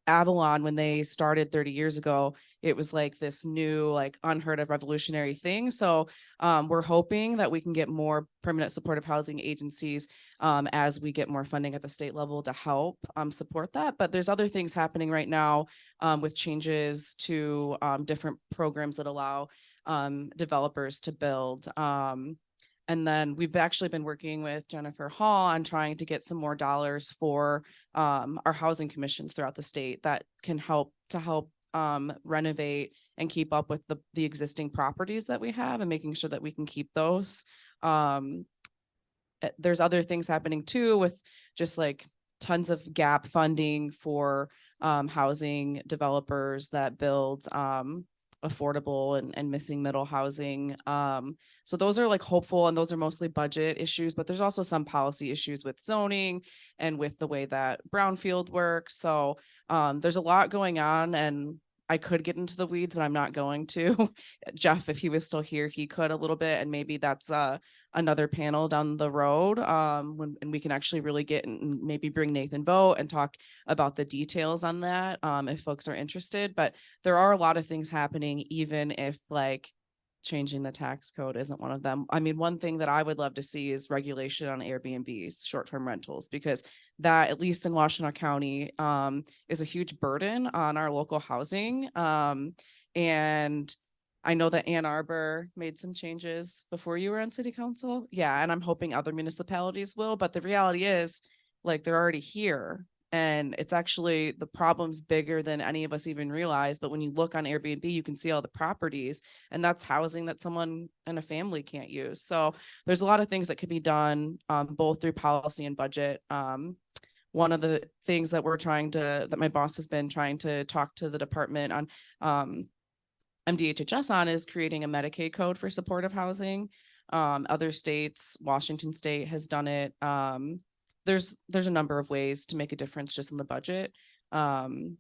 Avalon, when they started 30 years ago, it was like this new, like unheard of revolutionary thing. So we're hoping that we can get more permanent supportive housing agencies as we get more funding at the state level to help support that. But there's other things happening right now with changes to different programs that allow developers to build. And then we've actually been working with Jennifer Hall on trying to get some more dollars for our housing commissions throughout the state that can help renovate and keep up with the existing properties that we have and making sure that we can keep those. There's other things happening too with just like tons of gap funding for housing developers that build affordable and missing middle housing. So those are like hopeful, and those are mostly budget issues, but there's also some policy issues with zoning and with the way that brownfield works. So there's a lot going on, and I could get into the weeds, but I'm not going to. Jeff, if he was still here, he could a little bit, and maybe that's another panel down the road and we can actually really get and maybe bring Nathan Vogt and talk about the details on that if folks are interested. But there are a lot of things happening, even if like changing the tax code isn't one of them. I mean, one thing that I would love to see is regulation on Airbnbs, short-term rentals, because that, at least in Washtenaw County, is a huge burden on our local housing. And I know that Ann Arbor made some changes before you were on city council. Yeah. And I'm hoping other municipalities will, but the reality is like they're already here. And it's actually, the problem's bigger than any of us even realize. But when you look on Airbnb, you can see all the properties, and that's housing that someone and a family can't use. So there's a lot of things that could be done both through policy and budget. One of the things that that my boss has been trying to talk to the department on MDHHS on is creating a Medicaid code for supportive housing. Other states, Washington State has done it. There's a number of ways to make a difference just in the budget. And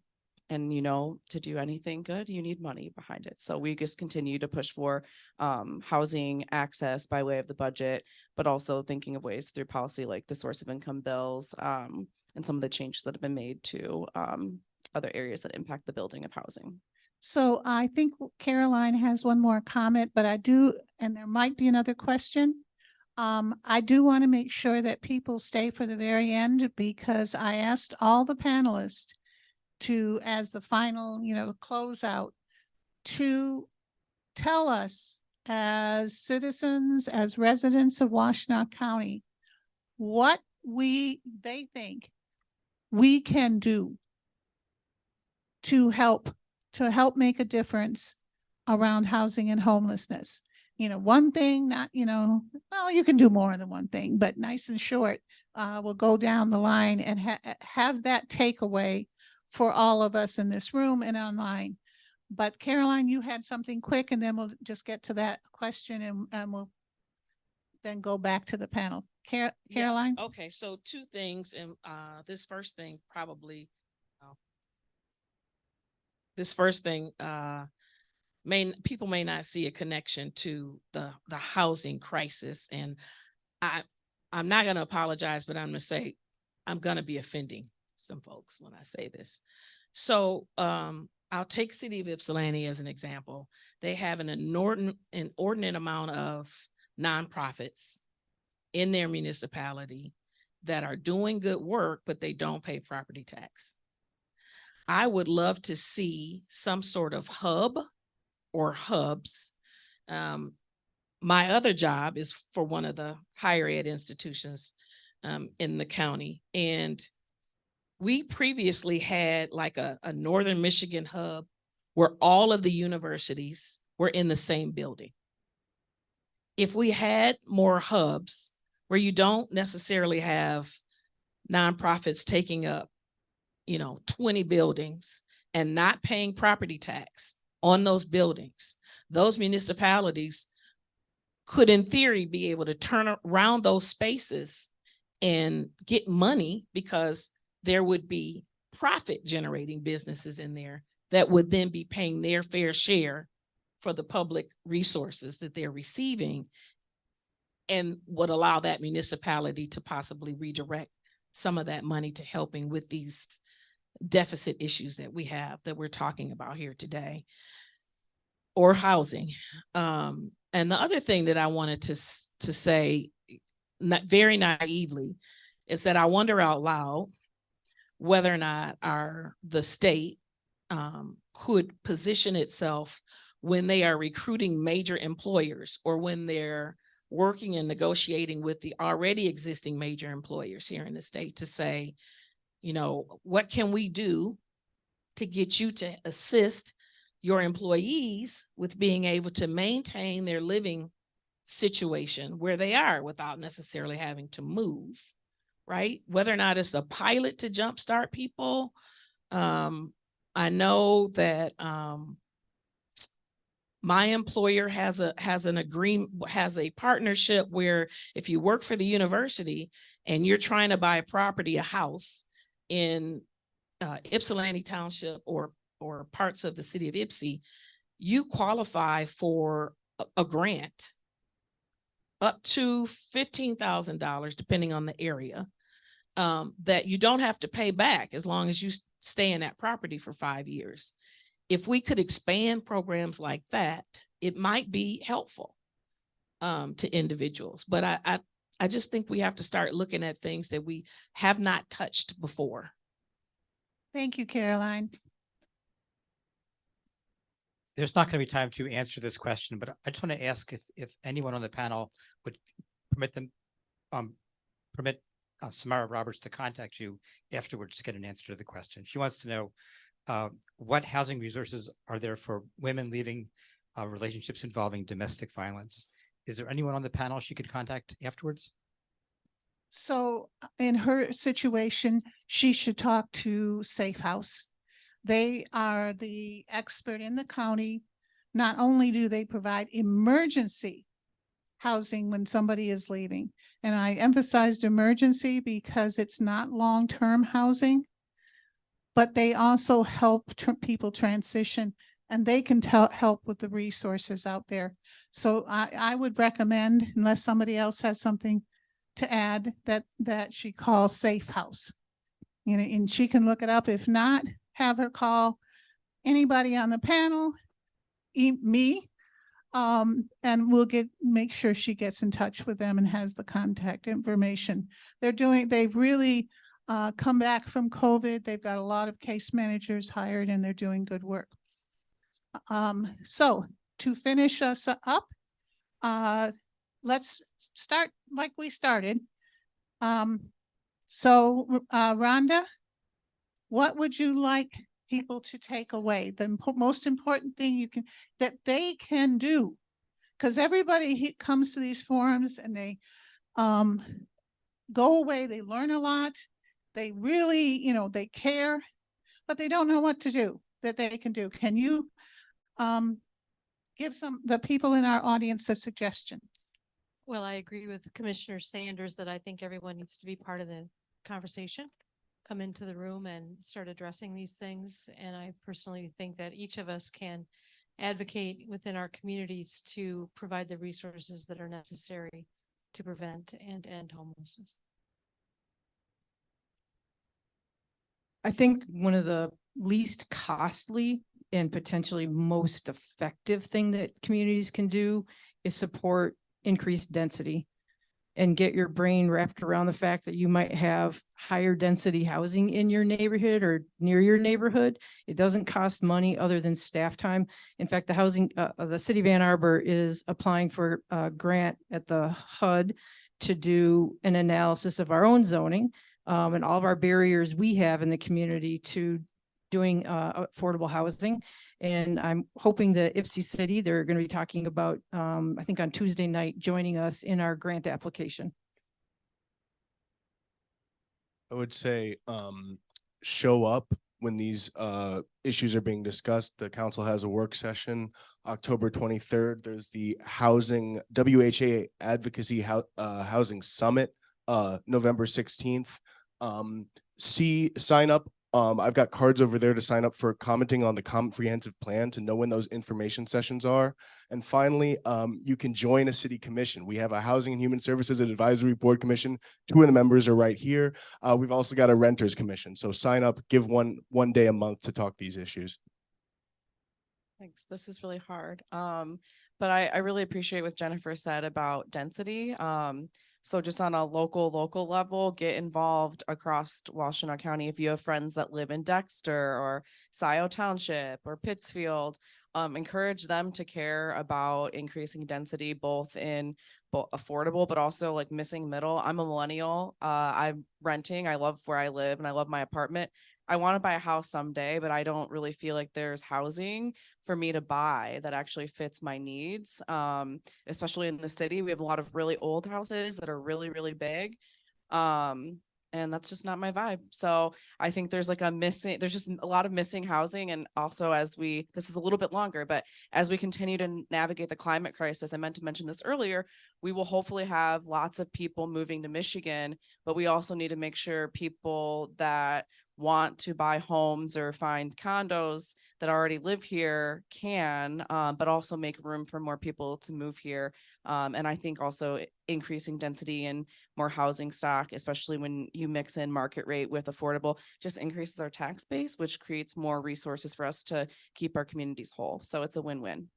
to do anything good, you need money behind it. So we just continue to push for housing access by way of the budget, but also thinking of ways through policy like the source of income bills and some of the changes that have been made to other areas that impact the building of housing. So I think Caroline has one more comment, but and there might be another question. I do want to make sure that people stay for the very end, because I asked all the panelists to, as the final, closeout, to tell us as citizens, as residents of Washtenaw County, what they think we can do to help make a difference around housing and homelessness. One thing, not, well, you can do more than one thing, but nice and short, we'll go down the line and have that takeaway for all of us in this room and online. But Caroline, you had something quick, and then we'll just get to that question and we'll then go back to the panel. Caroline? Yeah. Okay, so 2 things. And this first thing people may not see a connection to the housing crisis. And I'm not going to apologize, but I'm going to say I'm gonna be offending some folks when I say this. So I'll take City of Ypsilanti as an example. They have an inordinate amount of nonprofits in their municipality that are doing good work, but they don't pay property tax. I would love to see some sort of hub or hubs. My other job is for one of the higher ed institutions in the county. And we previously had like a Northern Michigan hub where all of the universities were in the same building. If we had more hubs where you don't necessarily have nonprofits taking up, 20 buildings and not paying property tax on those buildings, those municipalities could in theory be able to turn around those spaces and get money, because there would be profit generating businesses in there that would then be paying their fair share for the public resources that they're receiving, and would allow that municipality to possibly redirect some of that money to helping with these deficit issues that we have, that we're talking about here today, or housing. And the other thing that I wanted to say, not very naively, is that I wonder out loud whether or not the state could position itself when they are recruiting major employers, or when they're working and negotiating with the already existing major employers here in the state, to say, what can we do to get you to assist your employees with being able to maintain their living situation where they are without necessarily having to move, right? Whether or not it's a pilot to jumpstart people. I know that my employer has an agreement, has a partnership where if you work for the university and you're trying to buy a property, a house in Ypsilanti Township or parts of the city of Ypsi, you qualify for a grant up to $15,000, depending on the area, that you don't have to pay back as long as you stay in that property for 5 years. If we could expand programs like that, it might be helpful to individuals. But I just think we have to start looking at things that we have not touched before. Thank you, Caroline. There's not going to be time to answer this question, but I just want to ask if anyone on the panel would permit Samara Roberts to contact you afterwards to get an answer to the question. She wants to know what housing resources are there for women leaving relationships involving domestic violence. Is there anyone on the panel she could contact afterwards? So in her situation, she should talk to Safe House. They are the expert in the county. Not only do they provide emergency housing when somebody is leaving, and I emphasized emergency because it's not long-term housing, but they also help people transition, and they can help with the resources out there. So I would recommend, unless somebody else has something to add, that she calls Safe House. And she can look it up. If not, have her call anybody on the panel, me, and we'll make sure she gets in touch with them and has the contact information. They've really come back from COVID. They've got a lot of case managers hired, and they're doing good work. So to finish us up, let's start like we started. So Rhonda, what would you like people to take away? The most important thing that they can do, because everybody comes to these forums and they go away, they learn a lot, they really, they care, but they don't know what to do that they can do. Can you give the people in our audience a suggestion? Well, I agree with Commissioner Sanders that I think everyone needs to be part of the conversation, come into the room and start addressing these things. And I personally think that each of us can advocate within our communities to provide the resources that are necessary to prevent and end homelessness. I think one of the least costly and potentially most effective thing that communities can do is support increased density and get your brain wrapped around the fact that you might have higher density housing in your neighborhood or near your neighborhood. It doesn't cost money other than staff time. In fact, the city of Ann Arbor is applying for a grant at the HUD to do an analysis of our own zoning and all of our barriers we have in the community to doing affordable housing. And I'm hoping that Ipsy City, they're going to be talking about, I think on Tuesday night, joining us in our grant application. I would say show up when these issues are being discussed. The council has a work session October 23rd. There's the Housing WHA Advocacy Housing Summit November 16th. Sign up. I've got cards over there to sign up for commenting on the comprehensive plan to know when those information sessions are. And finally, you can join a city commission. We have a Housing and Human Services Advisory Board Commission. 2 of the members are right here. We've also got a Renters Commission. So sign up, give one day a month to talk these issues. Thanks. This is really hard. But I really appreciate what Jennifer said about density. So just on a local level, get involved across Washtenaw County. If you have friends that live in Dexter or Scioto Township or Pittsfield, encourage them to care about increasing density, both in affordable, but also like missing middle. I'm a millennial. I'm renting. I love where I live and I love my apartment. I want to buy a house someday, but I don't really feel like there's housing for me to buy that actually fits my needs. Especially in the city, we have a lot of really old houses that are really, really big. And that's just not my vibe. So I think there's just a lot of missing housing. And also this is a little bit longer, but as we continue to navigate the climate crisis, I meant to mention this earlier, we will hopefully have lots of people moving to Michigan, but we also need to make sure people that want to buy homes or find condos that already live here can, but also make room for more people to move here. And I think also increasing density and more housing stock, especially when you mix in market rate with affordable, just increases our tax base, which creates more resources for us to keep our communities whole. So it's a win-win.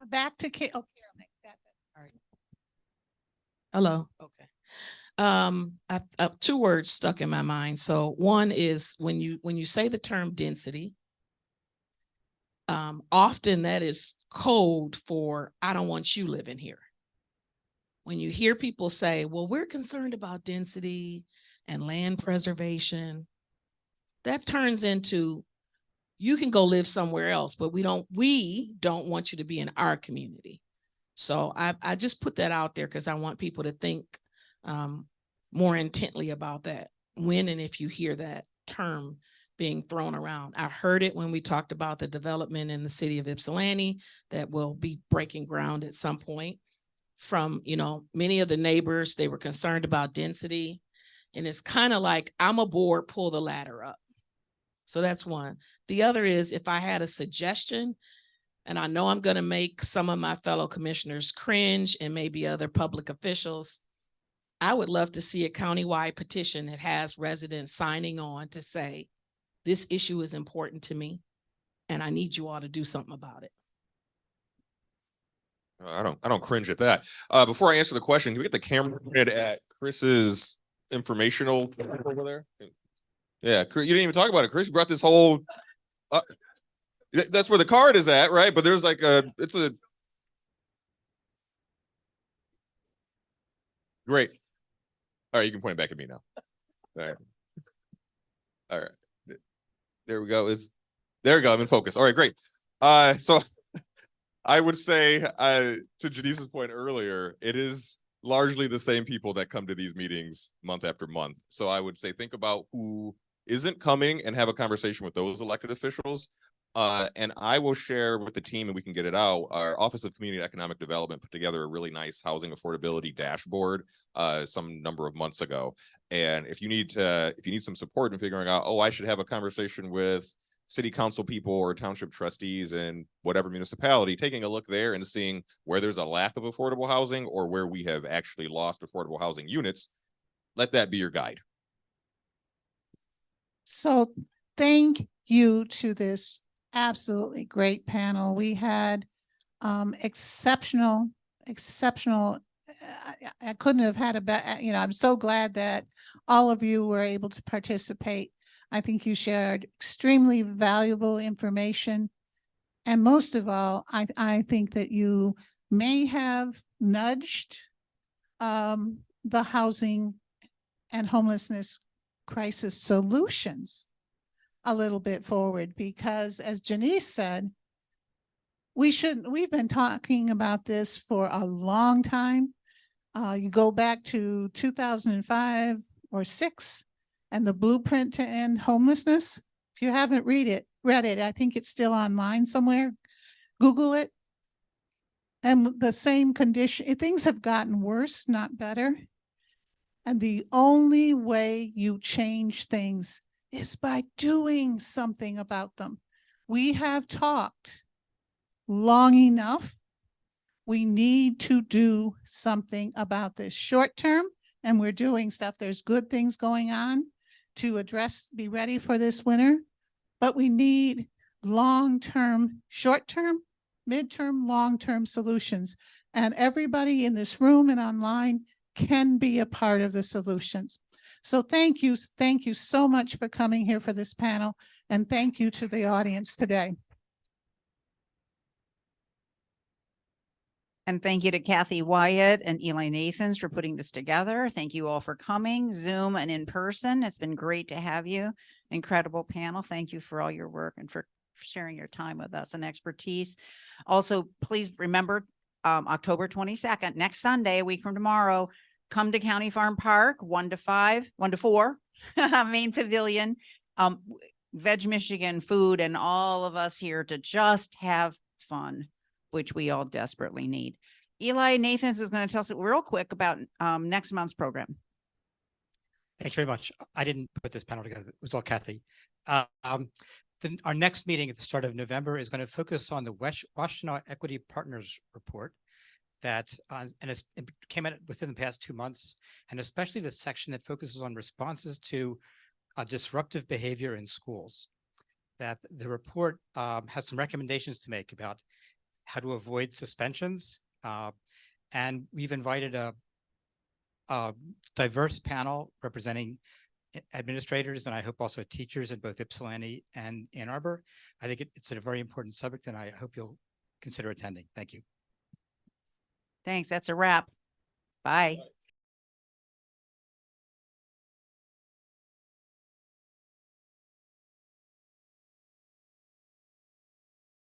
Back to Carolyn. All right. Hello. Okay. I have 2 words stuck in my mind. So one is when you say the term density, often that is code for I don't want you living here. When you hear people say, well, we're concerned about density and land preservation, that turns into you can go live somewhere else, but we don't want you to be in our community. So I just put that out there because I want people to think more intently about that when and if you hear that term being thrown around. I heard it when we talked about the development in the city of Ypsilanti that will be breaking ground at some point. From, many of the neighbors, they were concerned about density. And it's kind of like, I'm aboard, pull the ladder up. So that's one. The other is if I had a suggestion, and I know I'm going to make some of my fellow commissioners cringe and maybe other public officials, I would love to see a countywide petition that has residents signing on to say, this issue is important to me and I need you all to do something about it. I don't cringe at that. Before I answer the question, can we get the camera pointed at Chris's informational over there? Yeah, you didn't even talk about it. Chris brought this whole, that's where the card is at, right? But there's like great. All right, you can point it back at me now. All right. There we go. There we go. I'm in focus. All right, great. So I would say to Janice's point earlier, it is largely the same people that come to these meetings month after month. So I would say think about who isn't coming and have a conversation with those elected officials. And I will share with the team, and we can get it out. Our Office of Community and Economic Development put together a really nice housing affordability dashboard some number of months ago. And if you need some support in figuring out, I should have a conversation with city council people or township trustees in whatever municipality, taking a look there and seeing where there's a lack of affordable housing or where we have actually lost affordable housing units, let that be your guide. So thank you to this absolutely great panel. We had exceptional. I couldn't have had a better, I'm so glad that all of you were able to participate. I think you shared extremely valuable information. And most of all, I think that you may have nudged the housing and homelessness crisis solutions a little bit forward, because as Janice said, we've been talking about this for a long time. You go back to 2005 or 6 and the blueprint to end homelessness. If you haven't read it, I think it's still online somewhere. Google it. And the same condition, things have gotten worse, not better. And the only way you change things is by doing something about them. We have talked long enough. We need to do something about this short term, and we're doing stuff. There's good things going on to address, be ready for this winter, but we need long-term, short-term, mid-term, long-term solutions. And everybody in this room and online can be a part of the solutions. So thank you so much for coming here for this panel, and thank you to the audience today. And thank you to Kathy Wyatt and Eli Nathans for putting this together. Thank you all for coming, Zoom and in person. It's been great to have you. Incredible panel. Thank you for all your work and for sharing your time with us and expertise. Also, please remember October 22nd, next Sunday, a week from tomorrow, come to County Farm Park, 1 to 4, Main Pavilion, Veg Michigan food, and all of us here to just have fun, which we all desperately need. Eli Nathans is going to tell us real quick about next month's program. Thanks very much. I didn't put this panel together. It was all Kathy. Our next meeting at the start of November is going to focus on the Washtenaw Equity Partners Report that it came out within the past 2 months, and especially the section that focuses on responses to disruptive behavior in schools. That the report has some recommendations to make about how to avoid suspensions. And we've invited a diverse panel representing administrators, and I hope also teachers in both Ypsilanti and Ann Arbor. I think it's a very important subject, and I hope you'll consider attending. Thank you. Thanks. That's a wrap. Bye.